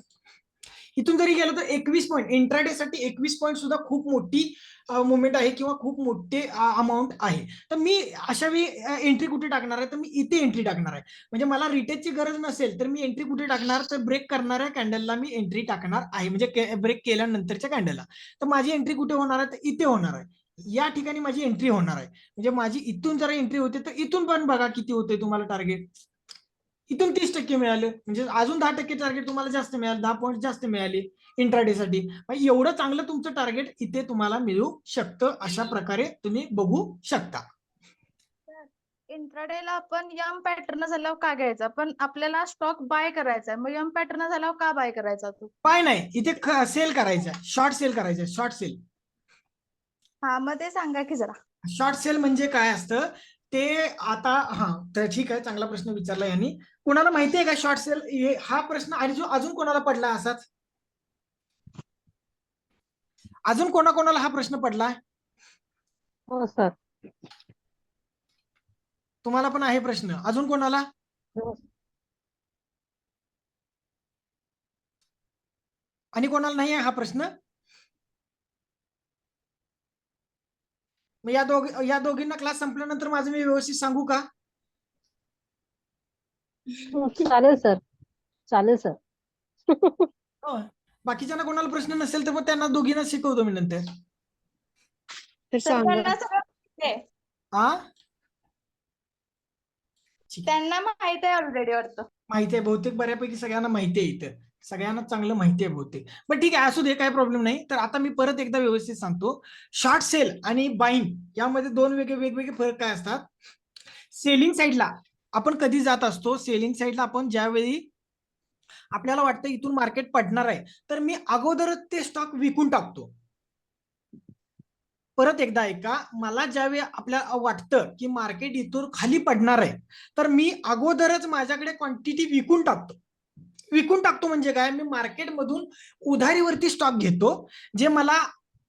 इथून जरी गेलं तर 21 पॉईंट इंट्राडे साठी 21 पॉईंट सुद्धा खूप मोठी मुवमेंट आहे किंवा खूप मोठे अमाऊंट आहे. तर मी अशा वेळी एंट्री कुठे टाकणार आहे? तर मी इथे एंट्री टाकणार आहे. म्हणजे मला रिटेस्टची गरज नसेल तर मी एंट्री कुठे टाकणार? तर ब्रेक करणाऱ्या कॅन्डलला मी एंट्री टाकणार आहे, म्हणजे ब्रेक केल्यानंतरच्या कॅन्डलला. तर माझी एंट्री कुठे होणार आहे? तर इथे होणार आहे, या ठिकाणी माझी एंट्री होणार आहे. म्हणजे माझी इथून जर एंट्री होते तर इथून पण बघा किती होते तुम्हाला टार्गेट. इथून 30% मिळालं, म्हणजे अजून 10% टार्गेट तुम्हाला जास्त मिळालं, 10 पॉईंट जास्त मिळाले इंट्राडे साठी. एवढं चांगलं तुमचं टार्गेट इथे तुम्हाला मिळू शकतं. अशा प्रकारे तुम्ही बघू शकता. इंट्राडेला आपण यम पॅटर्न झाल्यावर का घ्यायचा, पण आपल्याला स्टॉक बाय करायचा आहे, मग यम पॅटर्न झाल्यावर का बाय करायचा तू? बाय नाही, इथे सेल करायचा, शॉर्ट सेल करायचा, शॉर्ट सेल. हा मग ते सांगा की जरा. शॉर्ट सेल म्हणजे काय असतं ते? आता तर ठीक आहे, चांगला प्रश्न विचारला यांनी. कोणाला माहिती आहे का शॉर्ट सेल? हा प्रश्न अजून कोणाला पडला असाच? अजून कोणाकोणाला हा प्रश्न पडला? हो सर. तुम्हाला पण आहे प्रश्न? अजून कोणाला? आणि कोणाला नाही आहे हा प्रश्न? मग या दोघींना क्लास संपल्यानंतर माझं मी व्यवस्थित सांगू का? चालेल सर, चालेल सर. बाकीच्यांना कोणाला प्रश्न नसेल तर मग त्यांना दोघींना शिकवतो मी नंतर. त्यांना सगळं माहिती आहे. त्यांना माहित आहे ऑलरेडी वाटतं. माहिती आहे बहुतेक, बऱ्यापैकी सगळ्यांना माहिती आहे, इथं सगळ्यांना चांगलं माहिती आहे बहुतेक. पण ठीक आहे, असू दे, काय प्रॉब्लेम नाही. तर आता मी परत एकदा व्यवस्थित सांगतो. शॉर्ट सेल आणि बाईंग यामध्ये दोन वेगवेगळे फरक काय असतात? सेलिंग साईडला आपण कधी जात असतो? सेलिंग साईडला आपण ज्यावेळी आपल्याला वाटतं इथून मार्केट पडणार आहे तर मी अगोदरच ते स्टॉक विकून टाकतो. परत एकदा ऐका, मला ज्यावेळी आपल्याला वाटतं की मार्केट इथून खाली पडणार आहे तर मी अगोदरच माझ्याकडे क्वांटिटी विकून टाकतो. म्हणजे काय? मी मार्केटमधून उधारीवरती स्टॉक घेतो जे मला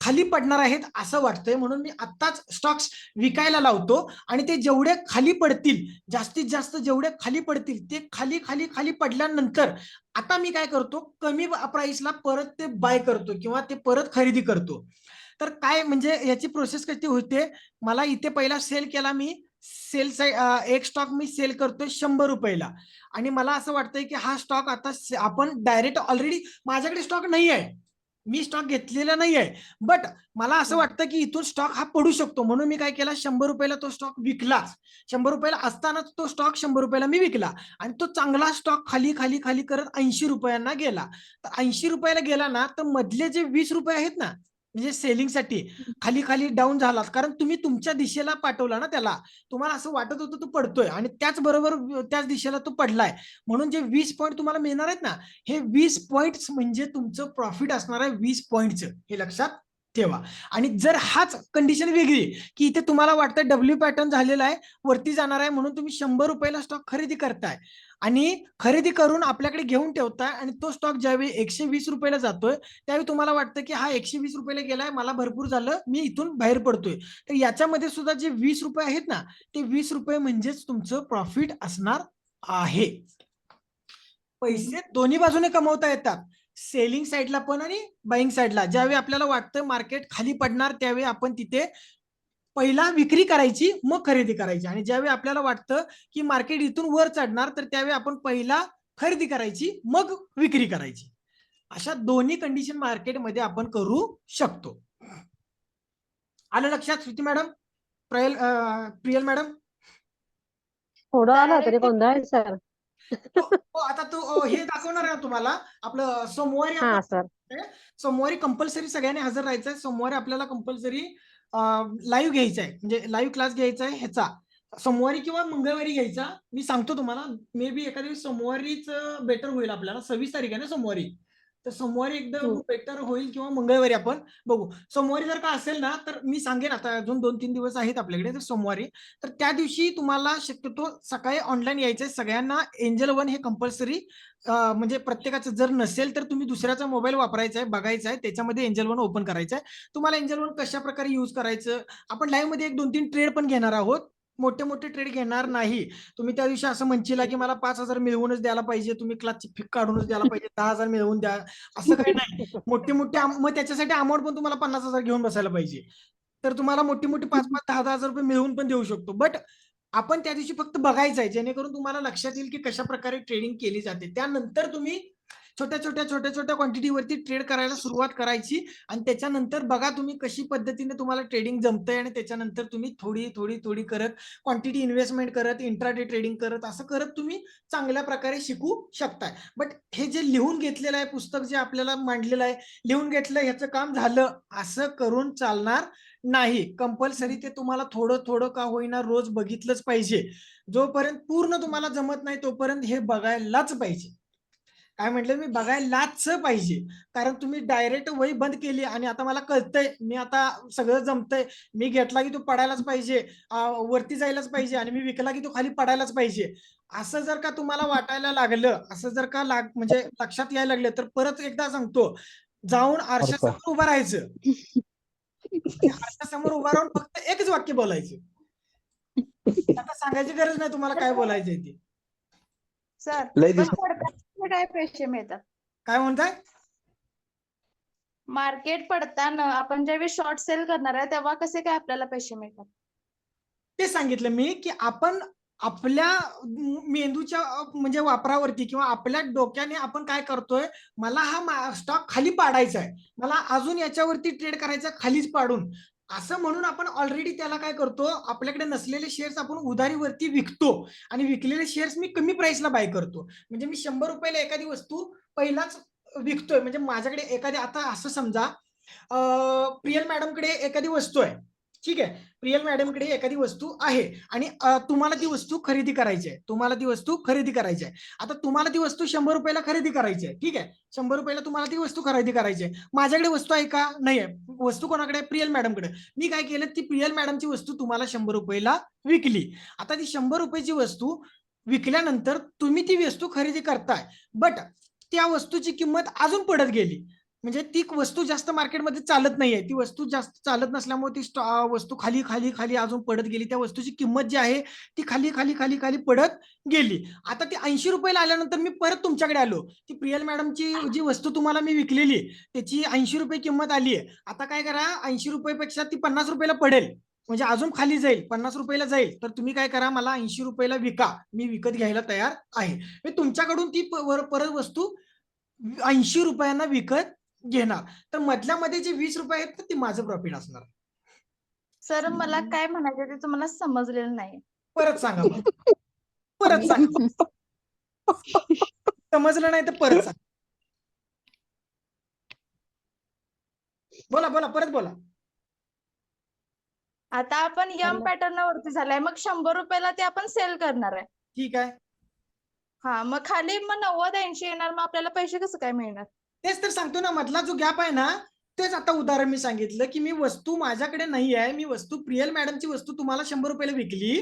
खाली पडणार आहेत असं वाटतंय, म्हणून मी आत्ताच स्टॉक्स विकायला लावतो आणि ते जेवढे खाली पडतील, जास्तीत जास्त जेवढे खाली पडतील ते खाली खाली खाली पडल्यानंतर आता मी काय करतो? कमी प्राइसला परत ते बाय करतो किंवा ते परत खरेदी करतो. तर काय म्हणजे याची प्रोसेस कशी होते? मला इथे पहिला सेल केला, मी सेल एक स्टॉक मी सेल करतोय 100 रुपयाला आणि मला असं वाटतंय की हा स्टॉक आता आपण डायरेक्ट ऑलरेडी माझ्याकडे स्टॉक नाही आहे, मी स्टॉक घेतलेला नाही आहे, बट मला असं वाटतं की इथून स्टॉक हा पडू शकतो, म्हणून मी काय केला? 100 रुपयाला तो स्टॉक विकला. 100 रुपयाला असतानाच तो स्टॉक 100 रुपयाला मी विकला आणि तो चांगला स्टॉक खाली खाली खाली करत 80 रुपयांना गेला. तर 80 रुपयाला गेला ना, तर मधले जे 20 रुपये आहेत ना, म्हणजे सेलिंगसाठी खाली खाली डाऊन झाला, कारण तुम्ही तुमच्या दिशेला पाठवला ना त्याला, तुम्हाला असं वाटत होतं तो पडतोय आणि त्याचबरोबर त्याच दिशेला तो पडलाय, म्हणून जे 20 पॉईंट तुम्हाला मिळणार आहेत ना, हे 20 पॉईंट्स म्हणजे तुमचं प्रॉफिट असणार आहे 20 पॉईंटचं, हे लक्षात ठेवा. आणि जर हाच कंडिशन वेगळी की इथे तुम्हाला वाटतं डब्ल्यू पॅटर्न झालेला आहे, वरती जाणार आहे, म्हणून तुम्ही 100 रुपयाला स्टॉक खरेदी करताय आणि खरेदी करून आपल्याकडे घेऊन ठेवताय आणि तो स्टॉक ज्यावेळी 120 रुपयाला जातोय त्यावेळी तुम्हाला वाटतं की हा 120 रुपयाला गेलाय, मला भरपूर झालं, मी इथून बाहेर पडतोय. तर याच्यामध्ये सुद्धा जे 20 रुपये आहेत ना, ते 20 रुपये म्हणजेच तुमचं प्रॉफिट असणार आहे. पैसे दोन्ही बाजूने कमवता येतात. सेलिंग साईडला पण आणि बाईंग साईडला ज्यावेळी आपल्याला वाटतं मार्केट खाली पडणार त्यावेळी आपण तिथे पहिला विक्री करायची मग खरेदी करायची, आणि ज्यावेळी आपल्याला वाटतं की मार्केट इथून वर चढणार तर त्यावेळी आपण पहिला खरेदी करायची मग विक्री करायची. अशा दोन्ही कंडिशन मार्केटमध्ये आपण करू शकतो. आलं लक्षात श्रुती मॅडम, प्रियल मॅडम? थोडं आलं Direct तरी गोंधळ आहे सर. आता तो हे दाखवणार आहे तुम्हाला आपलं सोमवारी हा आपण सर. सोमवारी कंपल्सरी सगळ्यांनी हजर राहायचं आहे. सोमवारी आपल्याला कंपल्सरी लाईव्ह घ्यायचा आहे, म्हणजे लाईव्ह क्लास घ्यायचा आहे ह्याचा. सोमवारी किंवा मंगळवारी घ्यायचा. मी सांगतो तुम्हाला, मे बी एखाद्या दिवशी सोमवारीच बेटर होईल आपल्याला. 26 तारीख आहे ना सोमवारी, तर सोमवारी एकदम बेटर होईल किंवा मंगळवारी आपण बघू. सोमवारी जर का असेल ना तर मी सांगेन, आता अजून 2-3 दिवस आहेत आपल्याकडे, तर सोमवारी तर त्या दिवशी तुम्हाला शक्यतो सकाळी ऑनलाईन यायचंय सगळ्यांना. एंजल वन हे कंपल्सरी, म्हणजे प्रत्येकाचं जर नसेल तर तुम्ही दुसऱ्याचा मोबाईल वापरायचा आहे, बघायचा आहे, त्याच्यामध्ये एंजल वन ओपन करायचं आहे. तुम्हाला एंजल वन कशा प्रकारे युज करायचं, आपण लाईव्ह मध्ये 1-2-3 ट्रेड पण घेणार आहोत. मोठे मोठे ट्रेड घेणार नाही. तुम्ही त्या दिवशी असं म्हणशीला की मला 5,000 मिळवूनच द्यायला पाहिजे, तुम्ही क्लासची फी काढूनच द्यायला पाहिजे, 10,000 मिळवून द्या, असं काही नाही. मोठे मोठे मग त्याच्यासाठी अमाऊंट पण तुम्हाला 50,000 घेऊन बसायला पाहिजे. तर तुम्हाला मोठी मोठी 5-5, 10,000 रुपये मिळवून पण देऊ शकतो. बट आपण त्या दिवशी फक्त बघायचं आहे, जेणेकरून तुम्हाला लक्षात येईल की कशा प्रकारे ट्रेडिंग केली जाते. त्यानंतर तुम्ही छोट्या छोट्या क्वांटिटीवरती ट्रेड करायला सुरुवात करायची, आणि त्याच्यानंतर बघा तुम्ही कशी पद्धतीने तुम्हाला ट्रेडिंग जमतंय, आणि त्याच्यानंतर तुम्ही थोडी थोडी थोडी करत क्वांटिटी इन्व्हेस्टमेंट करत इंट्राडे ट्रेडिंग करत असं करत तुम्ही चांगल्या प्रकारे शिकू शकताय. बट हे जे लिहून घेतलेलं आहे पुस्तक, जे आपल्याला मांडलेलं आहे, लिहून घेतलं ह्याचं काम झालं असं करून चालणार नाही. कंपल्सरी ते तुम्हाला थोडं थोडं का होईना रोज बघितलंच पाहिजे. जोपर्यंत पूर्ण तुम्हाला जमत नाही तोपर्यंत हे बघायलाच पाहिजे. काय म्हटलं मी, बघायलाच पाहिजे. कारण तुम्ही डायरेक्ट वही बंद केली आणि आता मला कळतंय, मी आता सगळं जमतंय, मी घेतला की तो पडायलाच पाहिजे, वरती जायलाच पाहिजे, आणि मी विकला की तो खाली पडायलाच पाहिजे, असं जर का तुम्हाला वाटायला लागलं, असं जर का म्हणजे लक्षात यायला लागलं, तर परत एकदा सांगतो, जाऊन आरशासमोर उभं राहायचं. आरशासमोर उभं राहून फक्त एकच वाक्य बोलायचं. आता सांगायची गरज नाही तुम्हाला काय बोलायचंय ते. सर काय पैसे मिळतात? काय म्हणताय? मार्केट पडताना आपण ज्यावेळी शॉर्ट सेल करणार आहे तेव्हा कसे काय आपल्याला पैसे मिळतात? ते सांगितलं मी की आपण आपल्या मेंदूच्या म्हणजे वापरावरती किंवा आपल्या डोक्याने आपण काय करतोय, मला हा स्टॉक खाली पाडायचा आहे, मला अजून याच्यावरती ट्रेड करायचा खालीच पाडून, असं म्हणून आपण ऑलरेडी त्याला काय करतो, आपल्याकडे नसलेले शेअर्स आपण उधारीवरती विकतो, आणि विकलेले शेअर्स मी कमी प्राइसला बाय करतो. म्हणजे मी 100 रुपयाला एखादी वस्तू पहिलाच विकतोय. म्हणजे माझ्याकडे एखादी, आता असं समजा प्रियल मॅडमकडे एखादी वस्तू आहे, ठीक आहे, प्रियल मॅडमकडे एखादी वस्तू आहे आणि तुम्हाला ती वस्तू खरेदी करायची आहे, आता तुम्हाला ती वस्तू 100 रुपयाला खरेदी करायची आहे, ठीक आहे, 100 रुपयाला तुम्हाला ती वस्तू खरेदी करायची आहे. माझ्याकडे वस्तू आहे का? नाही आहे. वस्तू कोणाकडे? प्रियल मॅडमकडे. मी काय केलं, ती प्रियल मॅडमची वस्तू तुम्हाला 100 रुपयाला विकली. आता ती 100 रुपयाची वस्तू विकल्यानंतर तुम्ही ती वस्तू खरेदी करताय, बट त्या वस्तूची किंमत अजून पडत गेली, म्हणजे ती वस्तू जास्त मार्केटमध्ये चालत नाहीये, ती वस्तू जास्त चालत नसल्यामुळे ती वस्तू खाली खाली खाली अजून पडत गेली, त्या वस्तूची किंमत जी आहे ती खाली खाली खाली खाली पडत गेली. आता ती 80 रुपयाला आल्यानंतर मी परत तुमच्याकडे आलो, ती प्रियल मॅडमची जी वस्तू तुम्हाला मी विकलेली त्याची 80 रुपये किंमत आली आहे. आता काय करा, 80 रुपयापेक्षा ती 50 रुपयाला पडेल, म्हणजे अजून खाली जाईल, 50 रुपयाला जाईल, तर तुम्ही काय करा, मला 80 रुपयाला विका, मी विकत घ्यायला तयार आहे. मी तुमच्याकडून ती परत वस्तू 80 रुपयांना विकत घेणार, तर मधल्या मध्ये जे 20 रुपये आहेत तर ते माझं प्रॉफिट असणार. सर मला काय म्हणायचं ते तुम्हाला समजलेलं नाही. परत सांगा परत सांगा. समजलं नाही तर परत सांगा. बोला बोला, परत बोला. आता आपण यम पॅटर्न वरती झालाय, मग 100 रुपयाला ते आपण सेल करणार आहे, ठीक आहे. हा, मग खाली मग 90-80 येणार, मग आपल्याला पैसे कसं काय मिळणार? तेच तर सांगतो ना, मधला जो गॅप आहे ना, तेच आता उदाहरण मी सांगितलं की मी वस्तू माझ्याकडे नाही आहे, मी वस्तू प्रियल मॅडमची वस्तू तुम्हाला 100 रुपयाला विकली,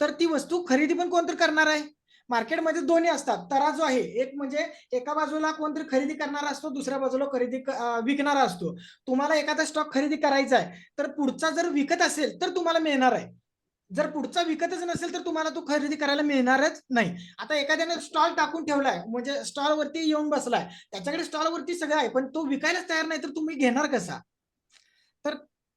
तर ती वस्तू खरेदी पण कोणतरी करणार आहे. मार्केटमध्ये दोन्ही असतात, तराजू आहे, एक म्हणजे एका बाजूला कोणतरी खरेदी करणारा असतो, दुसऱ्या बाजूला विकणारा असतो. तुम्हाला एखादा स्टॉक खरेदी करायचा आहे, तर पुढचा जर विकत असेल तर तुम्हाला मिळणार आहे, जर पुढचा विकतच नसेल तर तुम्हाला तो खरेदी करायला मिळणारच नाही. आता एखाद्याने स्टॉल टाकून ठेवलाय, म्हणजे स्टॉल वरती येऊन बसलाय, त्याच्याकडे स्टॉल वरती सगळं आहे, पण तो विकायलाच तयार नाही, तर तुम्ही घेणार कसा? तर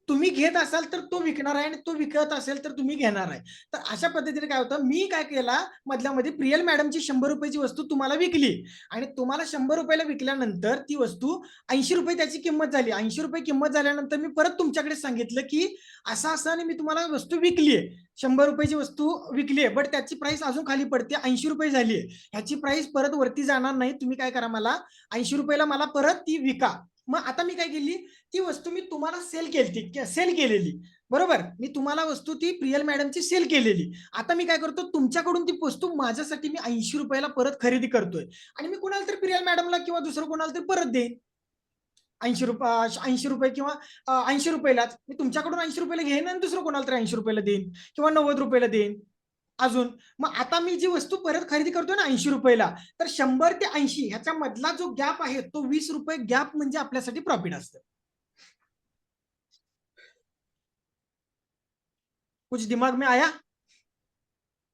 तुम्ही घेत असाल तर तो विकणार आहे, आणि तो विकत असेल तर तुम्ही घेणार आहे. तर अशा पद्धतीने काय होतं, मी काय केला, मधल्या मध्ये प्रियल मॅडमची 100 रुपयाची वस्तू तुम्हाला विकली, आणि तुम्हाला 100 रुपयाला विकल्यानंतर ती वस्तू 80 रुपये त्याची किंमत झाली. 80 रुपये किंमत झाल्यानंतर मी परत तुमच्याकडे सांगितलं की असं असं आणि मी तुम्हाला वस्तू विकली आहे, 100 रुपयाची वस्तू विकली आहे, बट त्याची प्राइस अजून खाली पडते, 80 रुपये झाली आहे. ह्याची प्राइस परत वरती जाणार नाही. तुम्ही काय करा, मला 80 रुपयाला मला परत ती विका. मग आता मी काय केली, ती वस्तू मी तुम्हाला सेल केलेली, बरोबर, मी तुम्हाला वस्तू ती प्रियल मॅडमची सेल केलेली. आता मी काय करतो, तुमच्याकडून ती वस्तू माझ्यासाठी मी 80 रुपयाला परत खरेदी करतोय, आणि मी कुणाला तरी प्रियल मॅडमला किंवा दुसरं कोणाला तरी परत देईन 80 रुपये किंवा 80 रुपयालाच मी तुमच्याकडून 80 रुपयाला घेईन, आणि दुसरं कोणाला तरी 80 रुपयाला देईन किंवा 90 रुपयाला देईन अजून. मग आता मी जी वस्तू परत खरेदी करतोय ना 80 रुपयाला, तर 100 ते 80 ह्याच्या मधला जो गॅप आहे तो 20 रुपये गॅप म्हणजे आपल्यासाठी प्रॉफिट असतं. कुछ दिमाग में आया?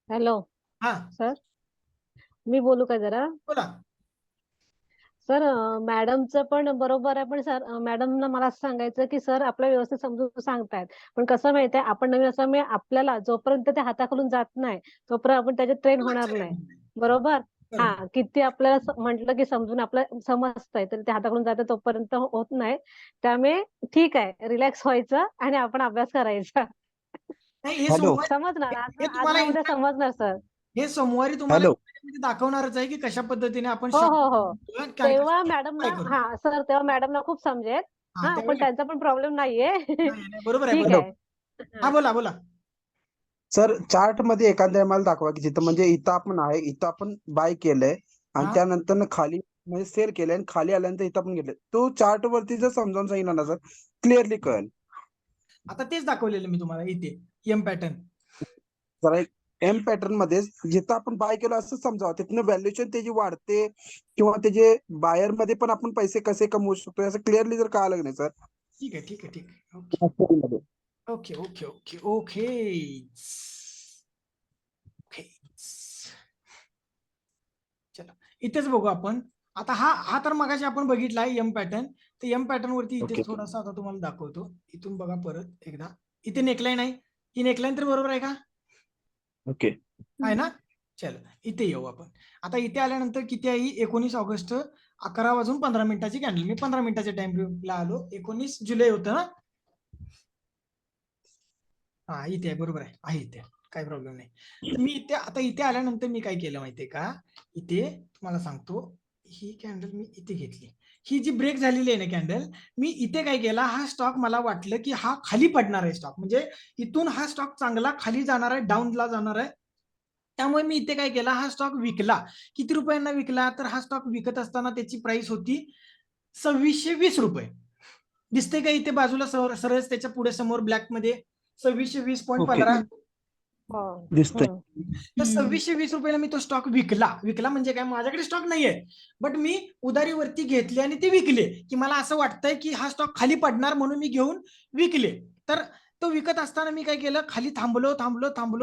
हॅलो हा, सर, मी बोलू का जरा? बोला. सर, मॅडमचं पण बरोबर आहे, पण सर मॅडमला मला असं सांगायचं की सर आपल्या व्यवस्थित समजून सांगतायत, पण कसं माहितीये, आपण नवीन असल्यामुळे आपल्याला जोपर्यंत ते हाताखालून जात नाही तोपर्यंत आपण त्याच्यात ट्रेन होणार नाही. बरोबर? हा, किती आपल्याला म्हटलं की समजून आपलं समजतंय तर ते हाताकडून जातं तोपर्यंत होत नाही. त्यामुळे ठीक आहे, रिलॅक्स व्हायचं आणि आपण अभ्यास करायचा. नाही, हे हॅलो. सोमवारी समजणार, हे आज तुम्हाला ना उद्या समजणार सर. हे सोमवारी तुम्हाला हॅलो. मध्ये दाखवणारच आहे की कशा पद्धतीने आपण हो shop हो हो करतोय, काय तेव्हा कसं मॅडमला, काय करतो. हा सर, तेव्हा मॅडमला खूप समजेल. हा, हा, पण त्यावेळी त्यांचा पण प्रॉब्लेम नाहीये. नाही, बरोबर आहे, ठीक बरोबर. आहे. हा, बोला बोला. सर, चार्ट मध्ये एखाद्या मला दाखवा की जिथं म्हणजे इथं आपण आहे, इथं आपण बाय केलंय आणि हा. त्यानंतर खाली म्हणजे सेल केलंय आणि खाली आल्यानंतर इथं आपण घेतलंय. तो चार्ट वरती जर समजावून सांगितलं ना सर, क्लिअरली कळेल. आता तेच दाखवलेलं मी तुम्हाला इथे एम पॅटर्न. जरा एक एम पॅटर्न मध्ये जिथं आपण बाय केलं असं समजावं, तिथनं व्हॅल्युएशन त्याची वाढते किंवा त्याचे बायर मध्ये पण आपण पैसे कसे कमवू शकतो असं क्लिअरली जर कळालं नाही सर. ठीक आहे, ठीक आहे, ठीक आहे. Okay okay okay okay okay. चला, इथेच बघू आपण. आता हा तर मगाशी आपण बघितला आहे एम पॅटर्न. तर एम पॅटर्न वरती इथे ओके. थोडासा आता तुम्हाला दाखवतो. इथून बघा परत एकदा. इथे नेकलाईन आहे, ही नेकलाईन तर बरोबर आहे का? ओके. आहे ना? चलो, इथे येऊ आपण. आता इथे आल्यानंतर किती आहे? 19 ऑगस्ट 11:15 कॅन्डल. मी 15 मिनिटाच्या टाइमला आलो. 19 जुलै होतं ना? हा, इथे आहे, बरोबर आहे इथे, काही प्रॉब्लेम नाही. तर मी इथे आता इथे आल्यानंतर मी काय केलं माहितीये का, इथे तुम्हाला सांगतो, ही कॅन्डल मी इथे घेतली. ही जी ब्रेक झालेली आहे ना कॅन्डल, मी इथे काय केला, हा स्टॉक मला वाटलं की हा खाली पडणार आहे स्टॉक, म्हणजे इथून हा स्टॉक चांगला खाली जाणार आहे, डाऊनला जाणार आहे. त्यामुळे मी इथे काय केला, हा स्टॉक विकला. किती रुपयांना विकला, तर हा स्टॉक विकत असताना त्याची प्राइस होती 2620 रुपये. दिसते का इथे बाजूला सरळ त्याच्या पुढे समोर ब्लॅक मध्ये 2620.15. दिसतंय. तर 2620 रुपयाला मी तो स्टॉक विकला म्हणजे काय, माझ्याकडे स्टॉक नाहीये, बट मी उधारीवरती घेतले आणि ते विकले, की मला असं वाटतंय की हा स्टॉक खाली पडणार म्हणून मी घेऊन विकले. तर तो विकत असताना मी काय केलं, खाली थांबलो,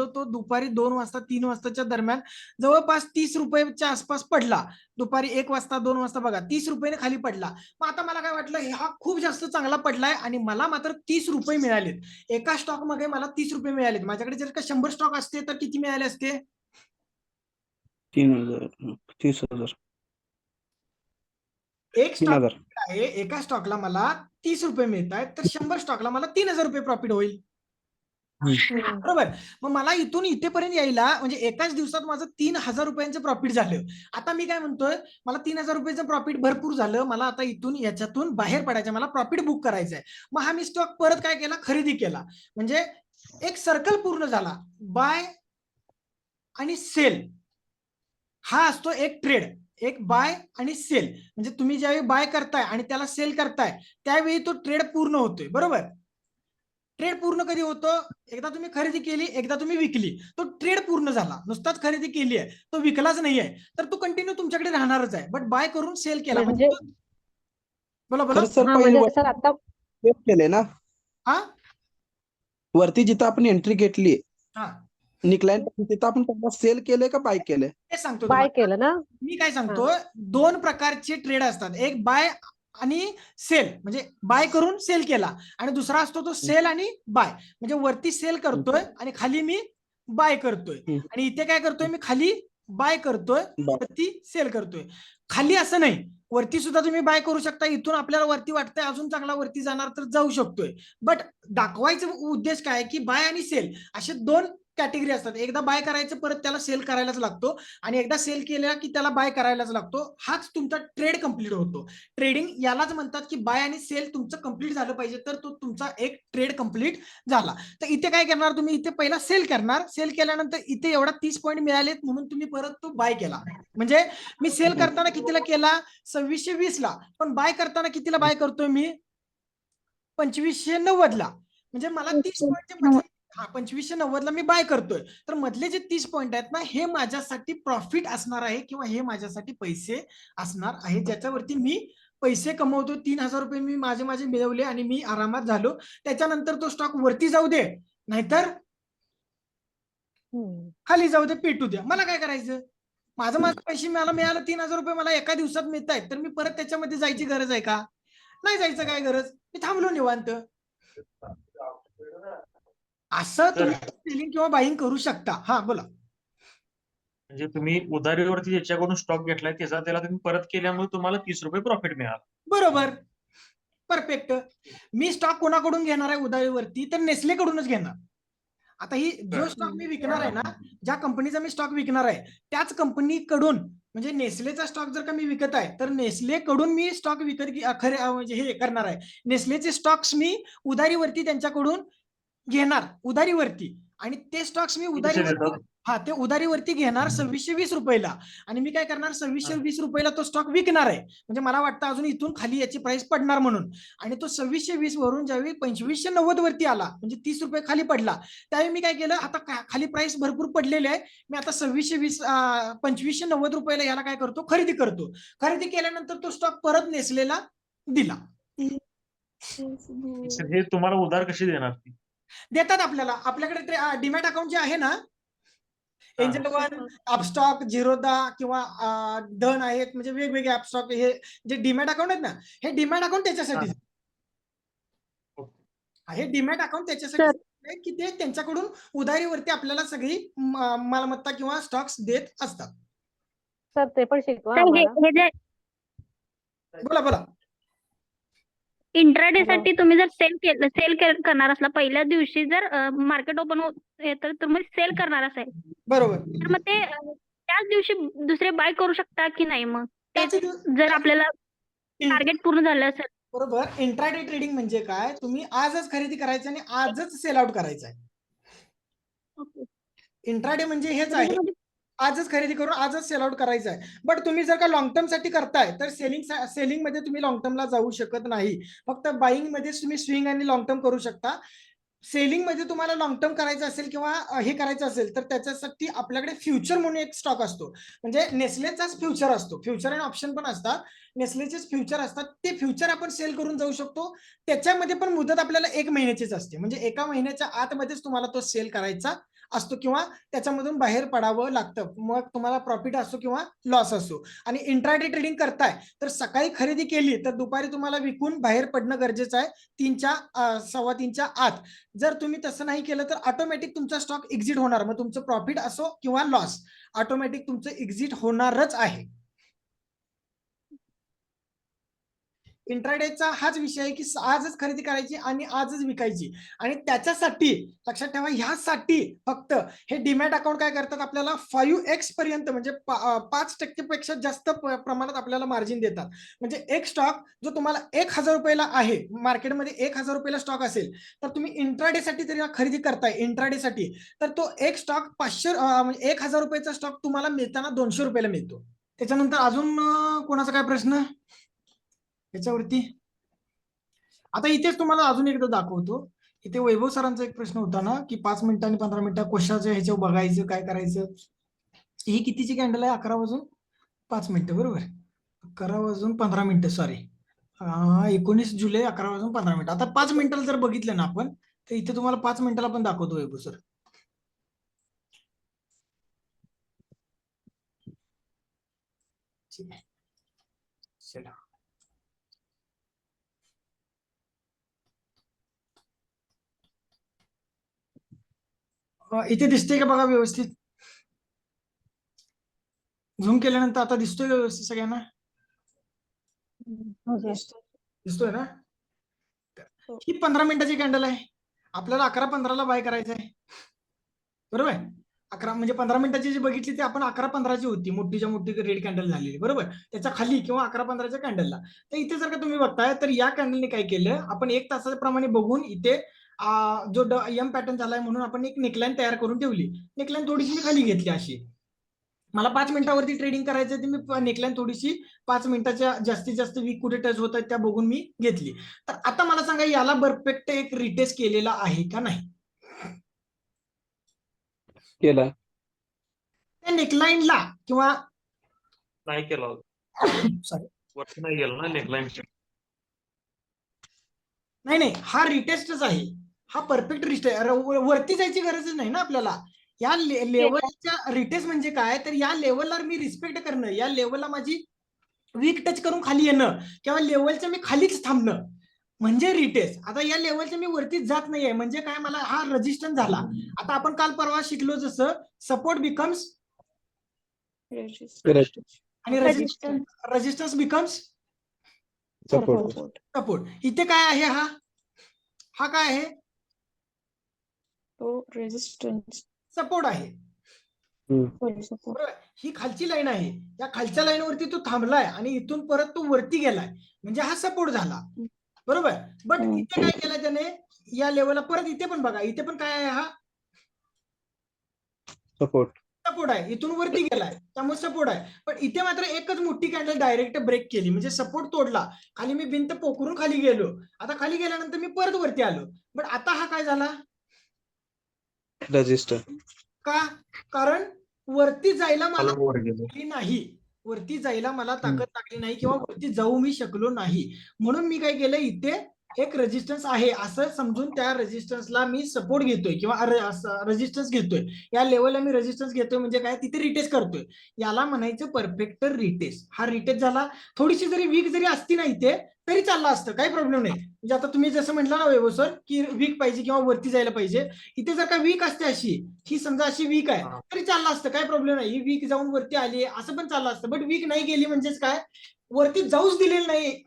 तो दुपारी 2 वाजता 3 वाजताच्या दरम्यान जवळपास 30 रुपयाच्या आसपास पडला. दुपारी 1 वाजता 2 वाजता बघा 30 रुपयाने खाली पडला. मग आता मला काय वाटलं, हा खूप जास्त चांगला पडलाय आणि मला मात्र 30 रुपये मिळालेत. एका स्टॉक मध्ये मला 30 रुपये मिळालेत. माझ्याकडे जर का 100 स्टॉक असते तर किती मिळाले असते? 3000, 30,000, एक स्टॉक 3000. आहे, एका स्टॉकला मला 30 रुपये मिळत आहेत, तर 100 स्टॉकला मला 3000 रुपये प्रॉफिट होईल. बरोबर. मग मला इथून इथेपर्यंत यायला म्हणजे एकाच दिवसात माझं 3000 रुपयांचं प्रॉफिट झालं. आता मी काय म्हणतोय, मला 3000 रुपयाचं प्रॉफिट भरपूर झालं, मला आता इथून याच्यातून बाहेर पडायचं, मला प्रॉफिट बुक करायचंय. मग हा मी स्टॉक परत काय केला, खरेदी केला. म्हणजे एक सर्कल पूर्ण झाला. बाय आणि सेल हा असतो एक ट्रेड, एक बाय आणि सेल. म्हणजे तुम्ही ज्यावेळी बाय करताय आणि त्याला सेल करताय त्यावेळी तो ट्रेड पूर्ण होतोय. बरोबर. ट्रेड पूर्ण कधी होतो, एकदा तुम्ही खरेदी केली, एकदा तुम्ही विकली, तो ट्रेड पूर्ण झाला. नुसताच खरेदी केली आहे, तो विकलाच नाहीये, तर तो कंटिन्यू तुमच्याकडे राहणारच आहे. बट बाय करून सेल केला म्हणजे बोला बोला. खरं सर, हा, पहिली म्हणजे सर आता केले ना हा, वरती जिथं आपण एंट्री घेतली हा निकलाईन तिथं आपण पहिला सेल केलंय का बाय केलंय? ते सांगतो बाय तुम्हाला. केलं ना? मी काय सांगतो, दोन प्रकारचे ट्रेड असतात, एक बाय आणि सेल, म्हणजे बाय करून सेल केला, आणि दुसरा असतो तो सेल आणि बाय, म्हणजे वरती सेल करतोय आणि खाली मी बाय करतोय, आणि इथे काय करतोय मी खाली बाय करतोय, वरती सेल करतोय. खाली असं नाही, वरती सुद्धा तुम्ही बाय करू शकता, इथून आपल्याला वरती वाटतंय अजून चांगला वरती जाणार तर जाऊ शकतोय. बट दाखवायचा उद्देश काय की बाय आणि सेल असे दोन कॅटेगरी असतात, एकदा बाय करायचं परत त्याला सेल करायलाच लागतो, आणि एकदा सेल केला की त्याला बाय करायलाच लागतो. हाच तुमचा ट्रेड कंप्लीट होतो. ट्रेडिंग यालाच म्हणतात की बाय आणि सेल तुमचं कंप्लीट झालं पाहिजे, तर तो तुमचा एक ट्रेड कंप्लीट झाला. तर इथे काय करणार तुम्ही, इथे पहिला सेल करणार, सेल केल्यानंतर इथे एवढा 30 पॉईंट मिळालेत म्हणून तुम्ही परत तो बाय केला. म्हणजे मी सेल करताना कितीला केला, 2620 ला, पण बाय करताना कितीला बाय करतोय मी, 2590 ला. म्हणजे मला 30 पॉईंट 2590 ला मी बाय करतोय, तर मधले जे 30 पॉईंट आहेत ना, हे माझ्यासाठी प्रॉफिट असणार आहे, किंवा हे माझ्यासाठी पैसे असणार आहे, ज्याच्यावरती मी पैसे कमवतो. 3000 रुपये मी माझे मिळवले आणि मी आरामात झालो. त्याच्यानंतर तो स्टॉक वरती जाऊ दे, नाहीतर खाली जाऊ दे, पेटू द्या, मला काय करायचं. माझे पैसे मला मिळालं, 3000 रुपये मला एका दिवसात मिळत आहेत, तर मी परत त्याच्यामध्ये जायची गरज आहे का? नाही जायचं काय गरज, मी थांबलो निवांत. असं तुम्ही सेलिंग किंवा बाईंग करू शकता. हा बोला. म्हणजे तुम्ही उधारीवरती ज्याच्याकडून स्टॉक घेतलाय त्याचा त्याला तुम्ही परत केल्यामुळे तुम्हाला 30 रुपये प्रॉफिट मिळालं. बरोबर, परफेक्ट. मी स्टॉक कोणाकडून घेणार आहे उधारीवरती, तर नेसले कडूनच घेणार. आता ही जो स्टॉक मी विकणार आहे ना, ज्या कंपनीचा मी स्टॉक विकणार आहे त्याच कंपनीकडून, म्हणजे नेसलेचा स्टॉक जर का मी विकत आहे तर नेसले कडून मी स्टॉक विकत म्हणजे हे करणार आहे. नेसलेचे स्टॉक्स मी उधारीवरती त्यांच्याकडून घेणार, उधारीवरती, आणि ते स्टॉक्स मी उधारीवरती, हा ते उधारीवरती घेणार 2620 रुपयाला, आणि मी काय करणार, 2620 रुपयाला तो स्टॉक विकणार आहे. म्हणजे मला वाटतं अजून इथून खाली याची प्राइस पडणार म्हणून, आणि तो 2620 वरून ज्यावेळी 2590 वरती आला, म्हणजे 30 रुपये खाली पडला, त्यावेळी मी काय केलं, आता खाली प्राइस भरपूर पडलेली आहे, मी आता 2590 रुपयाला याला काय करतो, खरेदी करतो. खरेदी केल्यानंतर तो स्टॉक परत नेसलेला दिला. हे तुम्हाला उधार कशी देणार ती? देतात आपल्याला, आपल्याकडे डीमॅट अकाउंट जे आहे ना, एंजल वन, अपस्टॉक, झिरोदा किंवा डन आहेत, म्हणजे वेगवेगळे अपस्टॉक, हे जे डीमॅट अकाउंट आहेत ना, हे डीमॅट अकाउंट त्याच्यासाठी, हे डीमॅट अकाउंट त्याच्यासाठी की ते त्यांच्याकडून उधारीवरती आपल्याला सगळी मालमत्ता किंवा स्टॉक्स देत असतात. सर ते पण शिकवा तर आम्हाला. बोला बोला. इंट्राडे साठी तुम्ही जर सेल करणार असला, पहिल्या दिवशी जर मार्केट ओपन तर तुम्ही सेल करणार असेल, बरोबर, तर मग ते त्याच दिवशी दुसरे बाय करू शकता की नाही, मग जर आपल्याला टार्गेट पूर्ण झालं असेल. बरोबर. इंट्राडे ट्रेडिंग म्हणजे काय, तुम्ही आजच खरेदी करायचं आणि आजच सेल आउट करायचं आहे. इंट्राडे म्हणजे हेच आहे, आजच खरेदी करून आजच सेल आउट करायचं आहे. बट तुम्ही जर का लॉंग टर्म साठी करताय तर सेलिंग मध्ये तुम्ही लॉंग टर्मला जाऊ शकत नाही. फक्त बाईंग मध्ये तुम्ही स्विंग आणि लॉंग टर्म करू शकता. सेलिंग मध्ये तुम्हाला लॉंग टर्म करायचं असेल किंवा हे करायचं असेल तर त्याच्यासाठी आपल्याकडे फ्युचर म्हणून एक स्टॉक असतो, म्हणजे नेसलेचाच फ्युचर असतो. फ्युचर आणि ऑप्शन पण असतात, नेसलेचेच फ्युचर असतात. ते फ्युचर आपण सेल करून जाऊ शकतो. त्याच्यामध्ये पण मुदत आपल्याला 1 महिन्याचीच असते, म्हणजे 1 महिन्याच्या आतमध्येच तुम्हाला तो सेल करायचा असतो किंवा त्याच्यामधून बाहेर पडावं लागतं, मग तुम्हाला प्रॉफिट असो किंवा लॉस असो. आणि इंट्राडे ट्रेडिंग करताय तर सकाळी खरेदी केली तर दुपारी तुम्हाला विकून बाहेर पडणं गरजेचं आहे 3:15 आत. जर तुम्ही तसं नाही केलं तर ऑटोमॅटिक तुमचा स्टॉक एक्झिट होणार, मग तुमचं प्रॉफिट असो किंवा लॉस ऑटोमॅटिक तुमचं एक्झिट होणारच आहे. इंट्राडेचा हाच विषय आहे की आजच खरेदी करायची आणि आजच विकायची, आणि त्याच्यासाठी लक्षात ठेवा, ह्यासाठी फक्त हे डीमॅट अकाउंट काय करतात, आपल्याला 5x पर्यंत, म्हणजे 5% पेक्षा जास्त प्रमाणात आपल्याला मार्जिन देतात. म्हणजे एक स्टॉक जो तुम्हाला 1000 रुपयाला आहे, मार्केटमध्ये 1000 रुपयाला स्टॉक असेल, तर तुम्ही इंट्राडे साठी तरी खरेदी करताय इंट्राडे साठी, तर तो एक स्टॉक 1000 रुपयाचा स्टॉक तुम्हाला मिळताना 200 रुपयाला मिळतो. त्याच्यानंतर अजून कोणाचा काय प्रश्न याच्यावरती? आता इथेच तुम्हाला अजून एकदा दाखवतो. इथे वैभव सरांचा एक प्रश्न होता ना की 5 मिनिटं आणि 15 मिनिटं कशाच्या ह्याच्यावर बघायचं, काय करायचं. ही कितीची कॅन्डल आहे, 11 वाजून 5 मिनिटं, बरोबर, 11 वाजून 15 मिनिटं, सॉरी 19 जुलै 11 वाजून 15 मिनिटं. आता 5 मिनिटाला जर बघितलं ना आपण, तर इथे तुम्हाला 5 मिनिटाला पण दाखवतो वैभव सर. चला. इथे दिसते का बघा व्यवस्थित? झूम केल्यानंतर आता दिसतोय व्यवस्थित सगळ्यांना? हो सर. दिसतोय ना? हो. ही 15 मिनिटाची कॅन्डल आहे. आपल्याला 11:15 बाय करायचं आहे. बरोबर आहे? 11 म्हणजे 15 मिनिटाची जी बघितली ती आपण 11:15 होती, मोठीच्या मोठी रेड कॅन्डल झालेली. बरोबर? त्याच्या खाली किंवा 11:15 कॅन्डलला. तर इथे जर का तुम्ही बघताय तर या कॅन्डलने काय केलं, आपण 1 तासाप्रमाणे बघून इथे जो एम पॅटर्न झालाय म्हणून आपण एक नेकलाईन तयार करून ठेवली. नेकलाईन थोडीशी मी खाली घेतली अशी. मला 5 मिनिटावरती ट्रेडिंग करायचं ती मी नेकलाईन थोडीशी 5 मिनिटाच्या जास्तीत जास्त वीक कुठे टच होत आहेत त्या बघून मी घेतली. तर आता मला सांगा याला परफेक्ट एक रिटेस्ट केलेला आहे का नाही? केला. त्या नेकलाईनला किंवा नाही केला सॉरी वरती नाही गेलो ना नेकलाईन. नाही हा रिटेस्टच आहे. हा परफेक्ट रिटेस्ट, वरती जायची गरजच नाही ना आपल्याला. या लेवलच्या रिटेस्ट म्हणजे काय, तर या लेवलला मी रिस्पेक्ट करणं, या लेवलला माझी वीक टच करून खाली येणं किंवा लेवलच्या मी खालीच थांबणं म्हणजे रिटेस्ट. आता या लेवलच्या मी वरतीच जात नाहीये म्हणजे काय, मला हा रेजिस्टन्स झाला. आता आपण काल परवा शिकलो जसं सपोर्ट बिकम्स आणि रेजिस्टन्स बिकम्स सपोर्ट. इथे काय आहे, हा काय आहे, तो रेजिस्टन्स सपोर्ट आहे. बरोबर? ही खालची लाईन आहे, या खालच्या लाईनवरती तो थांबलाय आणि इथून परत तो वरती गेलाय म्हणजे हा सपोर्ट झाला. बरोबर? बट इथे काय केलं त्याने, या लेवलला परत इथे पण बघा, इथे पण काय आहे, हा सपोर्ट आहे. इथून वरती गेलाय त्यामुळे सपोर्ट आहे. पण इथे मात्र एकच मोठी कॅन्डल डायरेक्ट ब्रेक केली म्हणजे सपोर्ट तोडला. खाली मी भिंत पोकरून खाली गेलो. आता खाली गेल्यानंतर मी परत वरती आलो. बट आता हा काय झाला, रजिस्टर. का? कारण वरती जायला मला वर गेलो. लागली नाही, वरती जायला मला ताकद लागली नाही किंवा वरती जाऊ मी शकलो नाही. म्हणून मी काय केलं, इथे एक रेजिस्टन्स आहे असं समजून त्या रेजिस्टन्सला मी सपोर्ट घेतोय किंवा रेजिस्टन्स घेतोय. या लेवलला मी रेजिस्टन्स घेतोय म्हणजे काय, तिथे रिटेस्ट करतोय. याला म्हणायचं परफेक्ट रिटेस्ट. हा रिटेस्ट झाला. थोडीशी जरी वीक जरी असती ना इथे तरी चाललं असतं, काही प्रॉब्लेम नाही. म्हणजे आता तुम्ही जसं म्हटलं ना वैभव सर की वीक पाहिजे किंवा वरती जायला पाहिजे, इथे जर का वीक असते अशी, ही समजा अशी वीक आहे तरी चाललं असतं, काही प्रॉब्लेम नाही. ही वीक जाऊन वरती आली असं पण चाललं असतं. बट वीक नाही गेली म्हणजेच काय, वरती जाऊच दिलेलं नाही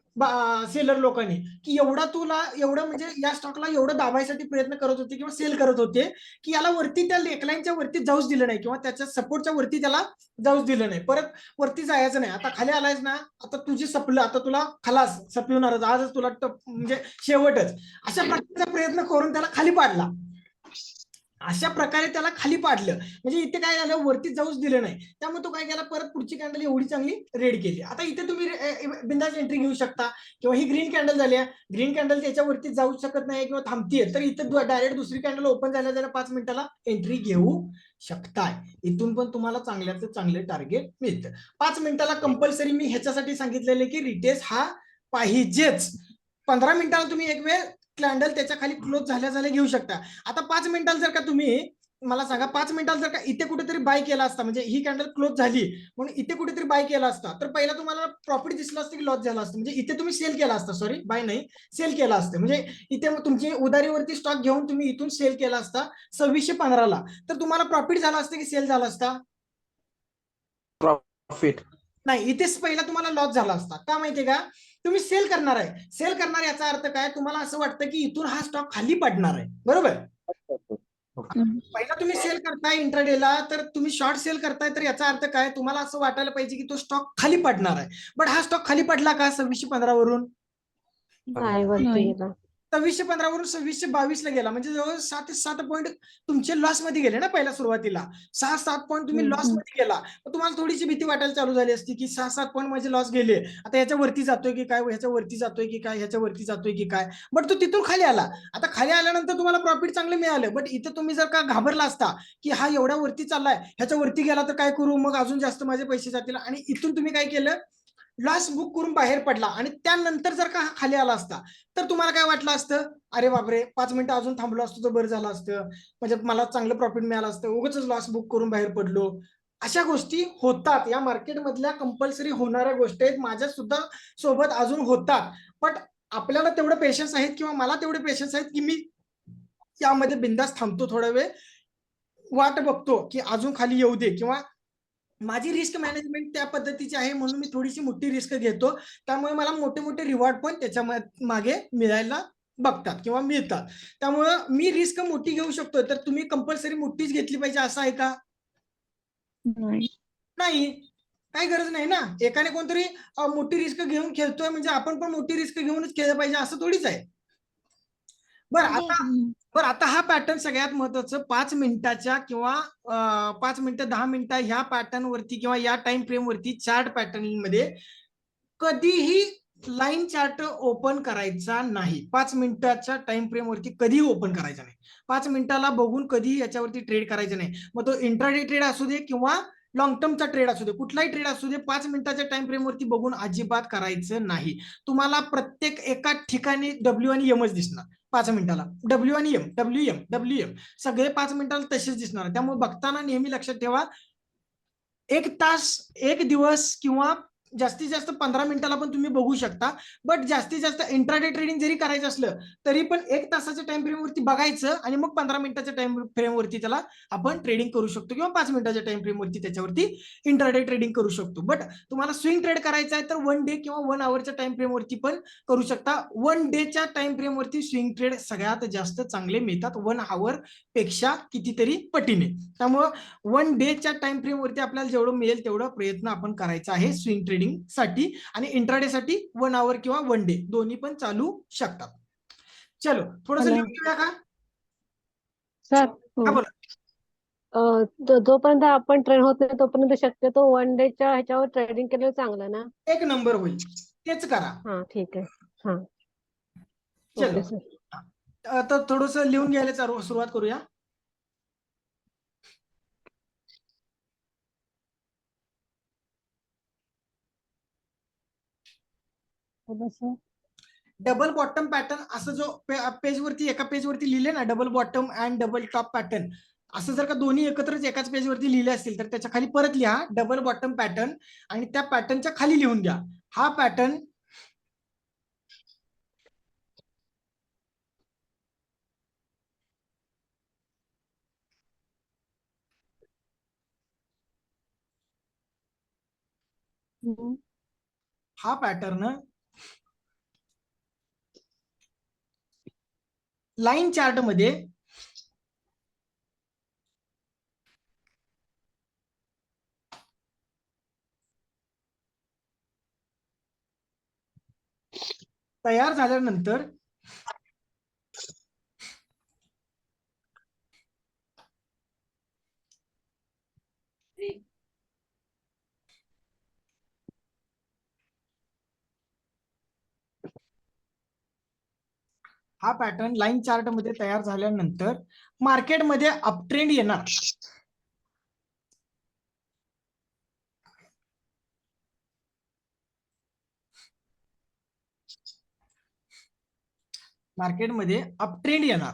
सेलर लोकांनी, की एवढा तुला एवढं म्हणजे या स्टॉकला एवढं दाबायसाठी प्रयत्न करत होते किंवा सेल करत होते की याला वरती त्या नेकलाईनच्या वरती जाऊच दिलं नाही किंवा त्याच्या सपोर्टच्या वरती त्याला जाऊच दिलं नाही. परत वरती जायचं नाही. आता खाली आलायस ना, आता तुझी सपलं, आता तुला खलास सपविणारच, आजच तुला म्हणजे शेवटच, अशा प्रकारचा प्रयत्न करून त्याला खाली पाडला. अशा प्रकारे त्याला खाली पाडलं म्हणजे इथे काय झालं, वरती जाऊच दिलं नाही. त्यामुळे तो काय केला, परत पुढची कॅन्डल एवढी चांगली रेड केली. आता इथे तुम्ही बिंदास एंट्री घेऊ शकता किंवा ही ग्रीन कॅन्डल झाली, ग्रीन कॅन्डल त्याच्यावरती जाऊ शकत नाही किंवा थांबतीये तर इथे डायरेक्ट दुसरी कॅन्डल ओपन झाल्या 5 मिनिटाला एंट्री घेऊ शकताय. इथून पण तुम्हाला चांगल्याचं चांगले टार्गेट मिळतं. 5 मिनिटाला कंपल्सरी मी ह्याच्यासाठी सांगितलेले की रिटेस्ट हा पाहिजेच. 15 मिनिटाला तुम्ही एक वेळ कॅन्डल त्याच्या खाली क्लोज झाल्या घेऊ शकता. आता 5 मिनिटाला जर का तुम्ही मला सांगा, 5 मिनिटाला जर का इथे कुठेतरी बाय केला असता, म्हणजे ही कॅन्डल क्लोज झाली म्हणून इथे कुठेतरी बाय केला असता तर पहिला तुम्हाला प्रॉफिट दिसलं असतं की लॉस झाला असतं. म्हणजे इथे तुम्ही सेल केला असता, सॉरी बाय नाही, सेल केला असतं. म्हणजे इथे तुमची उधारीवरती स्टॉक घेऊन तुम्ही इथून सेल केला असता 2615ला, तर तुम्हाला प्रॉफिट झाला असतं की सेल झाला असता? प्रॉफिट. नाही, इथेच पहिला तुम्हाला लॉस झाला असता. का माहितीये का, तुम्ही सेल करणार आहे. सेल करणार याचा अर्थ काय, तुम्हाला असं वाटतं की इथून हा स्टॉक खाली पडणार आहे. बरोबर? पहिला तुम्ही सेल करताय इंट्राडेला, तर तुम्ही शॉर्ट सेल करताय तर याचा अर्थ काय, तुम्हाला असं वाटायला पाहिजे की तो स्टॉक खाली पडणार आहे. बट हा स्टॉक खाली पडला का 2615 वरून? नाही, वरती गेला. 2615 वरून 2622ला गेला म्हणजे जवळ 6 ते 7 पॉईंट तुमचे लॉस मध्ये गेले ना. पहिला सुरुवातीला 6-7 पॉईंट तुम्ही लॉस मध्ये गेला, तुम्हाला थोडीशी भीती वाटायला चालू झाली असती की 6-7 पॉईंट माझे लॉस गेले, आता ह्याच्या वरती जातोय की काय, ह्याच्या वरती जातोय की काय, ह्याच्या वरती जातोय की काय. बट तो तिथून खाली आला. आता खाली आल्यानंतर तुम्हाला प्रॉफिट चांगले मिळाले. बट इथं तुम्ही जर का घाबरला असता की हा एवढ्या वरती चाललाय, ह्याच्या वरती गेला तर काय करू, मग अजून जास्त माझे पैसे जातील, आणि इथून तुम्ही काय केलं, लॉस बुक करून बाहेर पडला. आणि त्यानंतर जर का खाली आला असता तर तुम्हाला काय वाटलं असतं, अरे बापरे 5 मिनिटं अजून थांबलो असतो तर बरं झालं असतं, म्हणजे मला चांगलं प्रॉफिट मिळालं असतं, उगाच लॉस बुक करून बाहेर पडलो. अशा गोष्टी होतात, या मार्केटमधल्या कंपल्सरी होणाऱ्या गोष्टी आहेत, माझ्या सुद्धा सोबत अजून होतात. पण आपल्याला तेवढे पेशन्स आहेत किंवा मला तेवढे पेशन्स आहेत की मी यामध्ये बिंदास थांबतो, थोडा वेळ वाट बघतो की अजून खाली येऊ दे, किंवा माझी रिस्क मॅनेजमेंट त्या पद्धतीची आहे म्हणून मी थोडीशी मोठी रिस्क घेतो. त्यामुळे मला मोठे मोठे रिवॉर्ड पण त्याच्या मागे मिळायला बघतात किंवा मिळतात. त्यामुळं मी रिस्क मोठी घेऊ शकतो. तर तुम्ही कंपल्सरी मोठीच घेतली पाहिजे असं आहे का? नाही, काही गरज नाही ना. एकाने कोणतरी मोठी रिस्क घेऊन खेळतोय म्हणजे आपण पण मोठी रिस्क घेऊनच खेळलं पाहिजे असं थोडीच आहे. बरं आता हा पॅटर्न सगळ्यात महत्वाचं, 5 मिनिटाच्या किंवा 5 मिनिटं 10 मिनिटं ह्या पॅटर्न वरती किंवा या टाइम फ्रेम वरती चार्ट पॅटर्न मध्ये कधीही लाईन चार्ट ओपन करायचा नाही. 5 मिनिटाच्या टाइम फ्रेम वरती कधीही ओपन करायचा नाही. 5 मिनिटाला बघून कधीही याच्यावरती ट्रेड करायचं नाही. मग तो इंट्राडे ट्रेड असू दे किंवा लॉंग टर्मचा ट्रेड असू दे, कुठलाही ट्रेड असू दे, 5 मिनिटाच्या टाइम फ्रेम वरती बघून अजिबात करायचं नाही. तुम्हाला प्रत्येक एका ठिकाणी डब्ल्यू आणि एमच दिसणार 5 मिनिटाला. डब्ल्यू आणि एम, डब्ल्यू एम सगळे 5 मिनिटाला तसेच दिसणार. त्यामुळे बघताना नेहमी लक्षात ठेवा, 1 तास, 1 दिवस किंवा जास्तीत जास्त 15 मिनिटाला पण तुम्ही बघू शकता. बट जास्तीत जास्त इंट्राडे ट्रेडिंग जरी करायचं असलं तरी पण 1 तासाच्या टाइम फ्रेम वरती बघायचं आणि मग 15 मिनिटाच्या टाइम फ्रेम वरती त्याला आपण ट्रेडिंग करू शकतो किंवा 5 मिनिटाच्या टाइम फ्रेम वरती त्याच्यावरती इंट्राडे ट्रेडिंग करू शकतो. बट तुम्हाला स्विंग ट्रेड करायचा आहे तर 1 डे किंवा 1 आवरच्या टाइम फ्रेम वरती पण करू शकता. 1 डेच्या टाइम फ्रेम वरती स्विंग ट्रेड सगळ्यात जास्त चांगले मिळतात 1 आवर पेक्षा कितीतरी पटीने. त्यामुळं 1 डेच्या टाइम फ्रेम वरती आपल्याला जेवढं मिळेल तेवढा प्रयत्न आपण करायचा आहे स्विंग ट्रेडिंग साठी. आणि इंट्राडे साठी 1 आवर किंवा 1 डे दोन्ही पण चालू शकतात. चलो थोडस हॅलो लिहून घेऊया का? सर. हा बोला. जोपर्यंत आपण ट्रेन होत नाही तोपर्यंत शक्यतो 1 डेच्या ह्याच्यावर ट्रेडिंग केलं चांगलं ना? एक नंबर होईल, तेच करा. हा ठीक आहे. हा चलो ओके सर. आता थोडस लिहून घ्यायला सुरुवात करूया. सर डबल बॉटम पॅटर्न असं जो पेज वरती एका पेज वरती लिहिले ना, double bottom and double top pattern, असं जर का दोन्ही एकत्रच एकाच पेज वरती लिहिले असतील तर त्याच्या खाली परत लिहा डबल बॉटम पॅटर्न आणि त्या पॅटर्नच्या खाली लिहून द्या हा पॅटर्न हा पॅटर्न लाईन चार्ट मध्ये तयार झाल्यानंतर हा पॅटर्न लाईन चार्ट मध्ये तयार झाल्यानंतर मार्केटमध्ये अपट्रेंड येणार. मार्केटमध्ये अपट्रेंड येणार.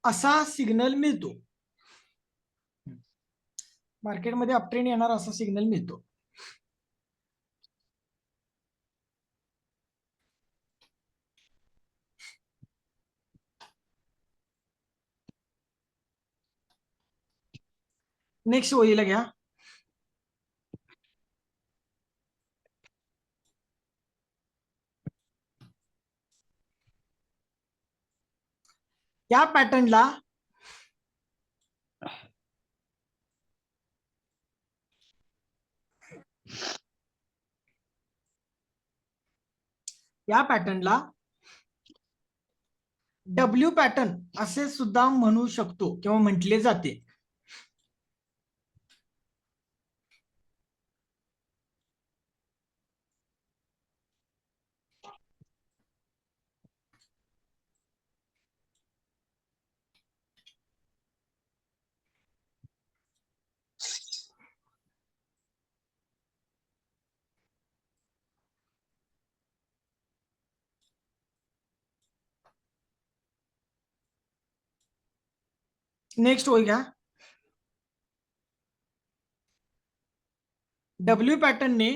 असा सिग्नल मिळतो. मार्केटमध्ये अपट्रेंड येणार असा सिग्नल मिळतो. नेक्स्ट वहीला घ्या. या पॅटर्नला डब्ल्यू पॅटर्न असे सुद्धा म्हणू शकतो किंवा म्हटले जाते. नेक्स्ट ओळी घ्या. डब्ल्यू पॅटर्नने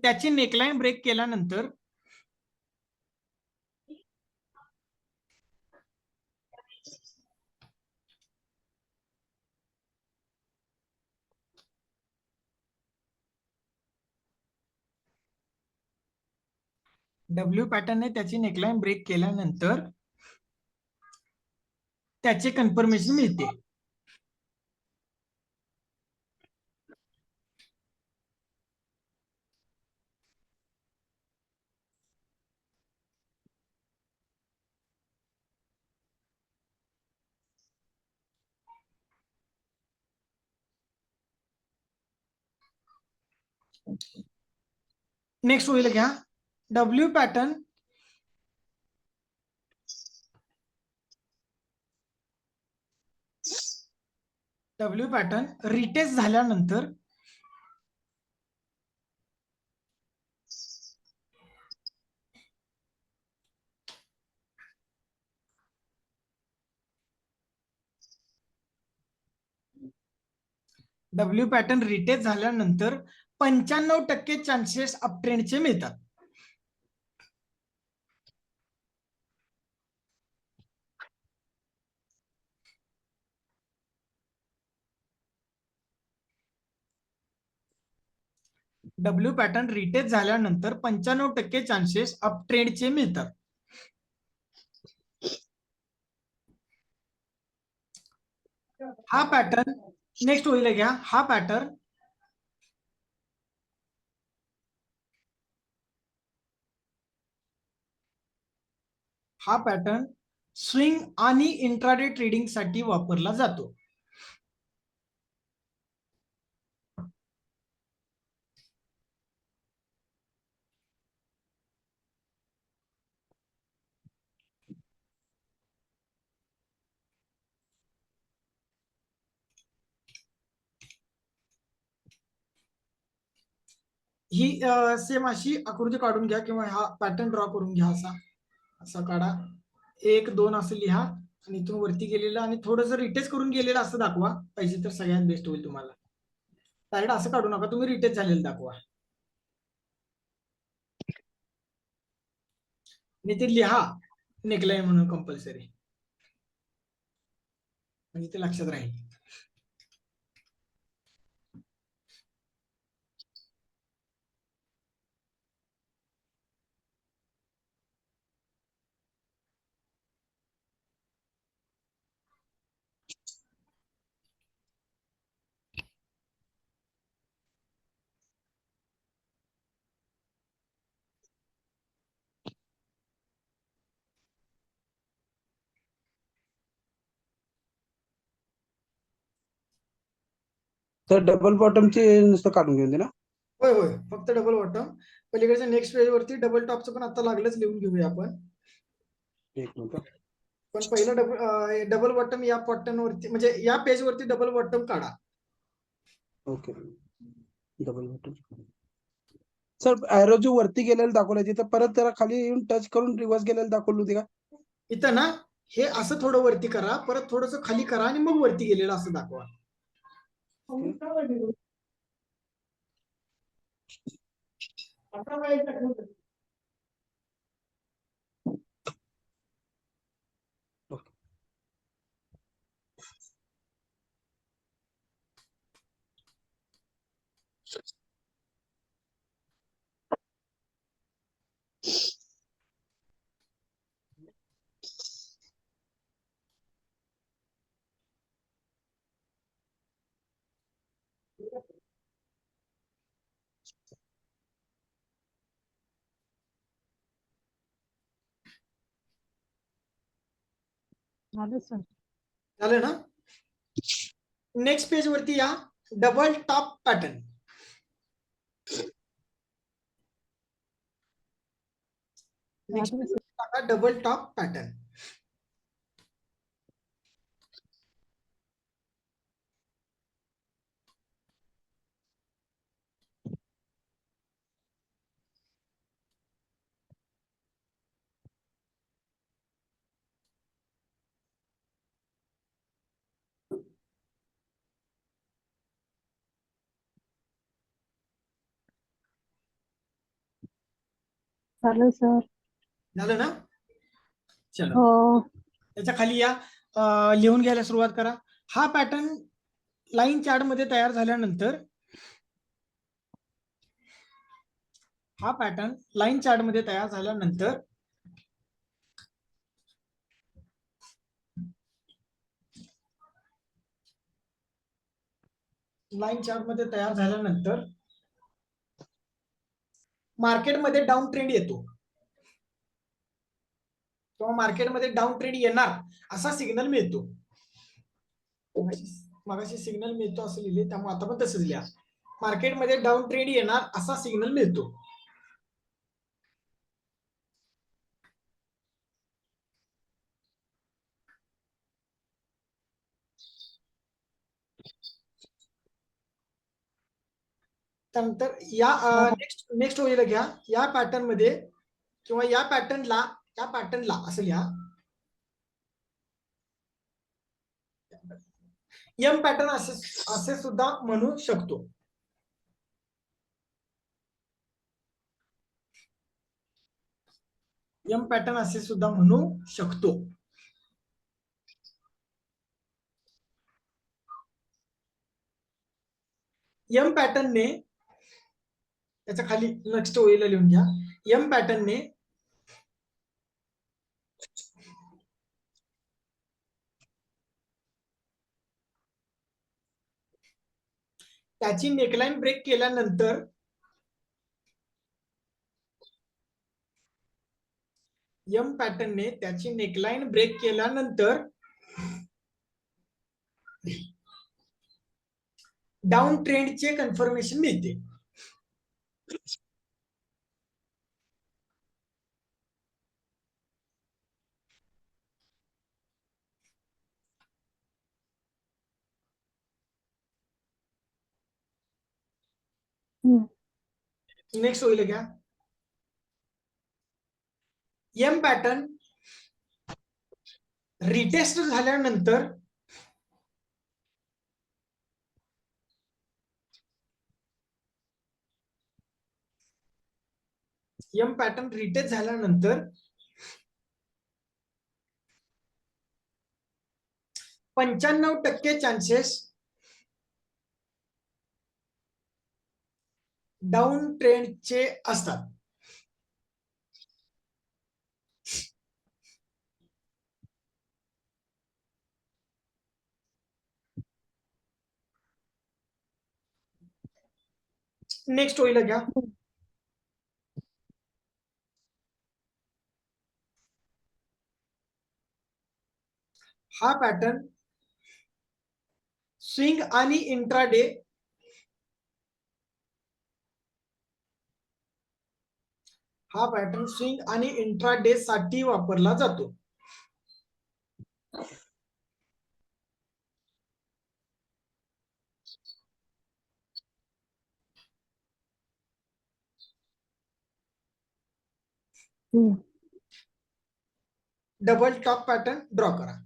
त्याची नेकलाईन ब्रेक केल्यानंतर त्याची नेकलाईन ब्रेक केल्यानंतर त्याचे कन्फर्मेशन मिळते. नेक्स्ट होईल घ्या. डब्ल्यू पॅटर्न रिटेस्ट झाल्यानंतर डब्ल्यू पॅटर्न रिटेस्ट झाल्यानंतर 95% चान्सेस अपट्रेंडचे मिळतात. डब्ल्यू पॅटर्न रिटेस्ट झाल्यानंतर 95% चान्सेस अपट्रेंडचे मिळतात. हा पॅटर्न नेक्स्ट होईल घ्या. हा पॅटर्न स्विंग आणि इंट्राडे ट्रेडिंग साठी वापरला जातो. ही सेम अशी आकृती काढून घ्या किंवा हा पॅटर्न ड्रॉ करून घ्या. असा काढा. 1 2 असं लिहा आणि इथून वरती गेलेलं आणि थोडस रिटेस्ट करून गेलेलं असं दाखवा. पाहिजे तर सगळ्यात बेस्ट होईल तुम्हाला. डायरेक्ट असं काढू नका, तुम्ही रिटेस्ट झालेलं दाखवा आणि ते लिहा नेकलाईन म्हणून कंपल्सरी, म्हणजे ते लक्षात राहील. तर डबल बॉटमचे नुसतं काढून घेऊन दे ना. होय होय, फक्त डबल बॉटम. पलीकडच्या नेक्स्ट पेज वरती डबल टॉपचं पण आता लागलंच लिहून घेऊया आपण. एक मिनिट. पण पहिलं डबल बॉटम या पॅटर्न वरती म्हणजे या पेज वरती डबल बॉटम काढा. Okay. Double bottom. Sir arrow जो वरती गेलेलं दाखवलंय तिथं परत त्याला खाली येऊन टच करून रिव्हर्स गेलेलं दाखवलं होती का? इथं ना हे असं थोडं वरती करा, परत थोडस खाली करा आणि मग वरती गेलेलं असं दाखवा. झालं ना. नेक्स्ट पेज वरती या. Double top pattern. Next page टाका डबल टॉप पॅटर्न. चालेल सर. झालं ना? चलो हो. त्याच्या खाली या, लिहून घ्यायला सुरुवात करा. हा पॅटर्न लाईन चार्ट मध्ये तयार झाल्यानंतर मार्केटमध्ये डाऊन ट्रेंड येतो किंवा मार्केटमध्ये डाऊन ट्रेंड येणार असा सिग्नल मिळतो. मगाशी सिग्नल मिळतो असं लिहिले, त्यामुळे आता पण तसंच लिहा. मार्केटमध्ये डाऊन ट्रेंड येणार असा सिग्नल मिळतो. त्यानंतर या नेक्स्ट ओळीला घ्या. या पॅटर्न मध्ये किंवा या पॅटर्नला असं लिहा. एम पॅटर्न असे सुद्धा म्हणू शकतो. एम पॅटर्न असे सुद्धा म्हणू शकतो. एम पॅटर्नने त्याच्या खाली नेक्स्ट ओळीला लिहून घ्या. एम पॅटर्नने त्याची नेकलाईन ब्रेक केल्यानंतर एम पॅटर्नने त्याची नेकलाईन ब्रेक केल्यानंतर डाऊन ट्रेंडचे कन्फर्मेशन मिळते. नेक्स्ट होईल घ्या. एम पॅटर्न रिटेस्ट झाल्यानंतर एम पॅटर्न रिटेस्ट झाल्यानंतर 95% चान्सेस डाऊन ट्रेंडचे असतात. नेक्स्ट होईल घ्या. हा पॅटर्न स्विंग आणि इंट्राडे साठी वापरला जातो. डबल टॉप पॅटर्न ड्रॉ करा.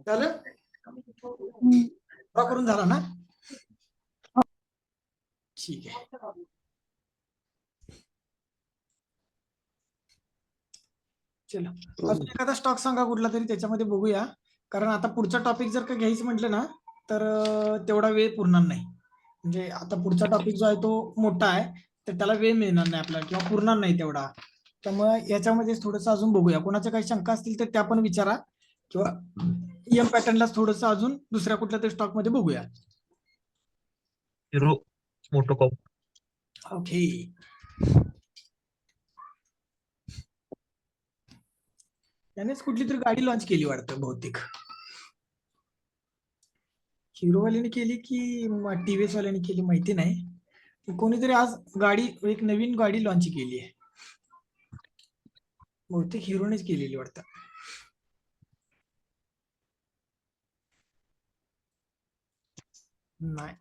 झालं? ड्रॉ करून झाला ना? ठीक आहे. चला अजून एखादा स्टॉक सांगा कुठला तरी, त्याच्यामध्ये बघूया. कारण आता पुढचा टॉपिक जर का घ्यायचं म्हटलं ना तर तेवढा वेळ पुरणार नाही. म्हणजे आता पुढचा टॉपिक जो आहे तो मोठा आहे, तर त्याला वेळ मिळणार नाही आपल्याला किंवा पुरणार नाही तेवढा. त्यामुळे याच्यामध्ये थोडंसं अजून बघूया. कोणाच्या काही शंका असतील तर त्या पण विचारा, किंवा एम पॅटर्नला थोडंसं अजून दुसऱ्या कुठल्या तरी स्टॉक मध्ये बघूया. Hero MotoCorp. ओके. त्यानेच कुठली तरी गाडी लॉन्च केली वाटतं बहुतेक. हिरोवाल्याने केली की टीव्हीएस वाल्याने केली माहिती नाही. कोणीतरी आज गाडी एक नवीन गाडी लॉन्च केली आहे. बहुतेक हिरोनेच केलेली वाटतं. नाही.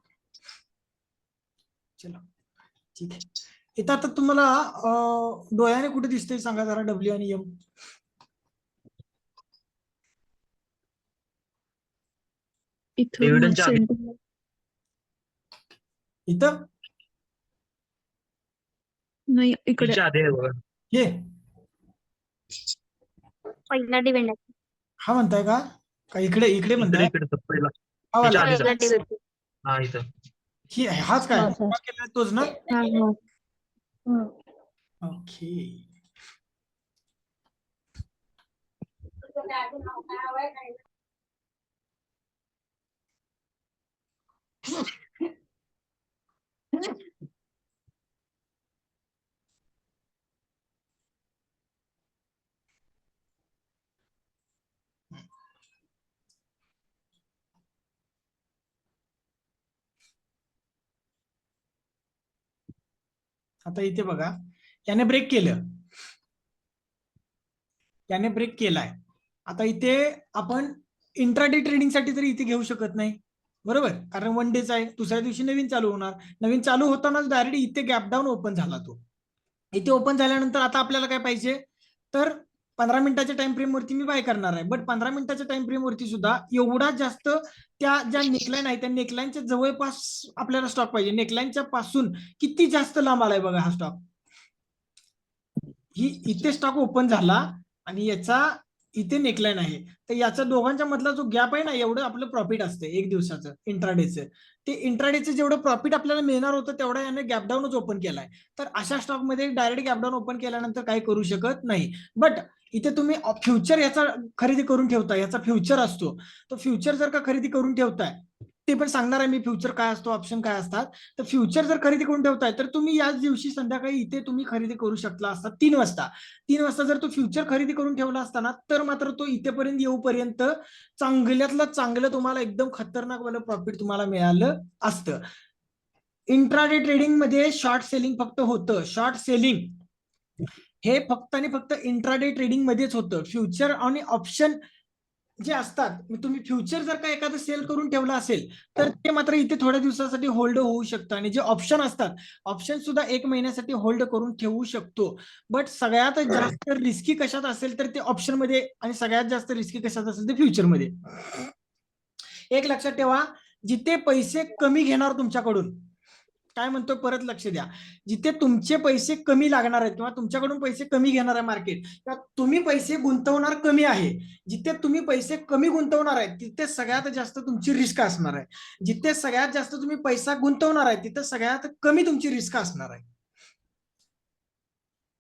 चला ठीक आहे. इथं आता तुम्हाला डोळ्याने कुठे दिसतंय सांगा जरा डब्ल्यू आणि एम. डिव्हिडंडच्या आधी इथं नाही इकडे तिच्या आधी आहे बघा. हे पहिला डिव्हिडंड हा म्हणताय का इकडे इकडे इकडे म्हणताय इकडे तो पहिला हा वाला. तिच्या आधीचा. पहिला डिव्हिडंड हा इथं हाच काय हा, सर. केलाय तोच ना. हा, हा. हम्म. ओके. आता इथे बघा याने ब्रेक केलं. याने ब्रेक केलाय. आता इथे आपण इंट्राडे ट्रेडिंग साठी तरी इथे घेऊ शकत नाही बरोबर, कारण वन डेचा आहे. दुसऱ्या दिवशी नवीन चालू होणार. नवीन चालू होतानाच डायरेक्ट इथे गॅप डाऊन ओपन झाला तो. इथे ओपन झाल्यानंतर आता आपल्याला काय पाहिजे तर 15 मिनिटाच्या टाइम फ्रेम वरती मी बाय करणार आहे. बट 15 मिनिटाच्या टाइम फ्रेम वरती सुद्धा एवढा जास्त त्या ज्या नेकलाईन आहे त्या नेकलाईनच्या जवळपास आपल्याला स्टॉक पाहिजे. नेकलाईनच्या पासून किती जास्त लांब आलाय बघा हा स्टॉक. ही इथे स्टॉक ओपन झाला आणि याचा इथे नेकलाईन आहे. तर याचा दोघांच्या मधला जो गॅप आहे ना एवढं आपलं प्रॉफिट असतं एक दिवसाचं इंट्राडेचं. ते इंट्राडेचं जेवढं प्रॉफिट आपल्याला मिळणार होतं तेवढा याने गॅपडाऊनच ओपन केलाय. तर अशा स्टॉक मध्ये डायरेक्ट गॅपडाऊन ओपन केल्यानंतर काही करू शकत नाही. बट इथे तुम्ही फ्युचर याचा खरेदी करून ठेवताय. याचा फ्युचर असतो. तो फ्युचर जर का खरेदी करून ठेवताय ते पण सांगणार आहे मी फ्युचर काय असतो ऑप्शन काय असतात. तर फ्युचर जर खरेदी करून ठेवताय तर तुम्ही याच दिवशी संध्याकाळी इथे तुम्ही खरेदी करू शकला असता 3 वाजता. 3 वाजता जर तो फ्युचर खरेदी करून ठेवला असताना तर मात्र तो इथेपर्यंत येऊपर्यंत चांगल्यातलं चांगलं तुम्हाला एकदम खतरनाक वाला प्रॉफिट तुम्हाला मिळालं असतं. इंट्राडे ट्रेडिंग मध्ये शॉर्ट सेलिंग फक्त होतं. शॉर्ट सेलिंग हे फक्त आणि फक्त इंट्राडे ट्रेडिंग मध्येच होतं. फ्युचर आणि ऑप्शन जे असतात तुम्ही फ्युचर जर का एखादं सेल करून ठेवलं असेल तर ते मात्र इथे थोड्या दिवसासाठी होल्ड होऊ शकतं. आणि जे ऑप्शन असतात ऑप्शन सुद्धा 1 महिन्यासाठी होल्ड करून ठेवू शकतो. बट सगळ्यात जास्त रिस्की कशात असेल तर ते ऑप्शन मध्ये आणि सगळ्यात जास्त रिस्की कशात असेल ते फ्युचर मध्ये. एक लक्षात ठेवा जिथे पैसे कमी घेणार तुमच्याकडून काय म्हणतो परत लक्ष द्या. जिथे तुमचे पैसे कमी लागणार आहेत किंवा तुमच्याकडून पैसे कमी घेणार आहे मार्केट किंवा तुम्ही पैसे गुंतवणार कमी आहे. जिथे तुम्ही पैसे कमी गुंतवणार आहे तिथे सगळ्यात जास्त तुमची रिस्क असणार आहे. जिथे सगळ्यात जास्त तुम्ही पैसा गुंतवणार आहे तिथे सगळ्यात कमी तुमची रिस्क असणार आहे.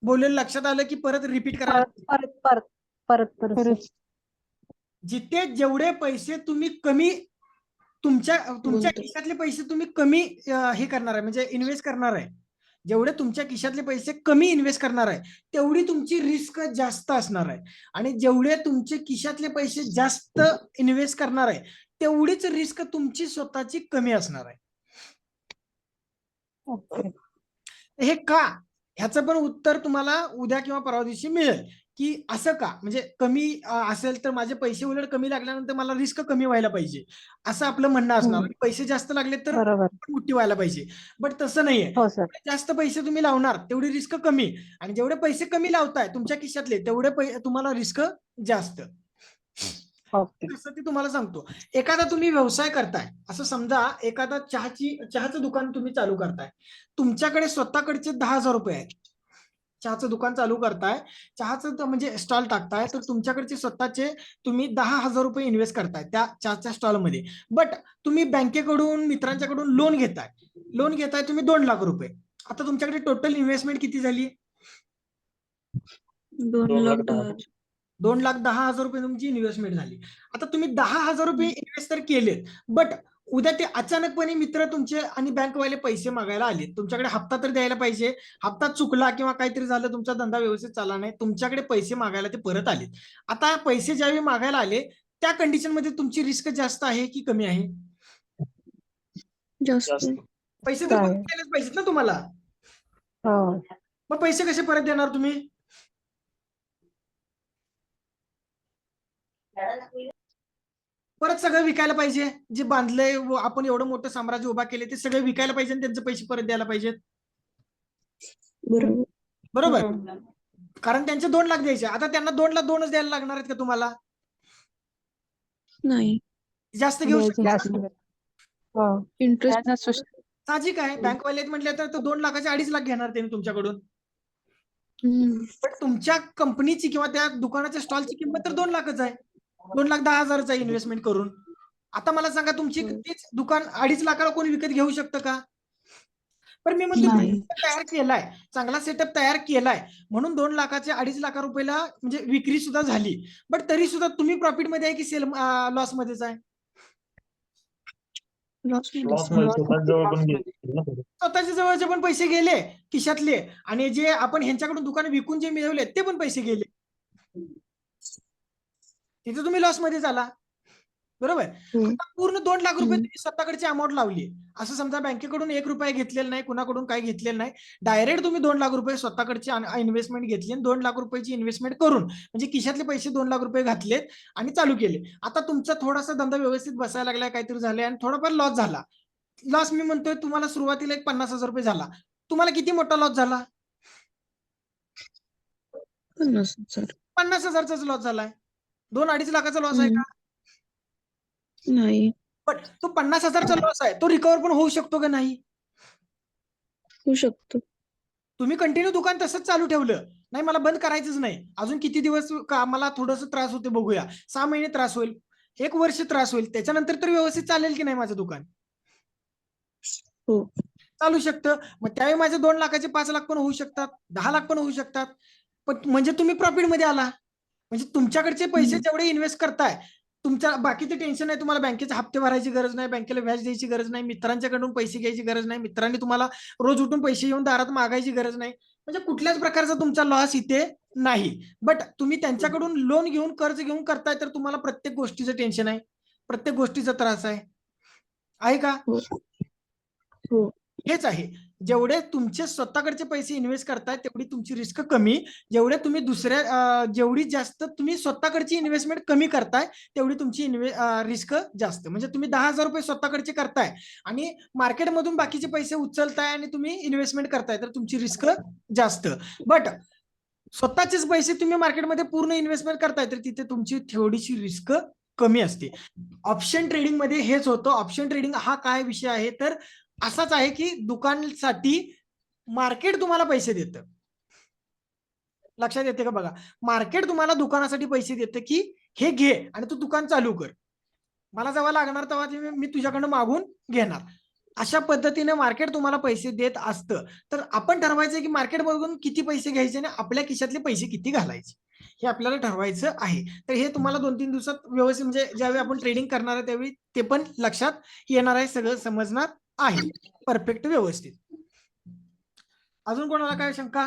बोललेलं लक्षात आलं की परत रिपीट करा. परत जिथे जेवढे पैसे तुम्ही कमी तुमच्या खिशातले पैसे तुम्ही कमी हे करणार आहे म्हणजे इन्व्हेस्ट करणार आहे. जेवढे तुमच्या खिशातले पैसे कमी इन्व्हेस्ट करणार आहे तेवढी तुमची रिस्क जास्त असणार आहे. आणि जेवढे तुमचे खिशातले पैसे जास्त इन्व्हेस्ट करणार आहे तेवढीच रिस्क तुमची स्वतःची कमी असणार आहे. हे का ह्याचं पण उत्तर तुम्हाला उद्या किंवा परवा दिवशी मिळेल की असं का म्हणजे कमी असेल तर माझे पैसे उलट कमी लागल्यानंतर मला रिस्क कमी व्हायला पाहिजे असं आपलं म्हणणं असणार. पैसे जास्त लागले तर मोठी व्हायला पाहिजे. बट तसं नाहीये. जास्त पैसे तुम्ही लावणार तेवढी रिस्क कमी आणि जेवढे पैसे कमी लावताय तुमच्या खिशातले तेवढे तुम्हाला रिस्क जास्त. तसं ते तुम्हाला सांगतो. एखादा तुम्ही व्यवसाय करताय असं समजा एखादा चहाचं दुकान तुम्ही चालू करताय. तुमच्याकडे स्वतःकडचे 10,000 रुपये आहेत. चहाचं दुकान चालू करताय चहाचं म्हणजे स्टॉल टाकताय तर तुमच्याकडचे स्वतःचे तुम्ही 10,000 रुपये इन्व्हेस्ट करताय त्या चहाच्या स्टॉल मध्ये. बट तुम्ही बँकेकडून मित्रांच्याकडून लोन घेताय तुम्ही 2 लाख रुपये. आता तुमच्याकडे टोटल इन्व्हेस्टमेंट किती झाली 2,10,000 रुपये तुमची इन्व्हेस्टमेंट झाली. आता तुम्ही 10,000 रुपये इन्व्हेस्ट तर केले बट उद्या ते अचानकपणे मित्र तुमचे आणि बँकवाले पैसे मागायला आले, तुमच्याकडे हप्ता तर द्यायला पाहिजे, हप्ता चुकला किंवा काहीतरी झालं, तुमचा धंदा व्यवस्थित चालला नाही, तुमच्याकडे पैसे मागायला ते परत आले. आता पैसे ज्यावेळी मागायला आले त्या कंडिशन मध्ये तुमची रिस्क जास्त आहे की कमी आहे? जास्त. पैसे तर काय? परत द्यायलाच पाहिजेत ना तुम्हाला. हो. मग पैसे कसे परत देणार तुम्ही? परत सगळं विकायला पाहिजे, जे बांधलंय आपण एवढं मोठं साम्राज्य उभा केले ते सगळे विकायला पाहिजे आणि त्यांचे पैसे परत द्यायला पाहिजेत. बरोबर. कारण त्यांचे 2 लाख द्यायचे, आता त्यांना 2 ला 2च द्यायला लागणार आहेत का तुम्हाला? नाही. जास्त घेऊ जास्त. शकतात. हो. इंटरेस्ट नसू शकतो. साहजिक आहे, बँकवाले म्हटले तर 2 लाखाचे 2.5 लाख घेणार त्यांनी तुमच्याकडून. पण तुमच्या कंपनीची किंवा त्या दुकानाच्या स्टॉलची किंमत तर 2 लाखच आहे, 2,10,000 आहे इन्व्हेस्टमेंट करून. आता मला सांगा तुमची तीच दुकान 2.5 लाखाला कोणी विकत घेऊ शकतं का? पण मी म्हणतो नाही. तयार केलाय, चांगला सेटअप तयार केलाय म्हणून 2 लाखाचे 2.5 लाख रुपयाला म्हणजे विक्री सुद्धा झाली, बट तरी सुद्धा तुम्ही प्रॉफिट मध्ये आहे की सेल लॉस मध्येच आहे? लॉस मध्ये स्वतः जवळ पण घेतलं ना थोडं. स्वतःच्या जवळचे पण पैसे गेले खिशातले आणि जे आपण ह्यांच्याकडून दुकान विकून जे मिळवले ते पण पैसे गेले, तिथे तुम्ही लॉस मध्ये झाला. बरोबर. आता पूर्ण 2 लाख रुपये तुम्ही स्वतःकडची अमाऊंट लावली, असं समजा बँकेकडून 1 रुपया घेतलेला नाही, कुणाकडून काही घेतलेलं नाही, डायरेक्ट तुम्ही 2 लाख रुपये स्वतःकडची इन्व्हेस्टमेंट घेतली आणि 2 लाख रुपयाची इन्व्हेस्टमेंट करून म्हणजे खिशातले पैसे 2 लाख रुपये घातलेत आणि चालू केले. आता तुमचा थोडासा धंदा व्यवस्थित बसायला लागलाय, काहीतरी झालंय आणि थोडाफार लॉस झाला. लॉस मी म्हणतोय तुम्हाला सुरुवातीला एक 50,000 रुपये झाला, तुम्हाला किती मोठा लॉस झाला? 50,000चाच लॉस झालाय. 2-2.5 लाखाचा लॉस आहे का? नाही. पण तो 50,000चा लॉस आहे, तो रिकव्हर पण होऊ शकतो का नाही? होऊ शकतो. तुम्ही कंटिन्यू दुकान तसंच चालू ठेवलं, नाही मला बंद करायचंच नाही, अजून किती दिवस का मला थोडंसं त्रास होते बघूया, 6 महिने त्रास होईल, 1 वर्ष त्रास होईल, त्याच्यानंतर तर व्यवस्थित चालेल की नाही माझं दुकान? हो. चालू शकतं. मग त्यावेळी माझे 2 लाखाचे 5 लाख पण होऊ शकतात, 10 लाख पण होऊ शकतात. पण म्हणजे तुम्ही प्रॉफिट मध्ये आला, म्हणजे तुमच्याकडचे पैसे जेवढे इन्व्हेस्ट करताय, तुमच्या बाकीचे टेन्शन नाही, तुम्हाला बँकेचे हप्ते भरायची गरज नाही, बँकेला व्याज द्यायची गरज नाही, मित्रांच्याकडून पैसे घ्यायची गरज नाही, मित्रांनी तुम्हाला रोज उठून पैसे येऊन दारात मागायची गरज नाही, म्हणजे कुठल्याच प्रकारचा तुमचा लॉस इथे नाही. बट तुम्ही त्यांच्याकडून लोन घेऊन कर्ज घेऊन करताय तर तुम्हाला प्रत्येक गोष्टीचं टेन्शन आहे, प्रत्येक गोष्टीचा त्रास आहे का? हो. हेच आहे, जेवढे तुमचे स्वतःकडचे पैसे इन्व्हेस्ट करताय तेवढी तुमची रिस्क कमी, जेवढे तुम्ही जेवढी जास्त तुम्ही स्वतःकडची इन्व्हेस्टमेंट कमी करताय तेवढी तुमची रिस्क जास्त. म्हणजे तुम्ही 10,000 रुपये स्वतःकडचे करताय आणि मार्केटमधून बाकीचे पैसे उचलताय आणि तुम्ही इन्व्हेस्टमेंट करताय तर तुमची रिस्क जास्त. बट स्वतःचेच पैसे तुम्ही मार्केटमध्ये पूर्ण इन्व्हेस्टमेंट करताय तर तिथे तुमची थोडीशी रिस्क कमी असते. ऑप्शन ट्रेडिंग मध्ये हेच होतं. ऑप्शन ट्रेडिंग हा काय विषय आहे तर असाच आहे की दुकानासाठी मार्केट तुम्हाला पैसे देतं, लक्षात येते का? बघा, मार्केट तुम्हाला दुकानासाठी पैसे देतं की हे घे आणि तू दुकान चालू कर, मला जेव्हा लागणार तेव्हा मी तुझ्याकडनं मागून घेणार, अशा पद्धतीने मार्केट तुम्हाला पैसे देत असतं. तर आपण ठरवायचं की मार्केट बघून किती पैसे घ्यायचे आणि आपल्या खिशातले पैसे किती घालायचे हे आपल्याला ठरवायचं आहे. तर हे तुम्हाला 2-3 दिवसात व्यवस्थित म्हणजे ज्यावेळी आपण ट्रेडिंग करणार आहे त्यावेळी ते पण लक्षात येणार आहे, सगळं समजणार आहे परफेक्ट व्यवस्थित. अजून कोणाला काय शंका?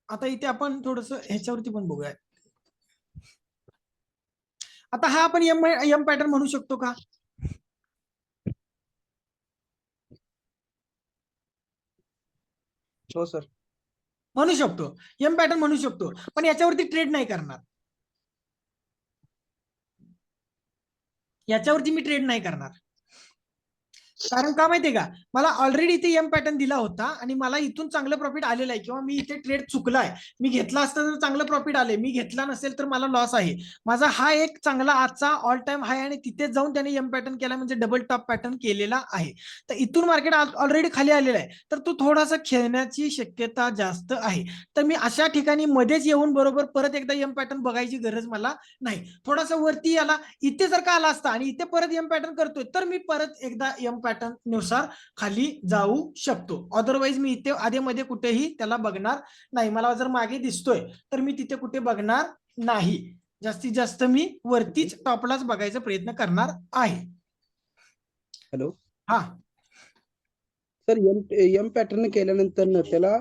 आता इथे आपण थोडस ह्याच्यावरती पण बघूया. आता हा आपण एम पॅटर्न म्हणू शकतो का? हो सर, म्हणू शकतो, एम पॅटर्न म्हणू शकतो, पण याच्यावरती ट्रेड नाही करणार, याच्यावरती मी ट्रेड नाही करणार. कारण का माहितीये का, मला ऑलरेडी इथे एम पॅटर्न दिला होता आणि मला इथून चांगलं प्रॉफिट आलेलं आहे किंवा मी इथे ट्रेड चुकलाय, मी घेतला असता तर चांगलं प्रॉफिट आले, मी घेतला नसेल तर मला लॉस आहे. माझा हा एक चांगला आजचा ऑल टाइम हाय आणि तिथे जाऊन त्याने एम पॅटर्न केला म्हणजे डबल टॉप पॅटर्न केलेला आहे. तर इथून मार्केट ऑलरेडी खाली आलेला आहे तर तो थोडासा खेळण्याची शक्यता जास्त आहे. तर मी अशा ठिकाणी मध्येच येऊन बरोबर परत एकदा एम पॅटर्न बघायची गरज मला नाही. थोडासा वरती आला, इथे जर का आला असता आणि इथे परत एम पॅटर्न करतोय तर मी परत एकदा एम पॅटर्न नुसार खाली जाऊ शकतो. अदरवाईज मी इथे आधीमध्ये कुठेही त्याला बघणार नाही. मला जर मागे दिसतोय तर मी तिथे कुठे बघणार नाही. जास्तीत जास्त मी वरतीच टॉपलाच बघायचा प्रयत्न करणार आहे. हॅलो हा सर, एम पॅटर्न केल्यानंतर त्याला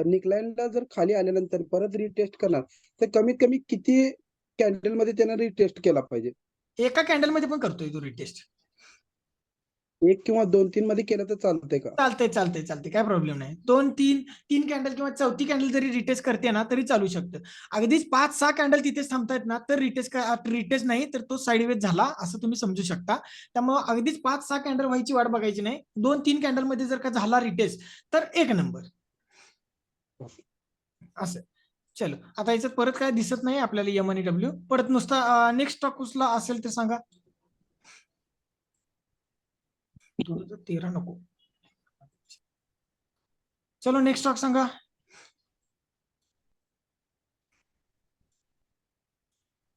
निकलाईनला जर खाली आल्यानंतर परत रिटेस्ट करणार तर कमीत कमी किती कॅन्डल मध्ये त्यानं रिटेस्ट केला पाहिजे? एका कॅन्डल मध्ये पण करतोय तो रिटेस्ट. 1 किंवा 2-3 मध्ये केलं तर चालतंय का? चालतंय काय प्रॉब्लेम नाही. 2-3 कॅन्डल किंवा चौथी कॅन्डल जरी रिटेस्ट करते ना तरी चालू शकतं. अगदीच 5-6 कॅन्डल तिथेच थांबतायत ना तर रिटेस्ट नाही तर तो साईडवेज झाला असं तुम्ही समजू शकता. त्यामुळे अगदीच 5-6 कॅन्डल व्हायची वाट बघायची नाही. 2-3 कॅन्डल मध्ये जर का झाला रिटेस्ट तर 1 नंबर असं. चलो आता याच्यात परत काय दिसत नाही आपल्याला एम आणि डब्ल्यू. परत नुसता नेक्स्ट स्टॉक कुठला असेल ते सांगा. 2013 नको. चलो नेक्स्ट स्टॉक सांगा.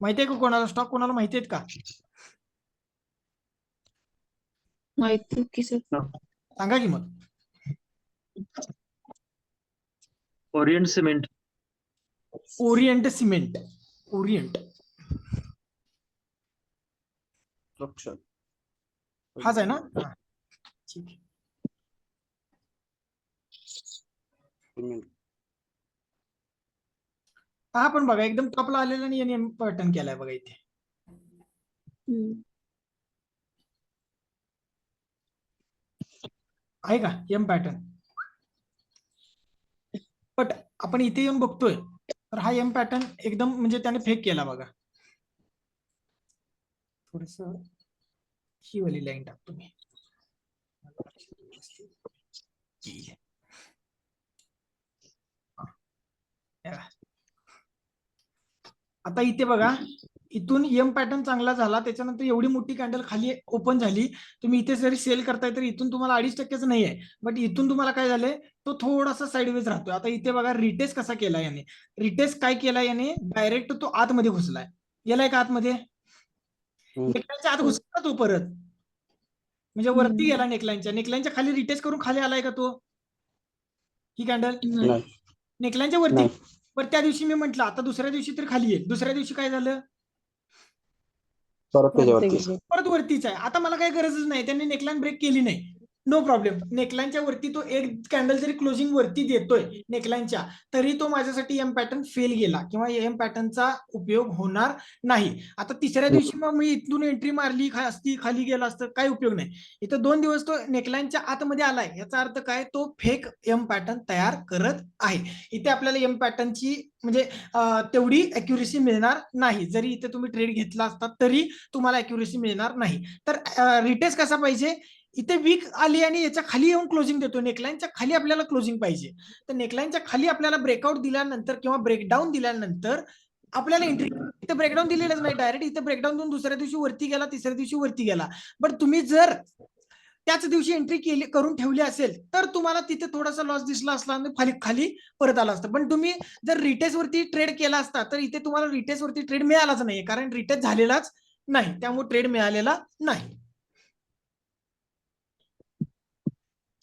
माहिती आहे का कोणाला स्टॉक? कोणाला माहिती आहेत का? माहिती की सर. सांगा की मग. Orient cement. Orient cement. Orient हाच आहे ना? हा. ठीक आहे. हा पण बघा एकदम टॉपला आलेला आणि याने पॅटर्न केलाय बघा इथे. आहे का एम पॅटर्न? बट आपण इथे येऊन बघतोय तर हा एम पॅटर्न एकदम म्हणजे त्याने फेक केला बघा. थोडस ही वाली लाईन टाकतो मी. आता इथे बघा इथून एम पॅटर्न चांगला झाला त्याच्यानंतर एवढी मोठी कॅन्डल खाली ओपन झाली. तुम्ही इथे जरी सेल करताय तर इथून तुम्हाला 2.5% नाही आहे. बट इथून तुम्हाला काय झालंय तो थोडासा साईडवेज राहतोय. आता इथे बघा रिटेस्ट कसा केला याने. रिटेस्ट काय केला याने डायरेक्ट तो आतमध्ये घुसलाय. गेलाय का आतमध्ये? नेकलाईनच्या आत घुसला तो परत म्हणजे वरती गेला नेकलाईनच्या खाली रिटेस्ट करून खाली आलाय का तो? ही कॅन्डल नेकलाईनच्या वरती. पण त्या दिवशी मी म्हंटल आता दुसऱ्या दिवशी तर खाली येईल. दुसऱ्या दिवशी काय झालं? परत वरतीच आहे. आता मला काही गरजच नाही. त्यांनी नेकलाईन ब्रेक केली नाही. No problem. नेकलाईनच्या वरती तो एक कॅन्डल जरी क्लोजिंग वरती देतोय नेकलाईनच्या तरी तो माझ्यासाठी एम पॅटर्न फेल गेला किंवा एम पॅटर्नचा उपयोग होणार नाही. आता तिसऱ्या दिवशी मग मी इथून एंट्री मारली असती खाली गेला असतं काय उपयोग नाही. इथं 2 दिवस तो नेकलाईनच्या आतमध्ये आलाय याचा अर्थ काय? तो फेक एम पॅटर्न तयार करत आहे. इथे आपल्याला एम पॅटर्नची म्हणजे तेवढी अॅक्युरेसी मिळणार नाही. जरी इथे तुम्ही ट्रेड घेतला असता तरी तुम्हाला अॅक्युरेसी मिळणार नाही. तर रिटेस्ट कसा पाहिजे? इथे वीक आली आणि याच्या खाली येऊन क्लोजिंग देतो. नेकलाईनच्या खाली आपल्याला क्लोजिंग पाहिजे. तर नेकलाईनच्या खाली आपल्याला ब्रेकआउट दिल्यानंतर किंवा ब्रेकडाऊन दिल्यानंतर आपल्याला एंट्री. इथे ब्रेकडाऊन दिलेलंच नाही. डायरेक्ट इथे ब्रेकडाऊन देऊन दुसऱ्या दिवशी वरती गेला, तिसऱ्या दिवशी वरती गेला. बट तुम्ही जर त्याच दिवशी एंट्री केली करून ठेवली असेल तर तुम्हाला तिथे थोडासा लॉस दिसला असला आणि खाली परत आला असतं. पण तुम्ही जर रिटेस्ट वरती ट्रेड केला असता तर इथे तुम्हाला रिटेस्ट वरती ट्रेड मिळालाच नाही कारण रिटेस्ट झालेलाच नाही. त्यामुळे ट्रेड मिळालेला नाही.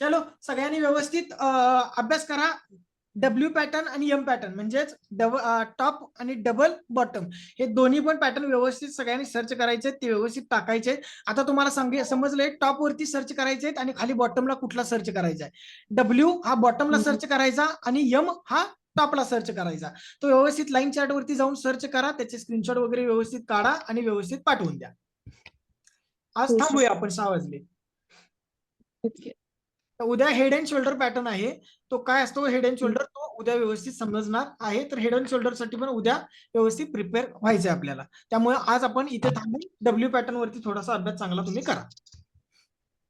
चलो सगळ्यांनी व्यवस्थित अभ्यास करा. डब्ल्यू पॅटर्न आणि एम पॅटर्न म्हणजेच टॉप आणि डबल बॉटम हे दोन्ही पण पॅटर्न व्यवस्थित सगळ्यांनी सर्च करायचे. ते व्यवस्थित टाकायचे. आता तुम्हाला समजलंय टॉप वरती सर्च करायचे आणि खाली बॉटमला कुठला सर्च करायचा आहे. डब्ल्यू हा बॉटमला सर्च करायचा आणि एम हा टॉपला सर्च करायचा. तो व्यवस्थित लाईन चार्ट वरती जाऊन सर्च करा. त्याचे स्क्रीनशॉट वगैरे व्यवस्थित काढा आणि व्यवस्थित पाठवून द्या. आज थांबूया आपण 6 वाजले. उद्या हेड अँड शोल्डर पॅटर्न आहे. तो काय असतो हेड अँड शोल्डर तो उद्या व्यवस्थित समजणार आहे. तर हेड अँड शोल्डर साठी पण उद्या व्यवस्थित प्रिपेअर व्हायचंय आपल्याला. त्यामुळे आज आपण इथे थांबून डब्ल्यू पॅटर्न वरती थोडासा अभ्यास चांगला तुम्ही करा.